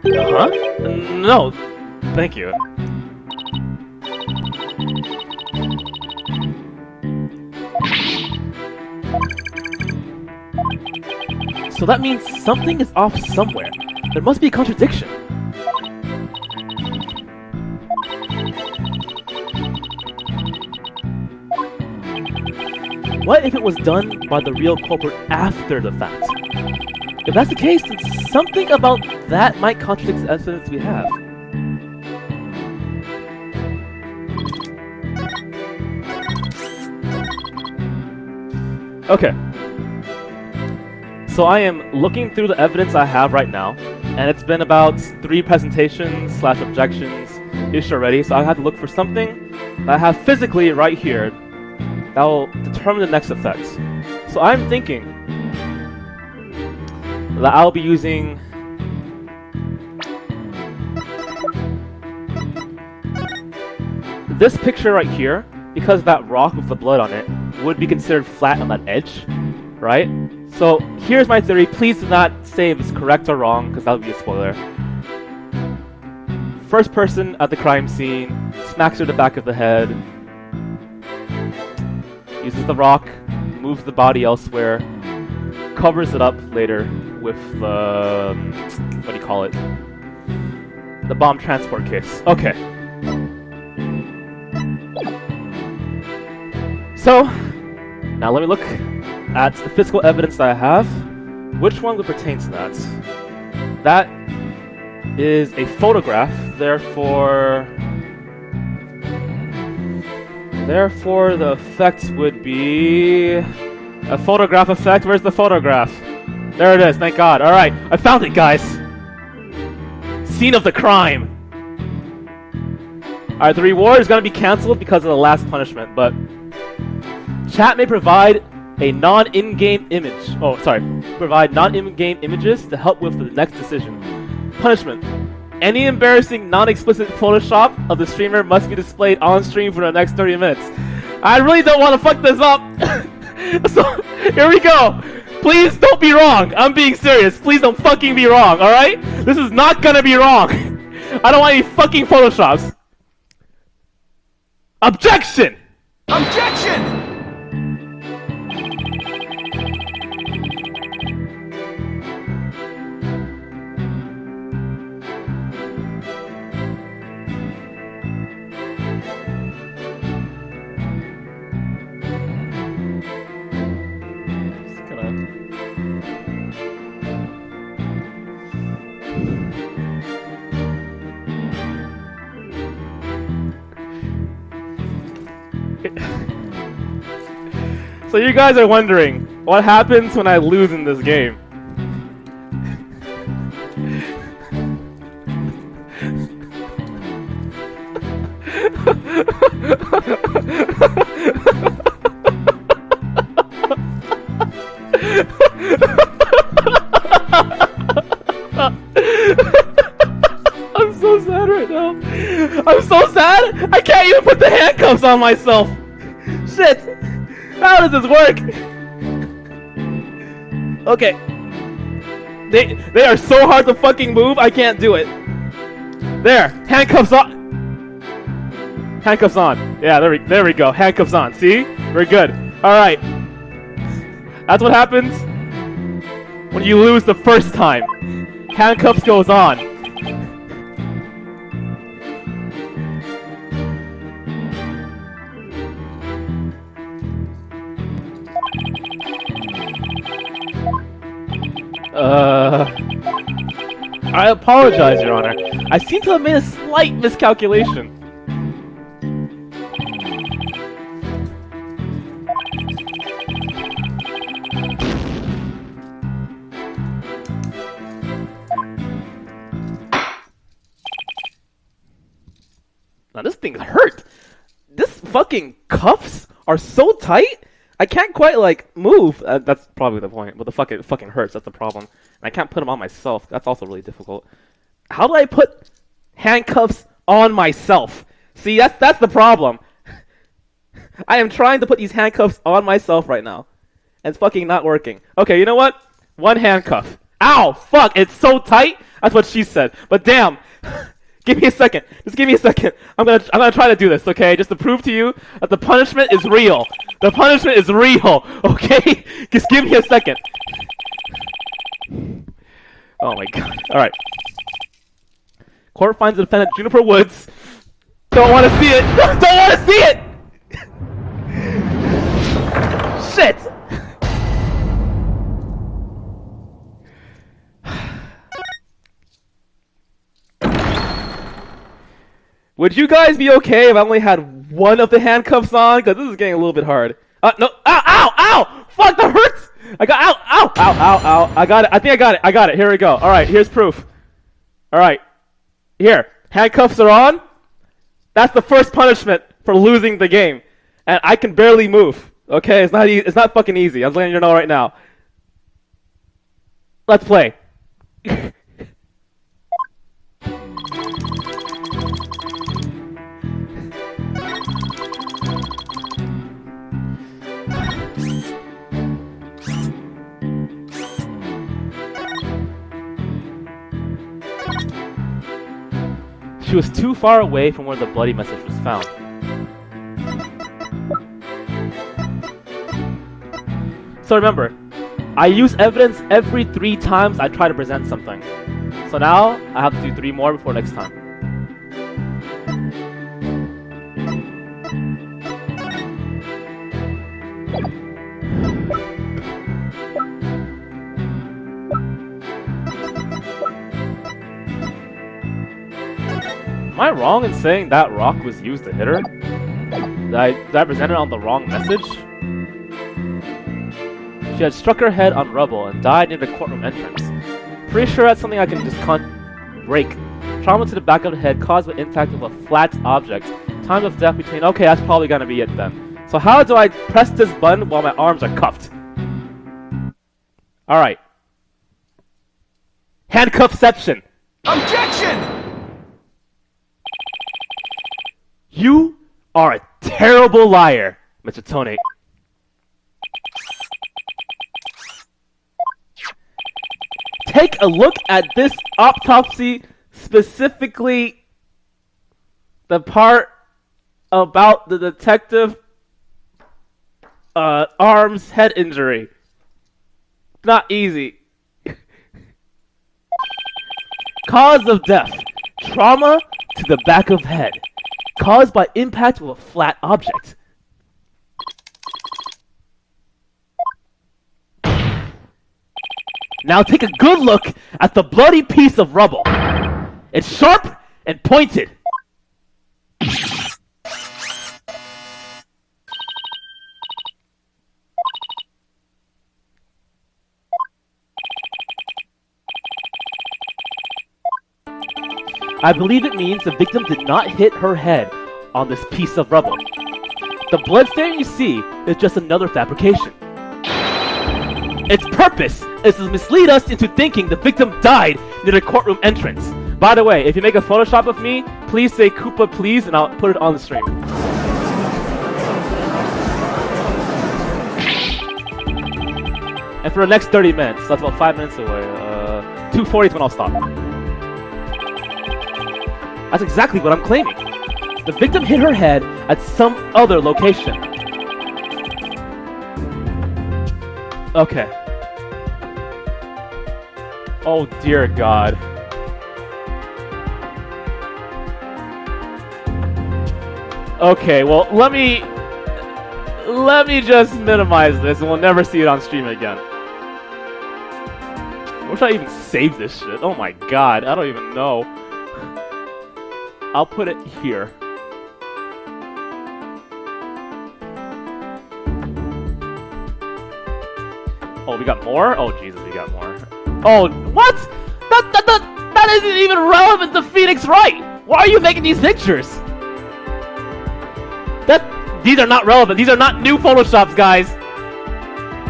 Huh? No, thank you. So that means something is off somewhere. There must be a contradiction. What if it was done by the real culprit after the fact? If that's the case, then something about that might contradict the evidence we have. Okay. So I am looking through the evidence I have right now, and it's been about 3 presentations / objections ish already, so I have to look for something that I have physically right here that will determine the next effects. So I'm thinking that I'll be using this picture right here, because that rock with the blood on it would be considered flat on that edge, right? So here's my theory. Please do not say if it's correct or wrong, because that would be a spoiler. First person at the crime scene, smacks her in the back of the head, uses the rock moves the body elsewhere, covers it up later with the what do you call it? The bomb transport case. Okay. So now let me look at the physical evidence that I have. Which one would pertain to that? That is a photograph, therefore the effect would be a photograph effect. Where's the photograph? There it is, thank God. Alright, I found it, guys. Scene of the crime. Alright, the reward is going to be cancelled because of the last punishment, but chat may provide a non-in-game image. Oh, sorry. Provide non-in-game images to help with the next decision. Punishment. Any embarrassing, non-explicit Photoshop of the streamer must be displayed on stream for the next 30 minutes. I really don't want to fuck this up. So, here we go. Please don't be wrong. I'm being serious. Please don't fucking be wrong, alright? This is not gonna be wrong. I don't want any fucking Photoshops. Objection! Objection! So you guys are wondering, what happens when I lose in this game? I'm so sad right now. I'm so sad! I can't even put the handcuffs on myself! Shit! How does this work? Okay. They are so hard to fucking move, I can't do it. There! Handcuffs on! Handcuffs on. Yeah, there we go. Handcuffs on. See? We're good. Alright. That's what happens when you lose the first time. Handcuffs goes on. I apologize, Your Honor. I seem to have made a slight miscalculation. Now this thing hurt. This fucking cuffs are so tight. I can't quite like move. That's probably the point. But it fucking hurts. That's the problem. And I can't put them on myself. That's also really difficult. How do I put handcuffs on myself? See, that's the problem. I am trying to put these handcuffs on myself right now, and it's fucking not working. Okay, you know what? One handcuff. Ow! Fuck! It's so tight. That's what she said. But damn. Give me a second. Just give me a second. I'm gonna try to do this, okay? Just to prove to you that the punishment is real. The punishment is real, okay? Just give me a second. Oh my god. Alright. Court finds the defendant Juniper Woods. Don't want to see it. Don't want to see it. Shit. Would you guys be okay if I only had one of the handcuffs on? Because this is getting a little bit hard. No. Ow, ow, ow! Fuck, that hurts! I got, ow, ow, ow, ow, ow. I got it. I think I got it. Here we go. All right, here's proof. All right. Here. Handcuffs are on. That's the first punishment for losing the game. And I can barely move. Okay? It's not fucking easy. I'm letting you know right now. Let's play. She was too far away from where the bloody message was found. So remember, I use evidence every 3 times I try to present something. So now I have to do 3 more before next time. Am I wrong in saying that rock was used to hit her? Did I present it on the wrong message? She had struck her head on rubble and died near the courtroom entrance. Pretty sure that's something I can just break. Trauma to the back of the head caused by impact of a flat object. Time of death between... Okay, that's probably gonna be it then. So how do I press this button while my arms are cuffed? Alright. Handcuffception! Objection! You are a terrible liar, Mr. Tone. Take a look at this autopsy, specifically the part about the detective arm's head injury. Not easy. Cause of death: trauma to the back of head, caused by impact with a flat object. Now take a good look at the bloody piece of rubble. It's sharp and pointed. I believe it means the victim did not hit her head on this piece of rubble. The bloodstain you see is just another fabrication. Its purpose is to mislead us into thinking the victim died near the courtroom entrance. By the way, if you make a Photoshop of me, please say Koopa please and I'll put it on the stream. And for the next 30 minutes, that's about 5 minutes away, 2:40 is when I'll stop. That's exactly what I'm claiming. The victim hit her head at some other location. Okay. Oh dear God. Okay, well let me just minimize this and we'll never see it on stream again. Where should I even save this shit? Oh my God, I don't even know. I'll put it here. Oh, we got more? Oh, Jesus, we got more. Oh, what? That isn't even relevant to Phoenix Wright! Why are you making these pictures? These are not relevant. These are not new Photoshops, guys.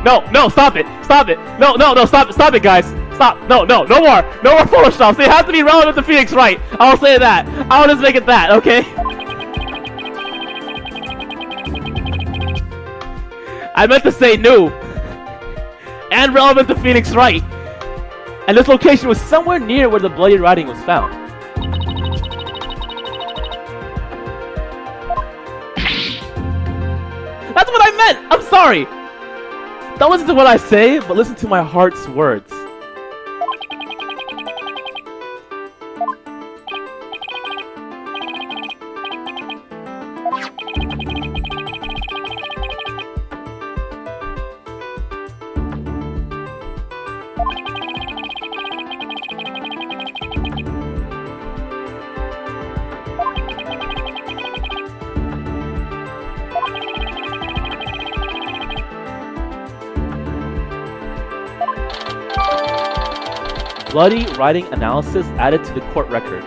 No, stop it. Stop it. No, stop it, guys. Stop. No more Photoshops. They have to be relevant to Phoenix Wright. I'll say that. I'll just make it that, okay? I meant to say new. And relevant to Phoenix Wright. And this location was somewhere near where the bloody writing was found. That's what I meant! I'm sorry! Don't listen to what I say, but listen to my heart's words. Bloody writing analysis added to the court record.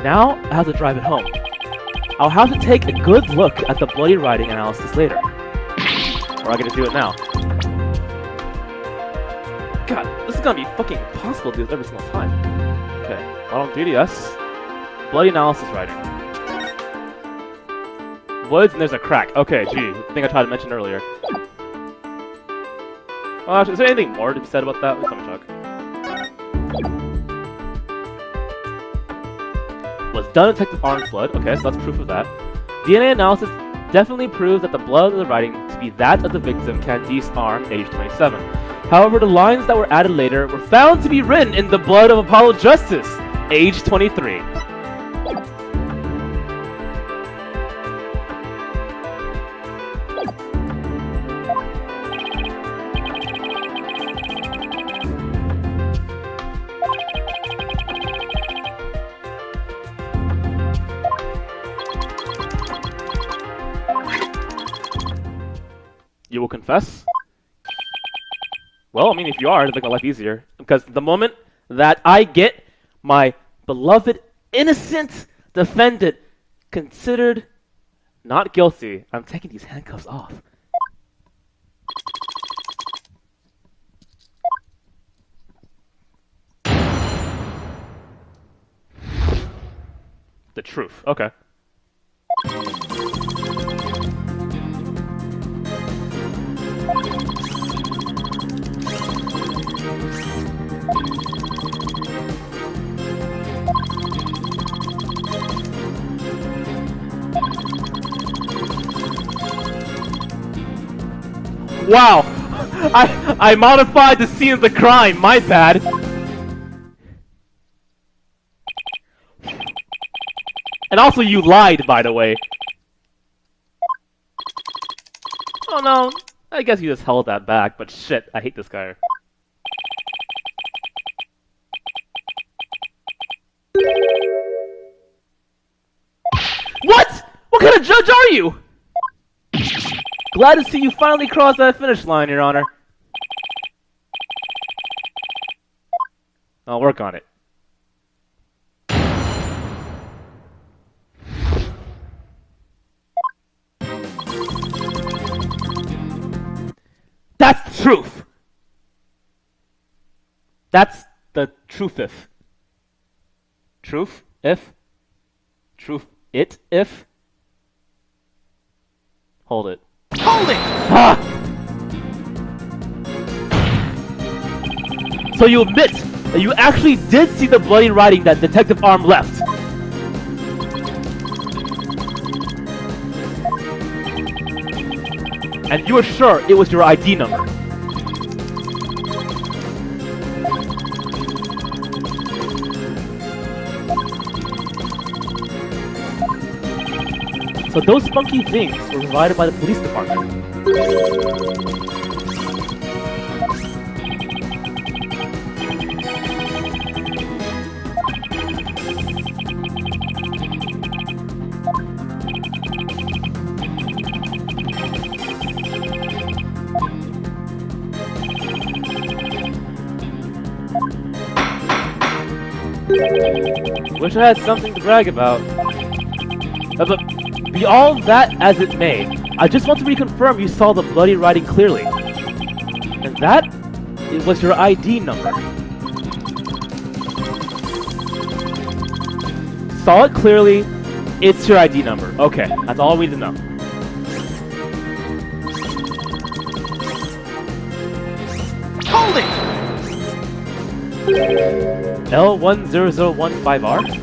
Now I have to drive it home. I'll have to take a good look at the bloody writing analysis later. Or I get to do it now. God, this is gonna be fucking impossible to do this every single time. Okay, bottom 3DS. Bloody analysis writing. Woods and there's a crack. Okay, gee, I think I tried to mention earlier. Is there anything more to be said about that? Let's have a check. Was done in Detective Arm's blood. Okay, so that's proof of that. DNA analysis definitely proves that the blood of the writing to be that of the victim, Candice Arm, age 27. However, the lines that were added later were found to be written in the blood of Apollo Justice, age 23. You will confess? Well, I mean, if you are, it'll make my life easier. Because the moment that I get my beloved, innocent defendant considered not guilty, I'm taking these handcuffs off. The truth. Okay. Wow! I modified the scene of the crime, my bad! And also you lied, by the way. Oh no, I guess you just held that back, but shit, I hate this guy. What?! What kind of judge are you?! Glad to see you finally crossed that finish line, Your Honor. I'll work on it. That's the truth! That's the truth-if. Truth? If? Truth? It? If? Hold it. Hold it! Ah! So you admit that you actually did see the bloody writing that Detective Arm left? And you are sure it was your ID number? So those funky things were provided by the police department. Wish I had something to brag about. But be all that as it may, I just want to reconfirm you saw the bloody writing clearly. And that, it was your ID number. Saw it clearly, it's your ID number. Okay, that's all we need to know. Hold it! L10015R?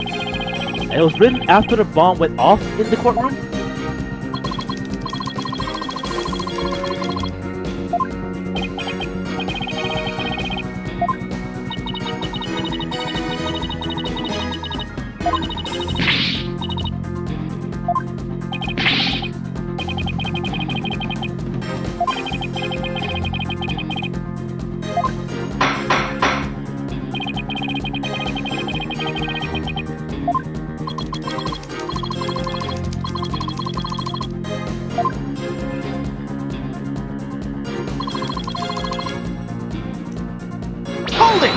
And it was written after the bomb went off in the courtroom? Hold it!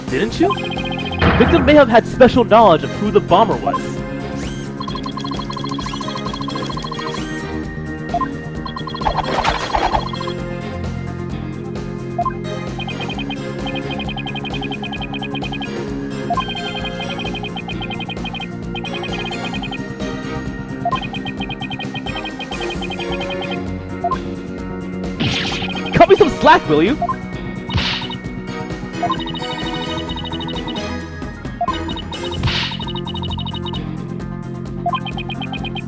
Didn't you? The victim may have had special knowledge of who the bomber was. Cut me some slack, will you?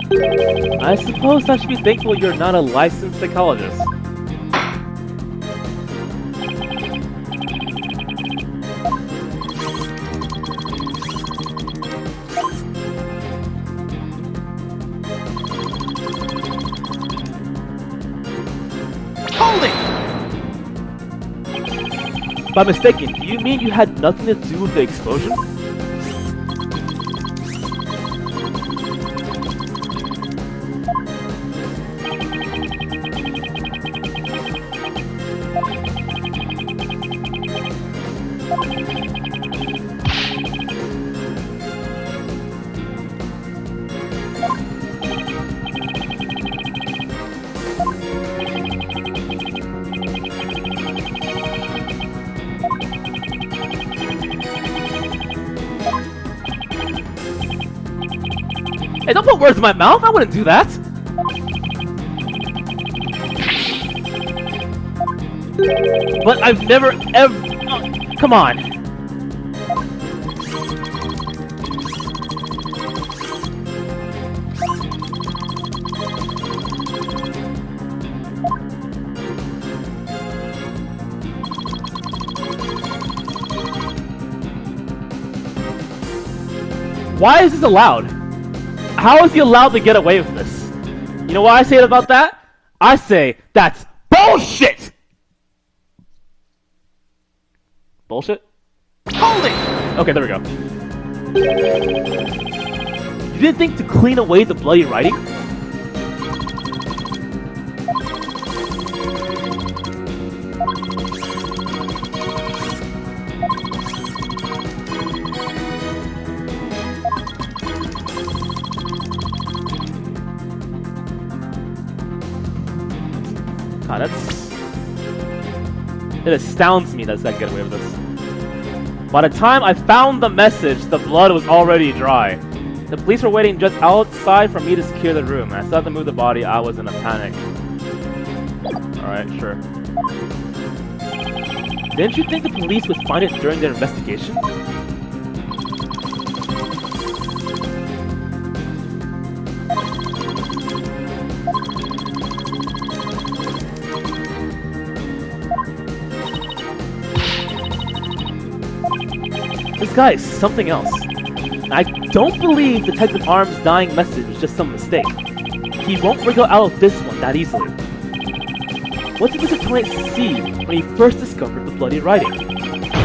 I suppose I should be thankful you're not a licensed psychologist. Holding! By mistaken, do you mean you had nothing to do with the explosion? Hey, don't put words in my mouth! I wouldn't do that! But I've never ever... Oh, come on! Why is this allowed? How is he allowed to get away with this? You know what I say about that? I say that's bullshit! Bullshit? Holding! Okay, there we go. You didn't think to clean away the bloody writing? God, it astounds me that I can get away with this. By the time I found the message, the blood was already dry. The police were waiting just outside for me to secure the room. I started to move the body. I was in a panic. Alright, sure. Didn't you think the police would find it during their investigation? This guy is something else. I don't believe Detective Arm's dying message was just some mistake. He won't wriggle out of this one that easily. What did Mr. Tony see when he first discovered the bloody writing?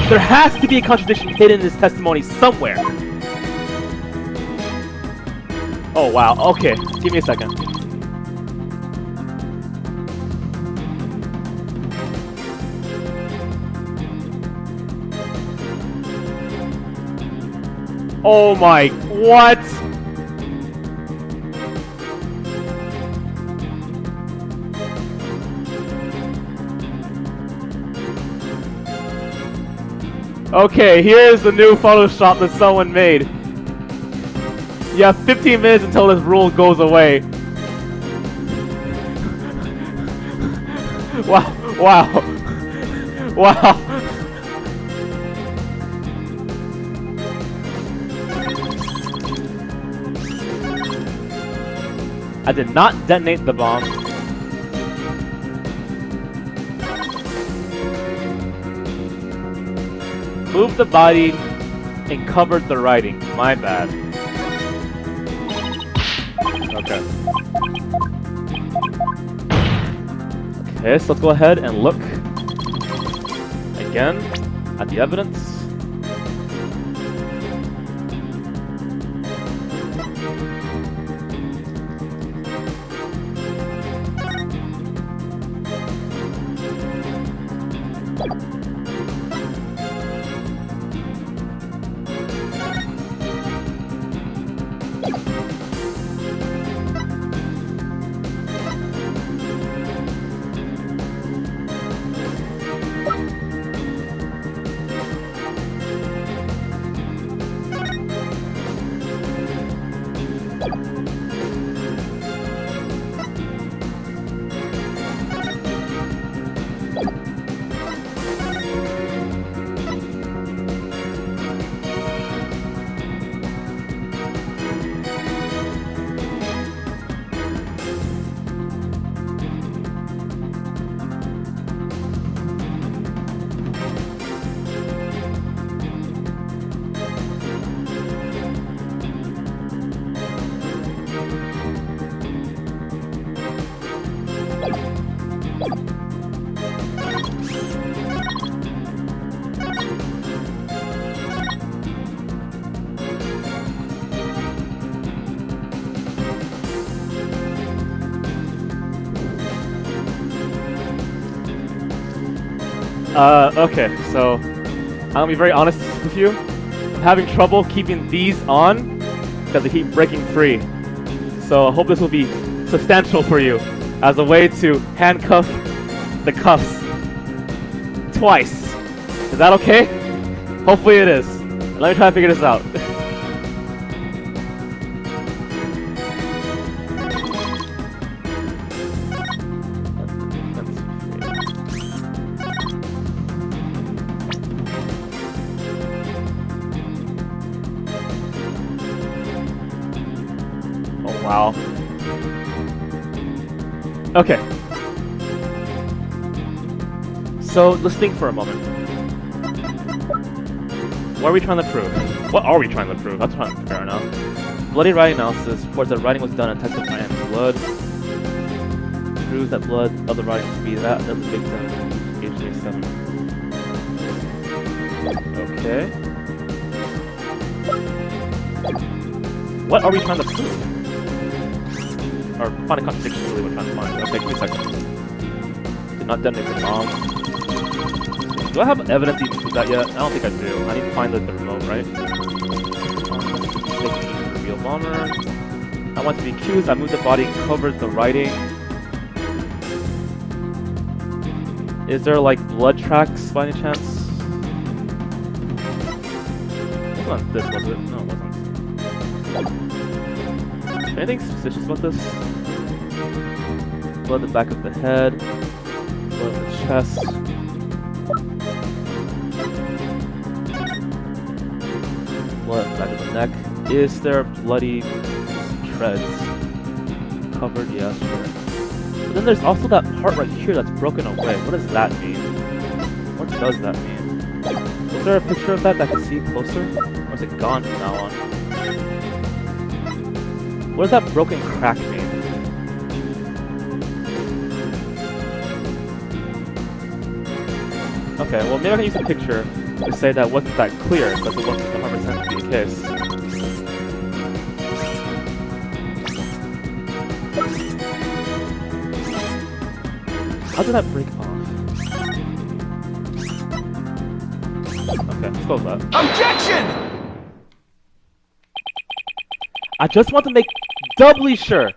There has to be a contradiction hidden in his testimony somewhere. Oh wow, okay, give me a second. Oh my, what? Okay, here's the new Photoshop that someone made. You have 15 minutes until this rule goes away. Wow, wow, wow. I did not detonate the bomb. Moved the body and covered the writing. My bad. Okay. Okay, so let's go ahead and look again at the evidence. Okay, so I'm gonna be very honest with you. I'm having trouble keeping these on because they keep breaking free. So I hope this will be substantial for you as a way to handcuff the cuffs twice. Is that okay? Hopefully it is. Let me try to figure this out. Oh wow. Okay. So let's think for a moment. What are we trying to prove? What are we trying to prove? That's what I'm trying to figure out now. Bloody writing analysis reports that writing was done in Texas by Anne's blood. Proves that blood of the writing to be that of the victim, age 27. Okay. What are we trying to prove? Or find a contradiction is really what we're trying to find. Okay, give me a second. Did not detonate the bomb. Do I have evidence to prove that yet? I don't think I do. I need to find the remote, right? The real bomber. I want to be accused. I moved the body, covered the writing. Is there like blood tracks by any chance? It wasn't this, was it? No, it wasn't. Anything suspicious about this? Blood in the back of the head. Blood in the chest. Blood in the back of the neck. Is there bloody shreds? Covered? Yeah, sure. But then there's also that part right here that's broken away. What does that mean? What does that mean? Is there a picture of that I can see closer? Or is it gone from now on? What does that broken crack mean? Okay, well maybe I can use a picture to say that wasn't that clear, but it wasn't 100% to be the case. How did that break off? Okay, let's go with that. Objection! I just want to make doubly sure,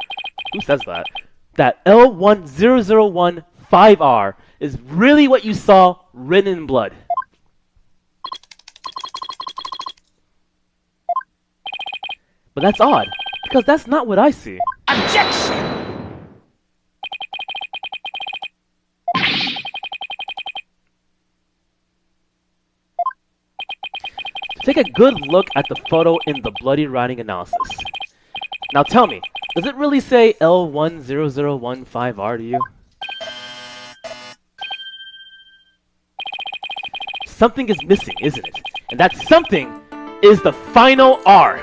who says that, that L10015R is really what you saw written in blood. But that's odd, because that's not what I see. Objection! Take a good look at the photo in the bloody writing analysis. Now tell me, does it really say L10015R to you? Something is missing, isn't it? And that something is the final R.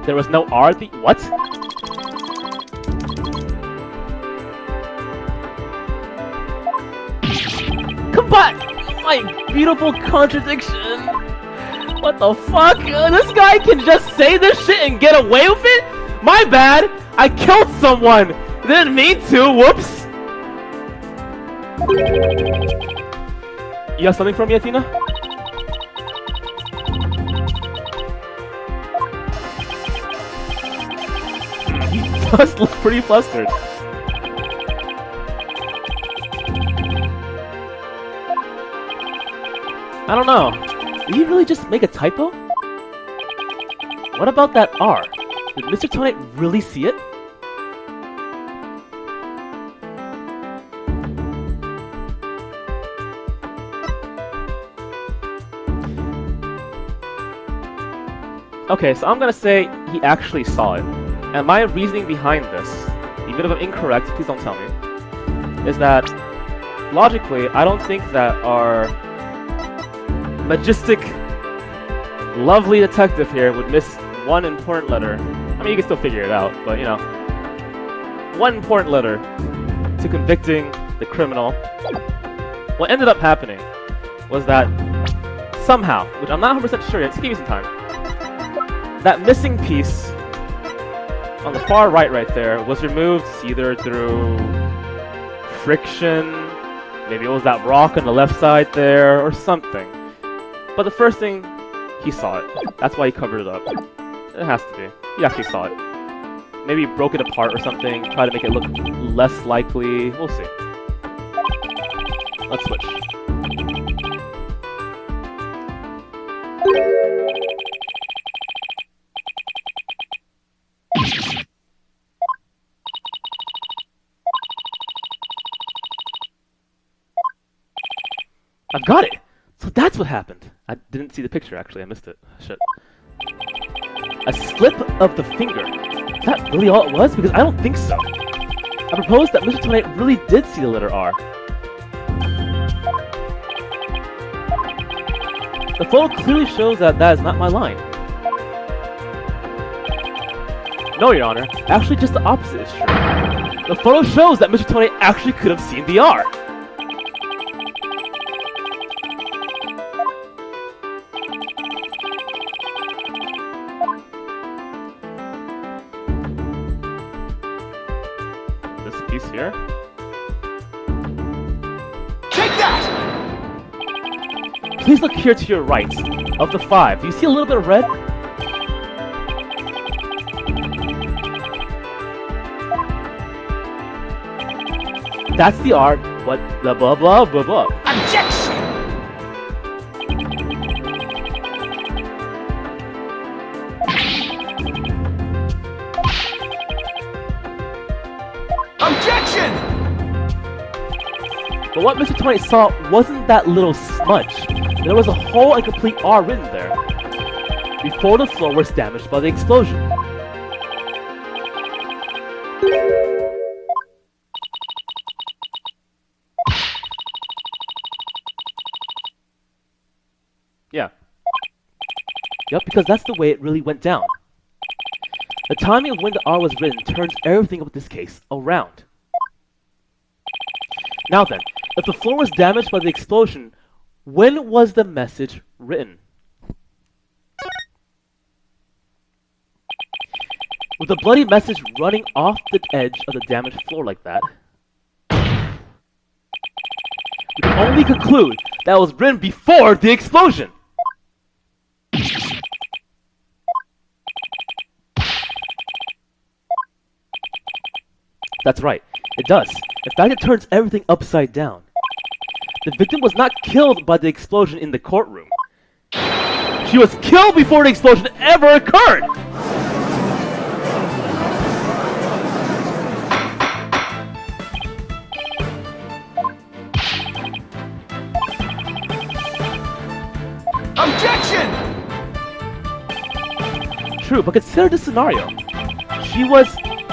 There was no R at the— what? Come back! My beautiful contradiction! What the fuck? This guy can just say this shit and get away with it? My bad! I killed someone! Didn't mean to, whoops! You have something for me, Athena? Does look pretty flustered. I don't know. Did he really just make a typo? What about that R? Did Mr. Tonite really see it? Okay, so I'm gonna say he actually saw it. And my reasoning behind this, even if I'm incorrect, please don't tell me, is that logically, I don't think that our majestic, lovely detective here would miss one important letter. I mean, you can still figure it out, but you know, one important letter to convicting the criminal. What ended up happening was that somehow, which I'm not 100% sure yet, so give me some time, that missing piece on the far right there was removed either through friction, maybe it was that rock on the left side there, or something. But the first thing, he saw it. That's why he covered it up. It has to be. He actually saw it. Maybe he broke it apart or something, try to make it look less likely. We'll see. Let's switch. I've got it! So that's what happened. I didn't see the picture, actually. I missed it. Shit. A slip of the finger. Is that really all it was? Because I don't think so. I propose that Mr. Tonight really did see the letter R. The photo clearly shows that that is not my line. No, Your Honor. Actually, just the opposite is true. The photo shows that Mr. Tonight actually could have seen the R. Piece here. Take that! Please look here to your right. Of the 5, do you see a little bit of red? That's the R, but blah blah blah blah blah. Objection! Objection! But what Mr. Tonight saw wasn't that little smudge. There was a whole and complete R written there, before the floor was damaged by the explosion. Yeah. Yep, because that's the way it really went down. The timing of when the R was written turns everything about this case around. Now then, if the floor was damaged by the explosion, when was the message written? With a bloody message running off the edge of the damaged floor like that, we can only conclude that it was written before the explosion. That's right, it does. In fact, it turns everything upside down. The victim was not killed by the explosion in the courtroom. She was killed before the explosion ever occurred! Objection! True, but consider this scenario. She was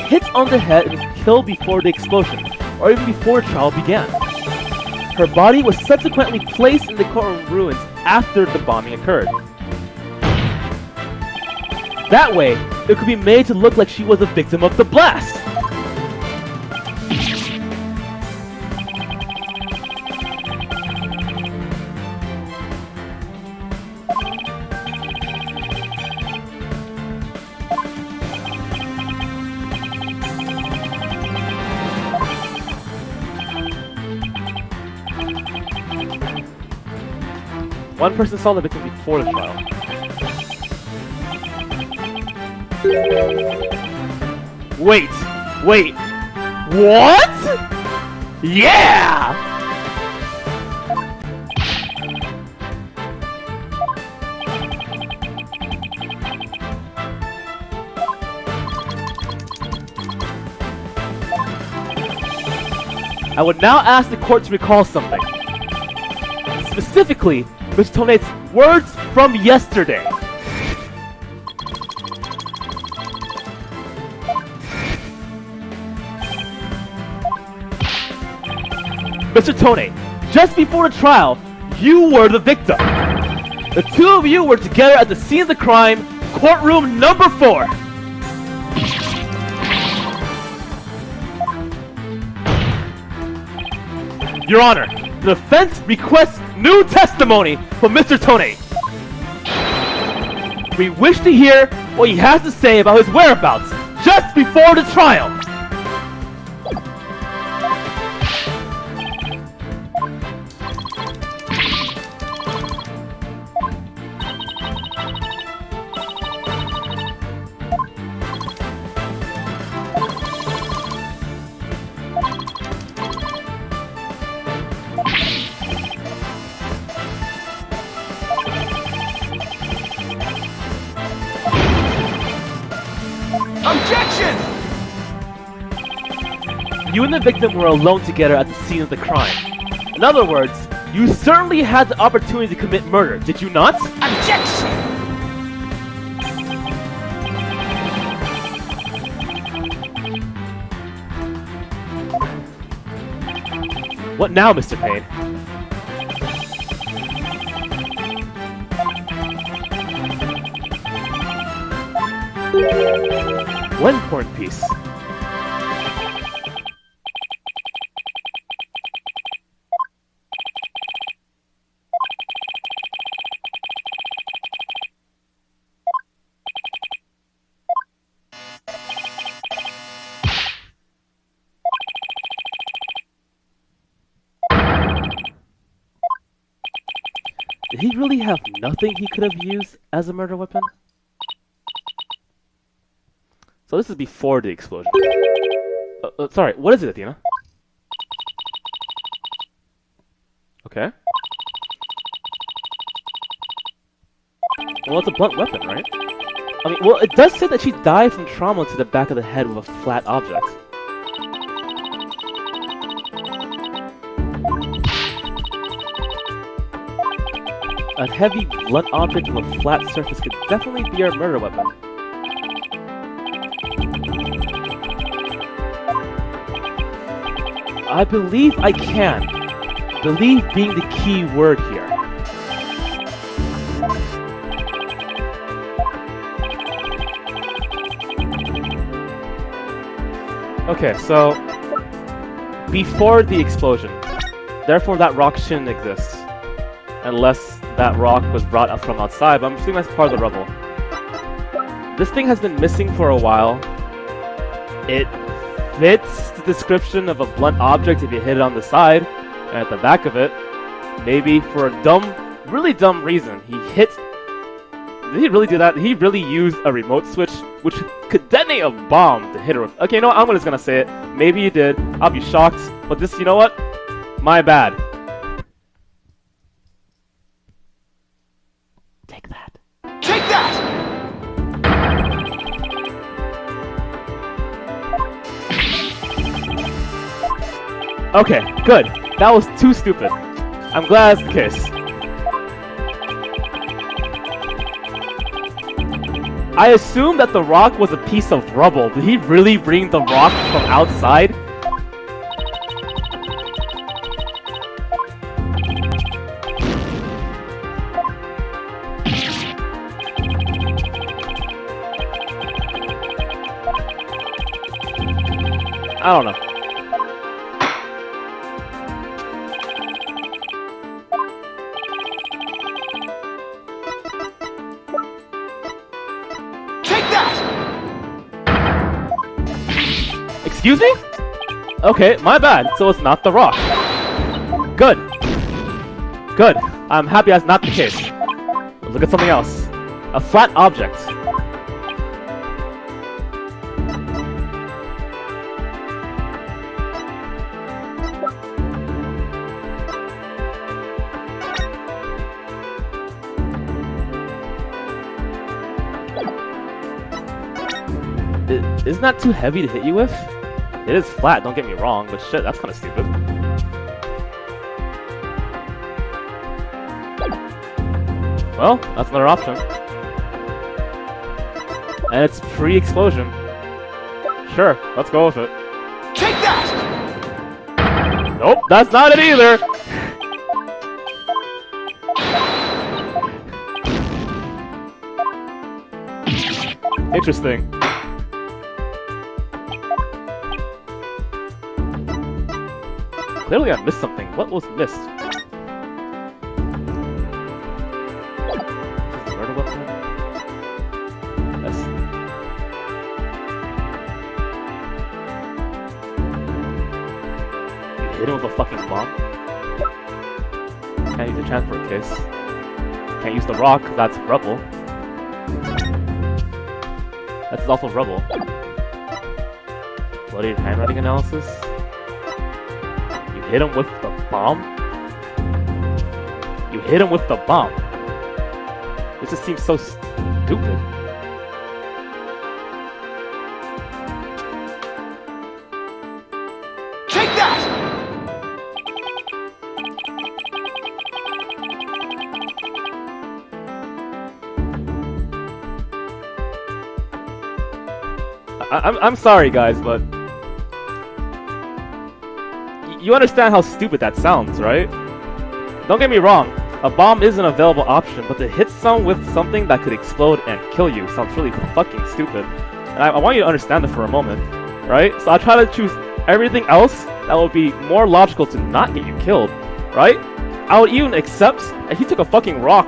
hit on the head and killed before the explosion, or even before the trial began. Her body was subsequently placed in the courtroom ruins after the bombing occurred. That way, it could be made to look like she was a victim of the blast. One person saw the victim before the trial. Wait! What? Yeah! I would now ask the court to recall something. Specifically, Mr. Tonight's words from yesterday. Mr. Tone, just before the trial, you were the victim. The two of you were together at the scene of the crime, courtroom number 4. Your Honor, the defense requests New testimony from Mr. Tone. We wish to hear what he has to say about his whereabouts just before the trial. Objection! You and the victim were alone together at the scene of the crime. In other words, you certainly had the opportunity to commit murder, did you not? Objection! What now, Mr. Payne? What important piece? Did he really have nothing he could have used as a murder weapon? So this is before the explosion. Sorry, what is it, Athena? Okay. Well, it's a blunt weapon, right? I mean, well, it does say that she died from trauma to the back of the head with a flat object. A heavy, blunt object with a flat surface could definitely be a murder weapon. I believe I can. Believe being the key word here. Okay, so before the explosion, therefore that rock shouldn't exist. Unless that rock was brought up from outside, but I'm assuming that's part of the rubble. This thing has been missing for a while. It fits the description of a blunt object if you hit it on the side, and at the back of it, maybe for a dumb, really dumb reason, he hit... Did he really do that? Did he really use a remote switch, which could detonate a bomb to hit her with? Okay, you know what? I'm just gonna say it. Maybe he did. I'll be shocked. But this, you know what? My bad. Take that. Take that! Okay, good. That was too stupid. I'm glad that's the case. I assume that the rock was a piece of rubble. Did he really bring the rock from outside? I don't know. Excuse me? Okay, my bad. So it's not the rock. Good. Good. I'm happy that's not the case. Let's look at something else. A flat object. Isn't that too heavy to hit you with? It is flat, don't get me wrong, but shit, that's kind of stupid. Well, that's another option. And it's pre-explosion. Sure, let's go with it. Take that! Nope, that's not it either! Interesting. Clearly I missed something. What was missed? hit him with a fucking bomb. Can't use the transport case. Can't use the rock, that's rubble. That's also rubble. Bloody handwriting analysis. You hit him with the bomb? You hit him with the bomb. This just seems so stupid. Take that! I'm sorry, guys, but you understand how stupid that sounds, right? Don't get me wrong, a bomb is an available option, but to hit someone with something that could explode and kill you sounds really fucking stupid. And I want you to understand it for a moment, right? So I'll try to choose everything else that would be more logical to not get you killed, right? I would even accept if he took a fucking rock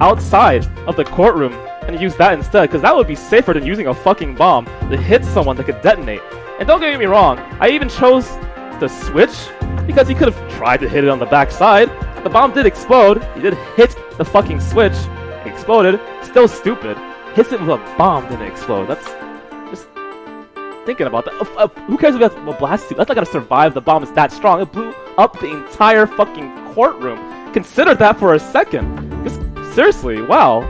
outside of the courtroom and use that instead, because that would be safer than using a fucking bomb to hit someone that could detonate. And don't get me wrong, I even chose the switch because he could have tried to hit it on the back side. The bomb did explode, he did hit the fucking switch, it exploded, still stupid. Hits it with a bomb, didn't explode. That's just thinking about that. Who cares if that's a blast suit? That's not gonna survive, the bomb is that strong. It blew up the entire fucking courtroom. Consider that for a second. Just seriously, wow.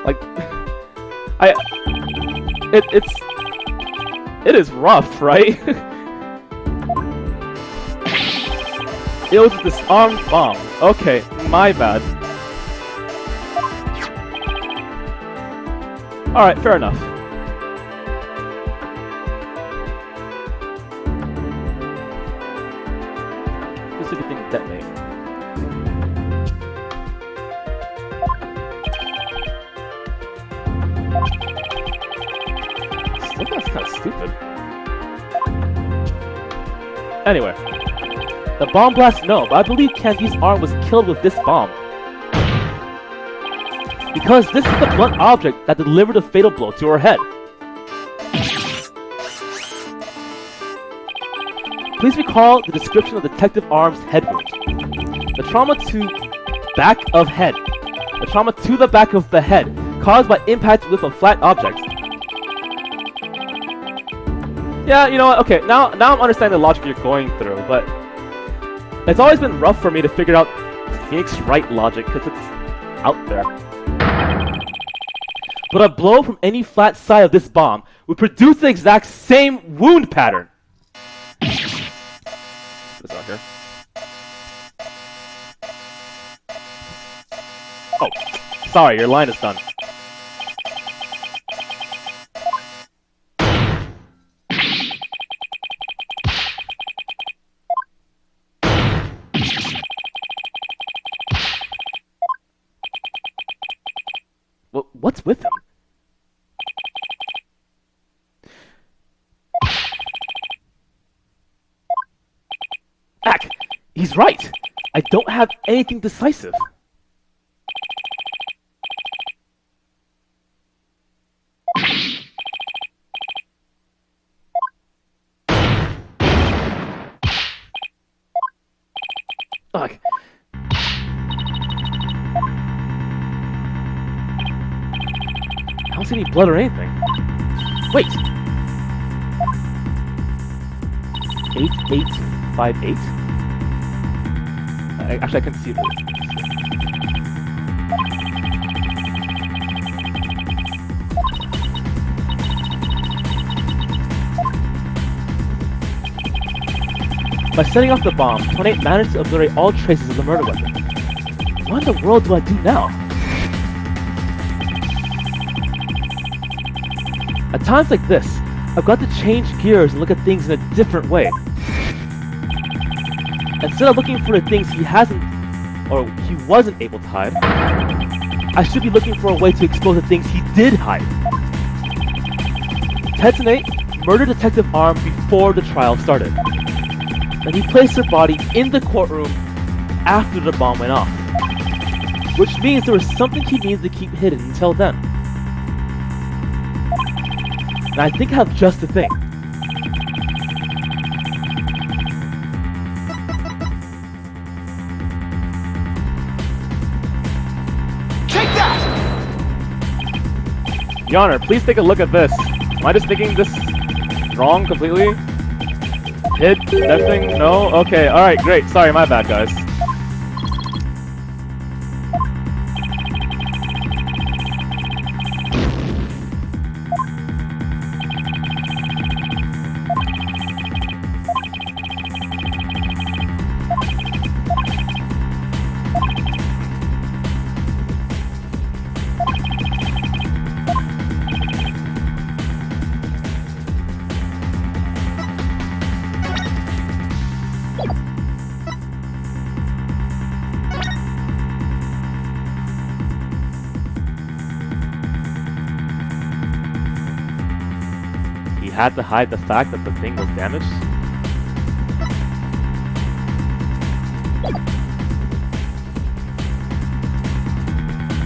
Like, it is rough, right? It was a disarmed bomb. Okay, my bad. Alright, fair enough. This is a thing to detonate. Still, that's kind of stupid. Anyway. The bomb blast, no, but I believe Candy's arm was killed with this bomb. Because this is the blunt object that delivered a fatal blow to her head. Please recall the description of Detective Arm's head wound. The trauma to back of head. The trauma to the back of the head, caused by impact with a flat object. Yeah, you know what, okay, now I'm understanding the logic you're going through, but it's always been rough for me to figure out Phoenix Wright logic, because it's out there. But a blow from any flat side of this bomb would produce the exact same wound pattern. This out here. Oh, sorry, your line is done. What's with him? Ack! He's right! I don't have anything decisive. Ugh. I don't see any blood or anything. Wait! 8858? Actually, I can see it. By setting off the bomb, 28 managed to obliterate all traces of the murder weapon. What in the world do I do now? At times like this, I've got to change gears and look at things in a different way. Instead of looking for the things he wasn't able to hide, I should be looking for a way to expose the things he did hide. Detonate murdered Detective Arm before the trial started. Then he placed her body in the courtroom after the bomb went off. Which means there was something he needed to keep hidden until then. And I think I have just the thing. Your Honor, please take a look at this. Am I just thinking this wrong completely? Hit that thing? No? Okay, alright, great. Sorry, my bad, guys. He had to hide the fact that the thing was damaged?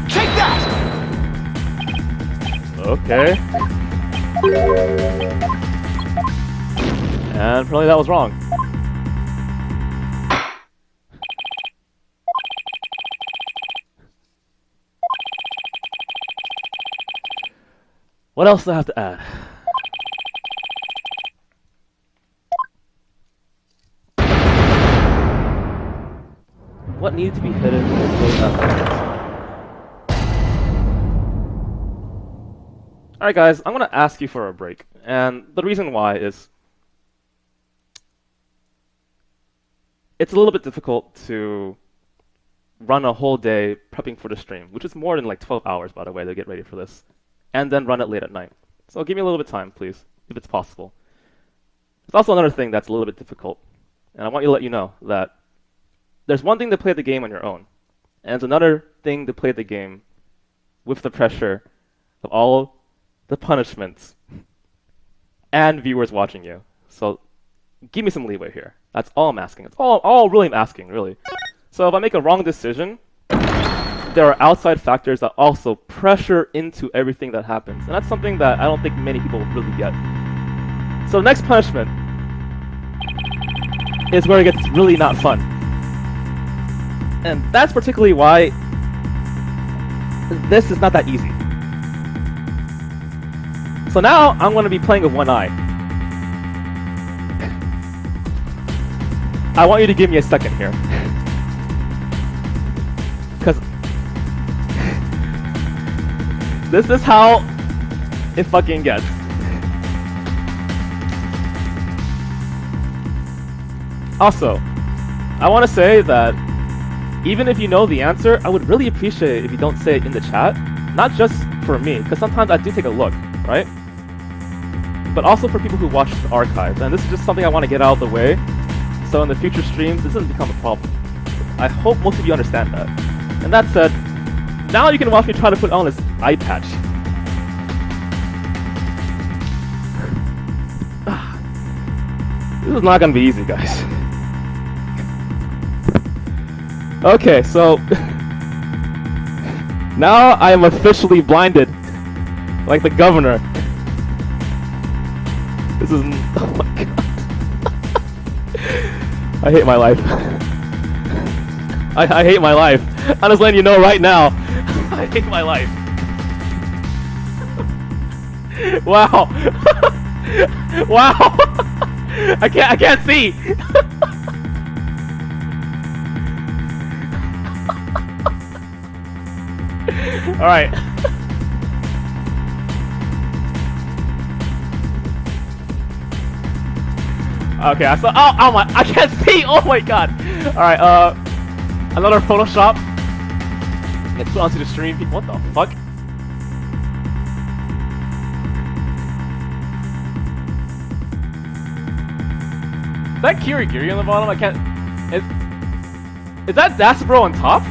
Take that! Okay. And apparently that was wrong. What else do I have to add? What needed to be hidden in those episodes? Alright guys, I'm gonna ask you for a break. And the reason why is it's a little bit difficult to run a whole day prepping for the stream, which is more than like 12 hours by the way to get ready for this, and then run it late at night. So give me a little bit of time, please, if it's possible. There's also another thing that's a little bit difficult, and I want to let you know that there's one thing to play the game on your own, and it's another thing to play the game with the pressure of all the punishments and viewers watching you. So give me some leeway here. That's all I'm asking. It's all really I'm asking, really. So if I make a wrong decision, there are outside factors that also pressure into everything that happens. And that's something that I don't think many people really get. So the next punishment is where it gets really not fun. And that's particularly why this is not that easy. So now I'm going to be playing with one eye. I want you to give me a second here. Because this is how it fucking gets. Also, I want to say that even if you know the answer, I would really appreciate it if you don't say it in the chat. Not just for me, because sometimes I do take a look, right? But also for people who watch the archives. And this is just something I want to get out of the way, so in the future streams, this doesn't become a problem. I hope most of you understand that. And that said, now you can watch me try to put on this eye patch. This is not gonna be easy, guys. Okay, so now I am officially blinded, like the governor. This is, oh my god. I hate my life. I hate my life. I'm just letting you know right now. I hate my life. Wow. Wow. I can't see. All right. Okay, I saw. Oh my! I can't see. Oh my god! All right. Another Photoshop. Let's put onto the stream. What the fuck? Is that Kirigiri on the bottom? I can't. Is that Dasbro on top?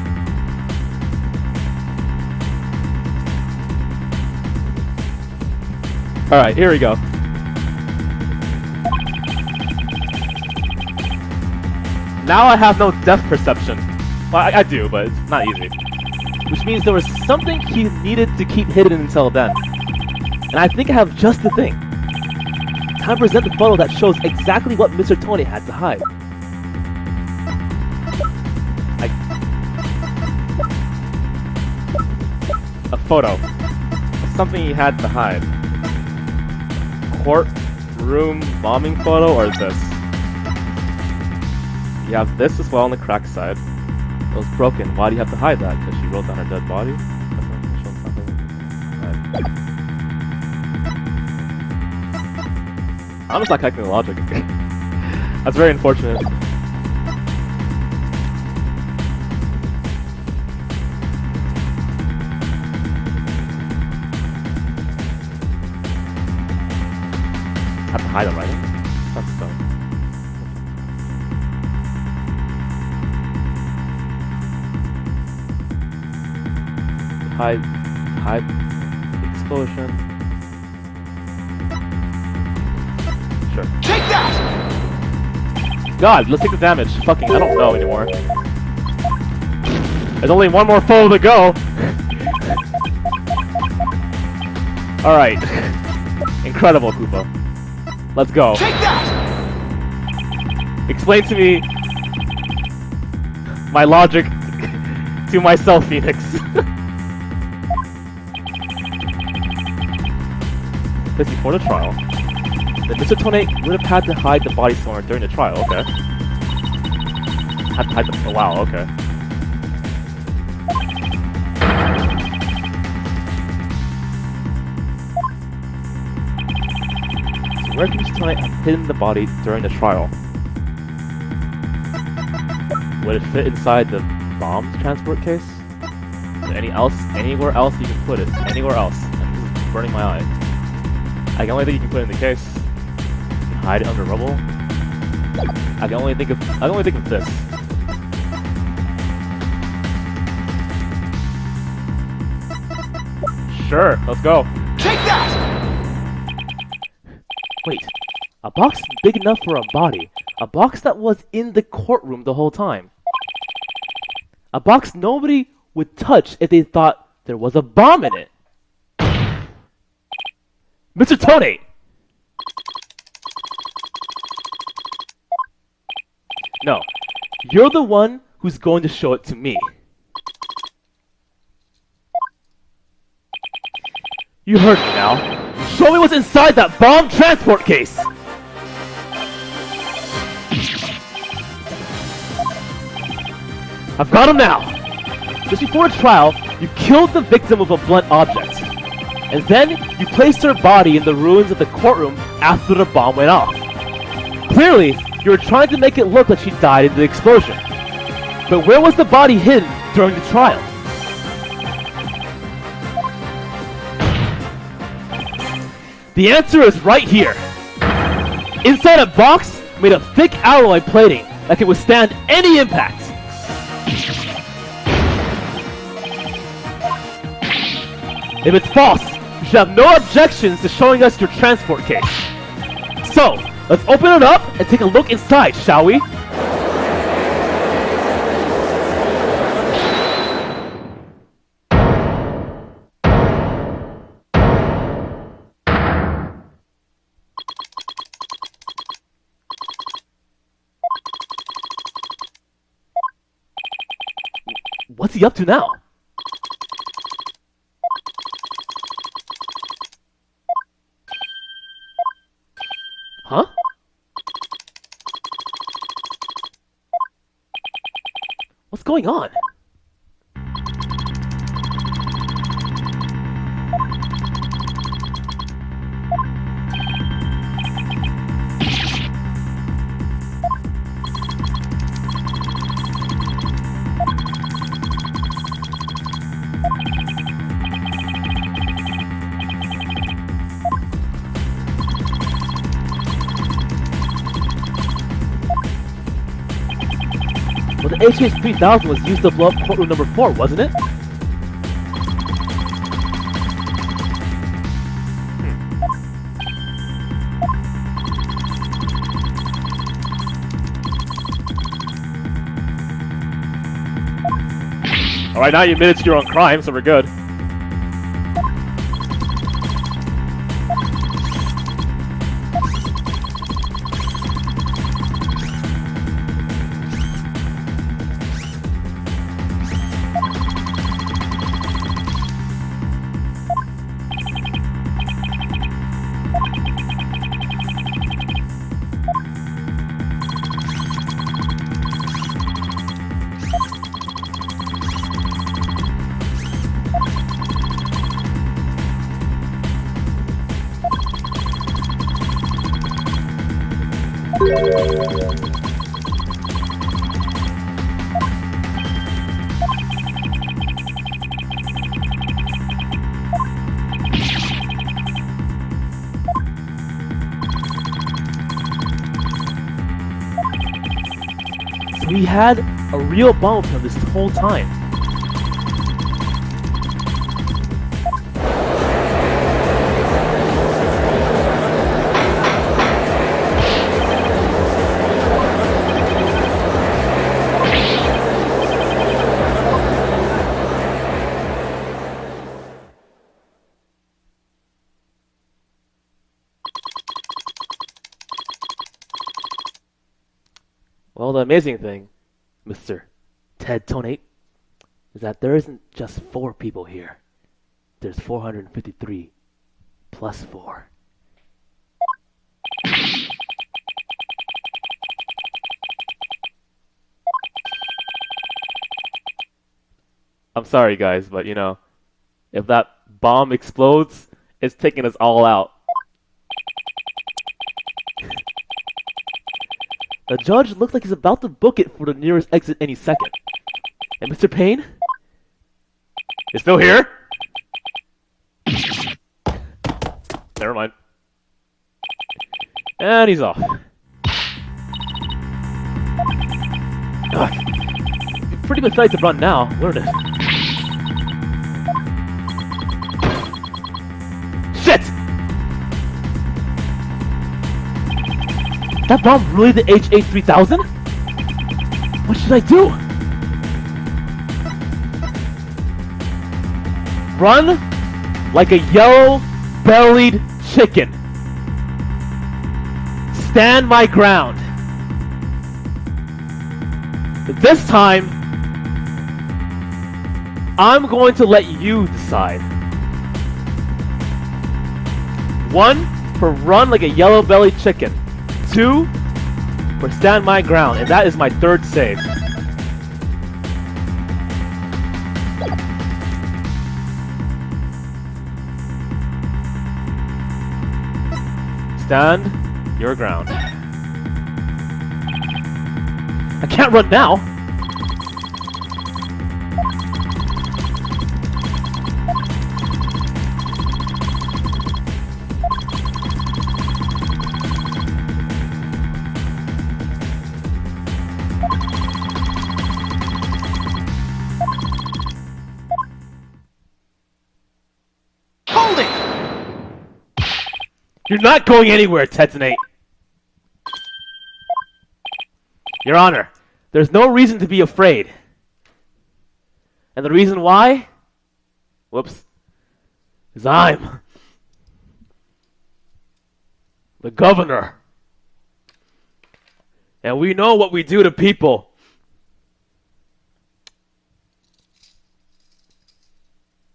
All right, here we go. Now I have no depth perception. Well, I do, but it's not easy. Which means there was something he needed to keep hidden until then. And I think I have just the thing. Time to present the photo that shows exactly what Mr. Tony had to hide. A photo. A something he had to hide? Courtroom bombing photo or this? You have this as well on the crack side. It was broken. Why do you have to hide that? Because she wrote down her dead body? I'm just not connecting the logic. That's very unfortunate. Have to hide it, right? That's dumb. Hide explosion. Sure. Take that! God, let's take the damage. Fucking, I don't know anymore. There's only one more foe to go. Alright. Incredible, Koopa. Let's go. Take that! Explain to me my logic to myself, Phoenix. This before the trial. Then Mr. Tone would have had to hide the body somewhere during the trial, okay. Had to hide the... Oh, wow, okay. So where could Mr. Tone have hidden the body during the trial? Would it fit inside the bombs transport case? Is there anywhere else you can put it? Anywhere else? And this is burning my eye. I can only think you can put it in the case. Hide it under rubble. I can only think of this. Sure, let's go. Take that! Wait, a box big enough for a body. A box that was in the courtroom the whole time. A box nobody would touch if they thought there was a bomb in it. Mr. Tone! No, you're the one who's going to show it to me. You heard me now. Show me what's inside that bomb transport case! I've got him now! Just before the trial, you killed the victim with a blunt object. And then, you placed her body in the ruins of the courtroom after the bomb went off. Clearly, you were trying to make it look like she died in the explosion. But where was the body hidden during the trial? The answer is right here. Inside a box made of thick alloy plating that can withstand any impact. If it's false, you should have no objections to showing us your transport case. So, let's open it up and take a look inside, shall we? What's he up to now? Huh? What's going on? Well, the HH-3000 was used to blow up courtroom number 4, wasn't it? Alright, now you admitted to your own crime, so we're good. So he had a real bomb with him this whole time. Well, the amazing thing, Mr. Ted Tonate, is that there isn't just 4 people here. There's 453 plus 4. I'm sorry, guys, but you know, if that bomb explodes, it's taking us all out. The judge looks like he's about to book it for the nearest exit any second. And Mr. Payne? Is still here? Never mind. And he's off. Ugh. Pretty good sight to run now. Look at this. Shit! That bomb really the HA3000? What should I do? Run like a yellow-bellied chicken. Stand my ground. This time, I'm going to let you decide. 1, for run like a yellow-bellied chicken. 2, for stand my ground, and that is my 3rd save. Stand your ground. I can't run now. You're not going anywhere, Tetanate. Your Honor, there's no reason to be afraid. And the reason why? Whoops. Is I'm the governor. And we know what we do to people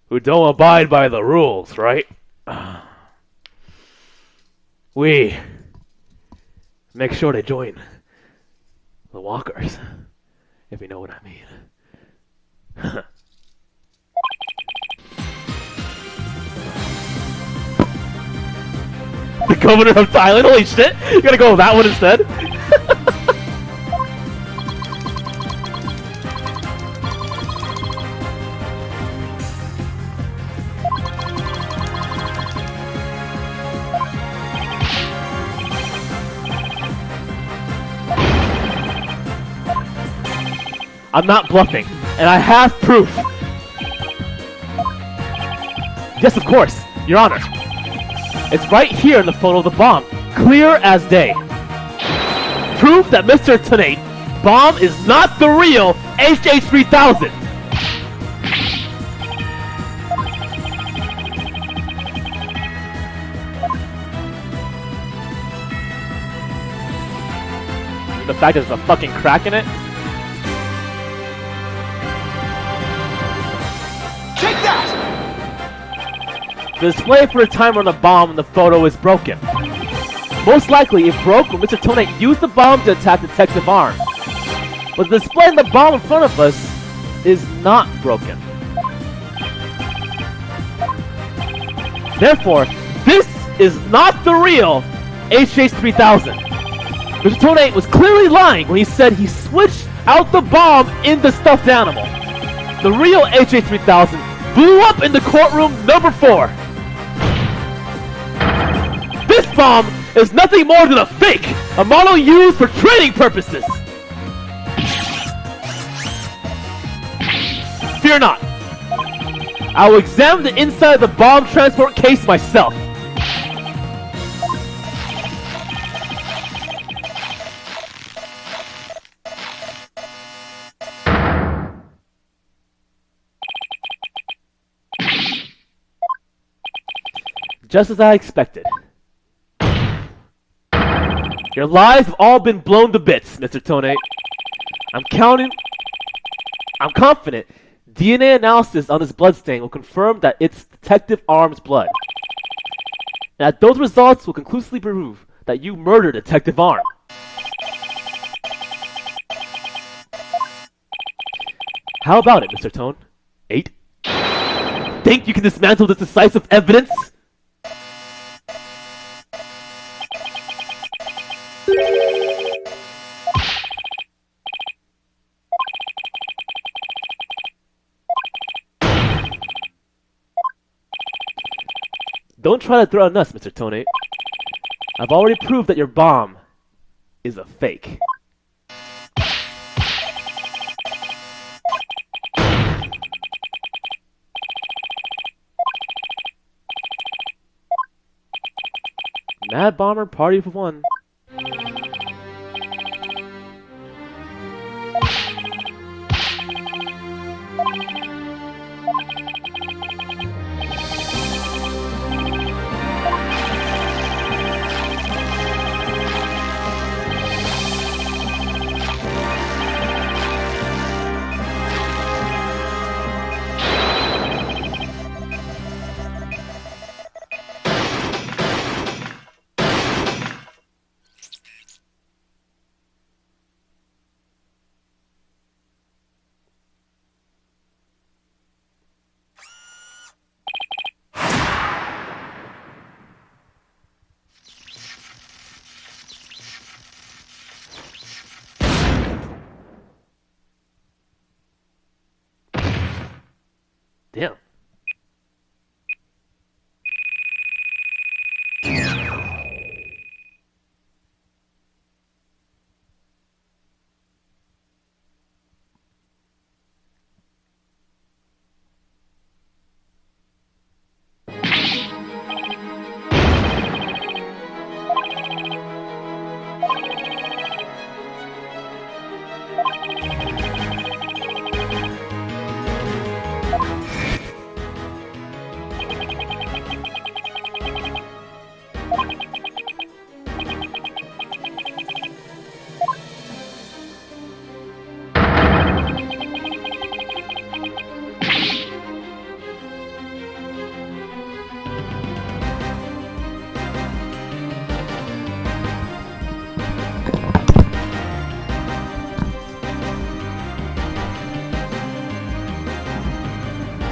who don't abide by the rules, right? We make sure they join the walkers, if you know what I mean. The governor of Thailand? Holy shit! You gotta go with that one instead? I'm not bluffing, and I have proof. Yes, of course, Your Honor. It's right here in the photo of the bomb, clear as day. Proof that Mr. Tonate bomb is not the real HH3000. The fact there's a fucking crack in it. Take that! The display for the timer on the bomb in the photo is broken. Most likely it broke when Mr. Tonate used the bomb to attack Detective Arm. But the display in the bomb in front of us is not broken. Therefore, this is not the real HH3000. Mr. Tone was clearly lying when he said he switched out the bomb in the stuffed animal. The real HA-3000 blew up in the courtroom number 4. This bomb is nothing more than a fake, a model used for training purposes. Fear not. I will examine the inside of the bomb transport case myself. Just as I expected. Your lies have all been blown to bits, Mr. Tone. I'm confident DNA analysis on this bloodstain will confirm that it's Detective Arm's blood. And that those results will conclusively prove that you murdered Detective Arm. How about it, Mr. Tone? 8? Think you can dismantle this decisive evidence? Don't try to threaten us, Mr. Tone. I've already proved that your bomb is a fake. Mad Bomber party for one. Damn.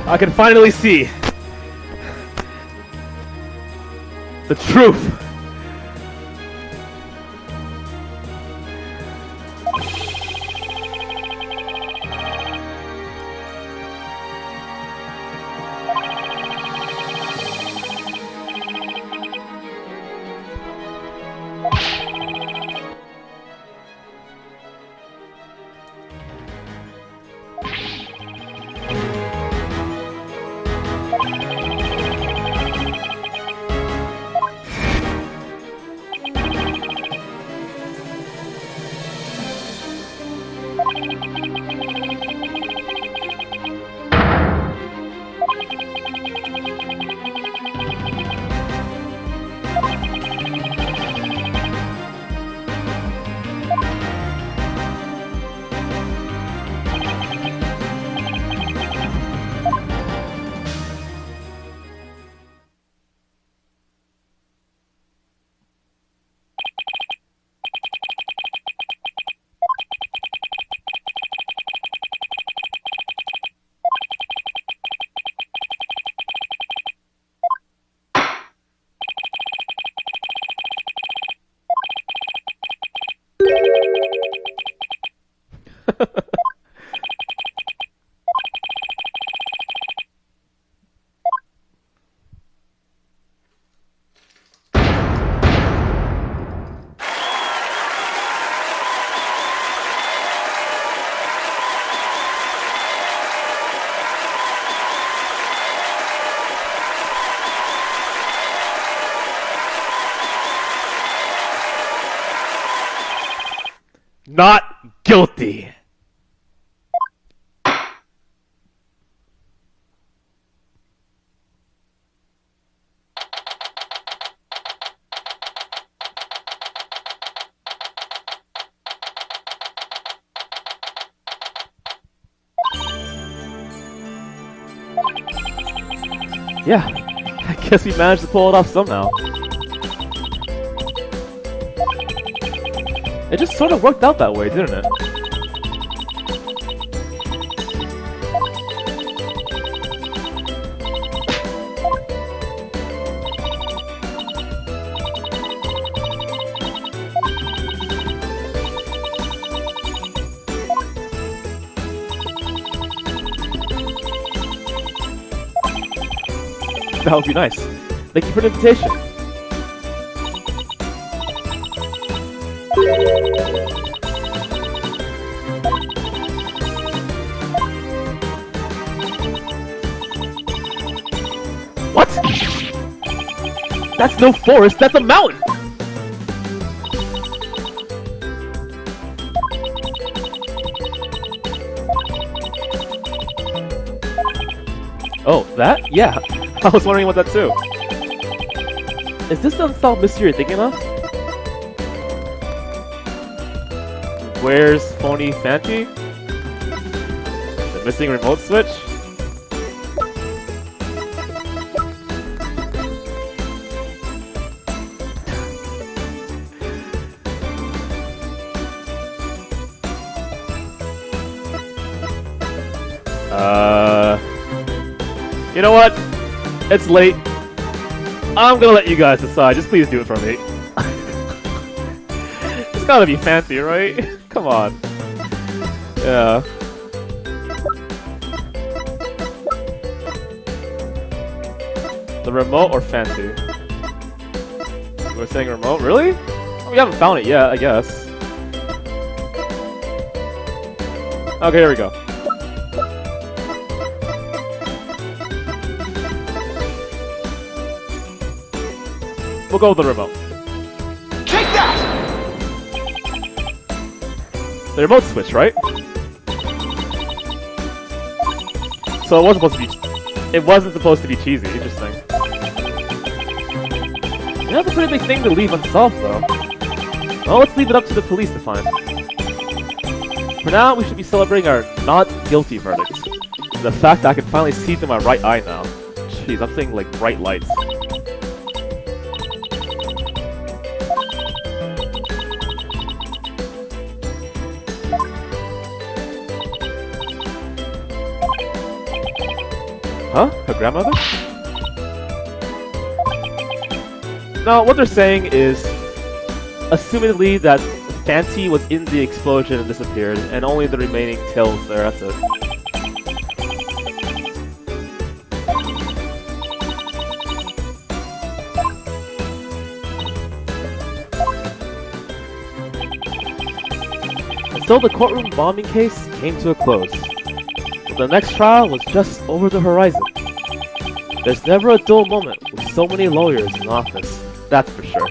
I can finally see the truth. not guilty. Yeah, I guess we managed to pull it off somehow. It just sort of worked out that way, didn't it? That would be nice. Thank you for the invitation. What? That's no forest, that's a mountain! Oh, that? Yeah. I was wondering about that too. Is this the unsolved mystery you're thinking of? Where's phony Fanti? The missing remote switch? You know what? It's late. I'm gonna let you guys decide. Just please do it for me. It's gotta be fancy, right? Come on. Yeah. The remote or fancy? We're saying remote? Really? Oh, we haven't found it yet, I guess. Okay, here we go. We'll go with the remote. Take that! The remote switch, right? So it wasn't supposed to be. It wasn't supposed to be cheesy. Interesting. Yeah, that's a pretty big thing to leave unsolved, though. Well, let's leave it up to the police to find. For now, we should be celebrating our not guilty verdict. The fact that I can finally see through my right eye now. Jeez, I'm seeing like bright lights. Huh? Her grandmother? No, what they're saying is, assumedly that Fanti was in the explosion and disappeared, and only the remaining tail was there, that's it. And so the courtroom bombing case came to a close. But the next trial was just over the horizon. There's never a dull moment with so many lawyers in office, that's for sure.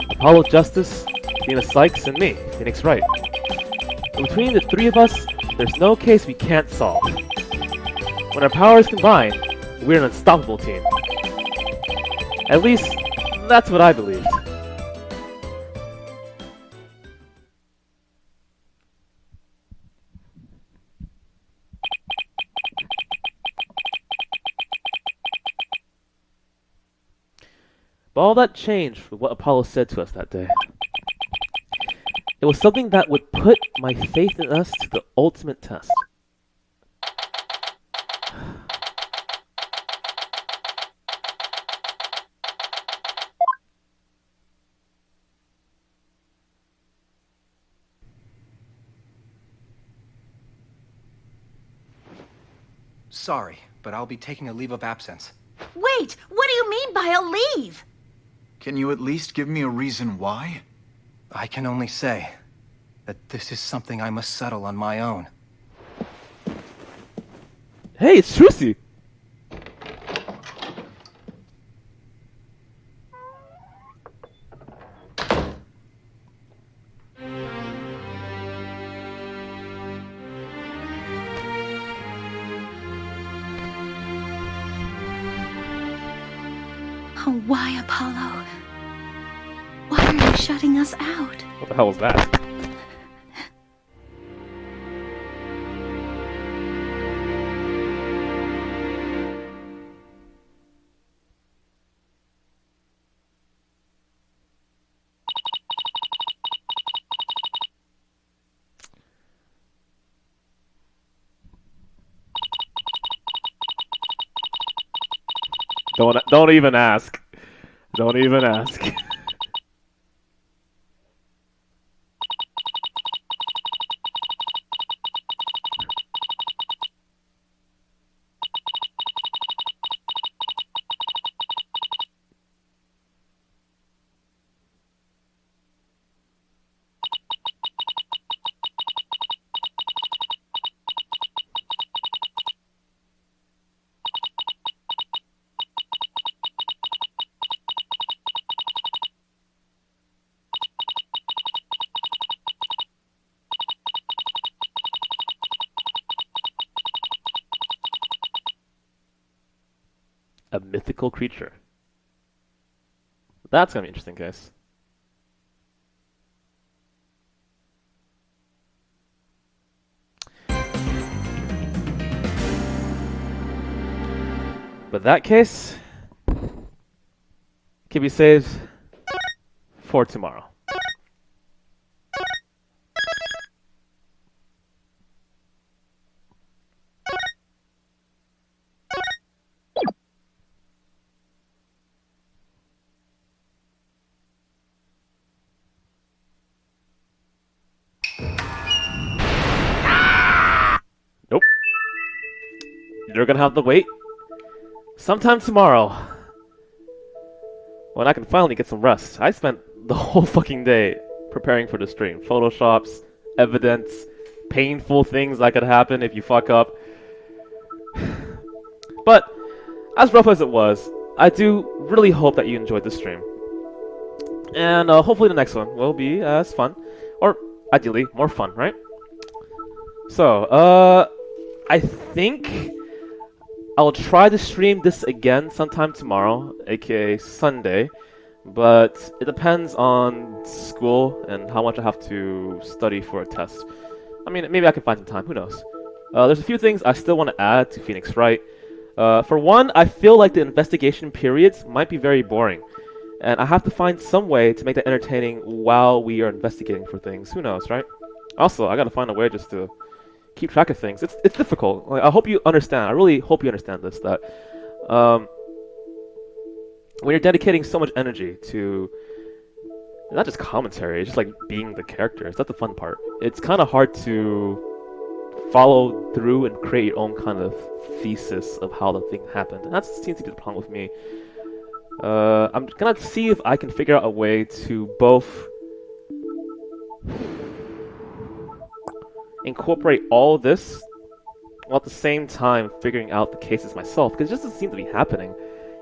Apollo Justice, Athena Sykes, and me, Phoenix Wright. And between the three of us, there's no case we can't solve. When our powers combine, we're an unstoppable team. At least, that's what I believed. But all that changed with what Apollo said to us that day. It was something that would put my faith in us to the ultimate test. Sorry, but I'll be taking a leave of absence. Wait, what do you mean by a leave? Can you at least give me a reason why? I can only say that this is something I must settle on my own. Hey, it's Trucy! Why, Apollo? Why are you shutting us out? What the hell was that? Don't even ask. Don't even ask. A mythical creature. That's gonna be interesting, guys. But that case can be saved for tomorrow. Nope. You're gonna have to wait sometime tomorrow when I can finally get some rest. I spent the whole fucking day preparing for the stream. Photoshops, evidence, painful things that could happen if you fuck up. But as rough as it was, I do really hope that you enjoyed the stream. And hopefully the next one will be as fun. Or ideally, more fun, right? So, I think I'll try to stream this again sometime tomorrow, aka Sunday, but it depends on school and how much I have to study for a test. I mean, maybe I can find some time, who knows. There's a few things I still want to add to Phoenix Wright. For one, I feel like the investigation periods might be very boring, and I have to find some way to make that entertaining while we are investigating for things, who knows, right? Also, I gotta find a way just to keep track of things. It's difficult. Like, I hope you understand. I really hope you understand this. That when you're dedicating so much energy to not just commentary, it's just like being the characters. That's the fun part. It's kind of hard to follow through and create your own kind of thesis of how the thing happened, and that seems to be the problem with me. I'm gonna see if I can figure out a way to both incorporate all this while at the same time figuring out the cases myself, because it just doesn't seem to be happening.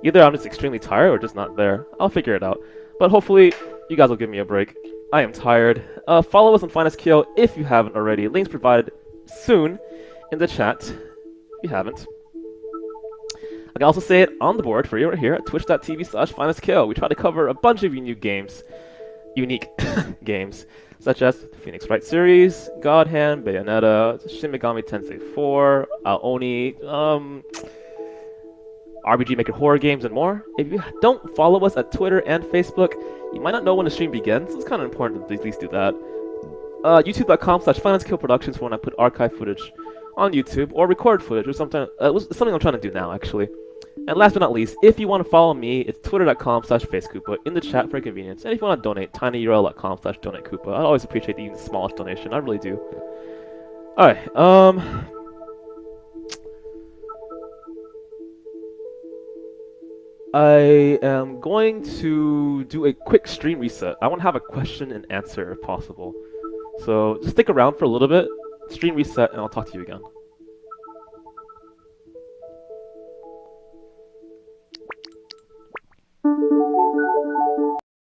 Either I'm just extremely tired or just not there. I'll figure it out. But hopefully, you guys will give me a break. I am tired. Follow us on Finestko if you haven't already. Links provided soon in the chat if you haven't. I can also say it on the board for you right here at twitch.tv/Finestko. We try to cover a bunch of unique games, such as the Phoenix Wright series, God Hand, Bayonetta, Shin Megami Tensei 4, Aoni, RPG Maker horror games, and more. If you don't follow us at Twitter and Facebook, you might not know when the stream begins, so it's kind of important to at least do that. YouTube.com/Finestko Productions for when I put archive footage on YouTube, or record footage, or something I'm trying to do now, actually. And last but not least, if you want to follow me, it's twitter.com/FaceKoopa in the chat for convenience. And if you want to donate, tinyurl.com/DonateKoopa. I'd always appreciate even the smallest donation. I really do. Alright, I am going to do a quick stream reset. I want to have a question and answer if possible. So just stick around for a little bit, stream reset, and I'll talk to you again.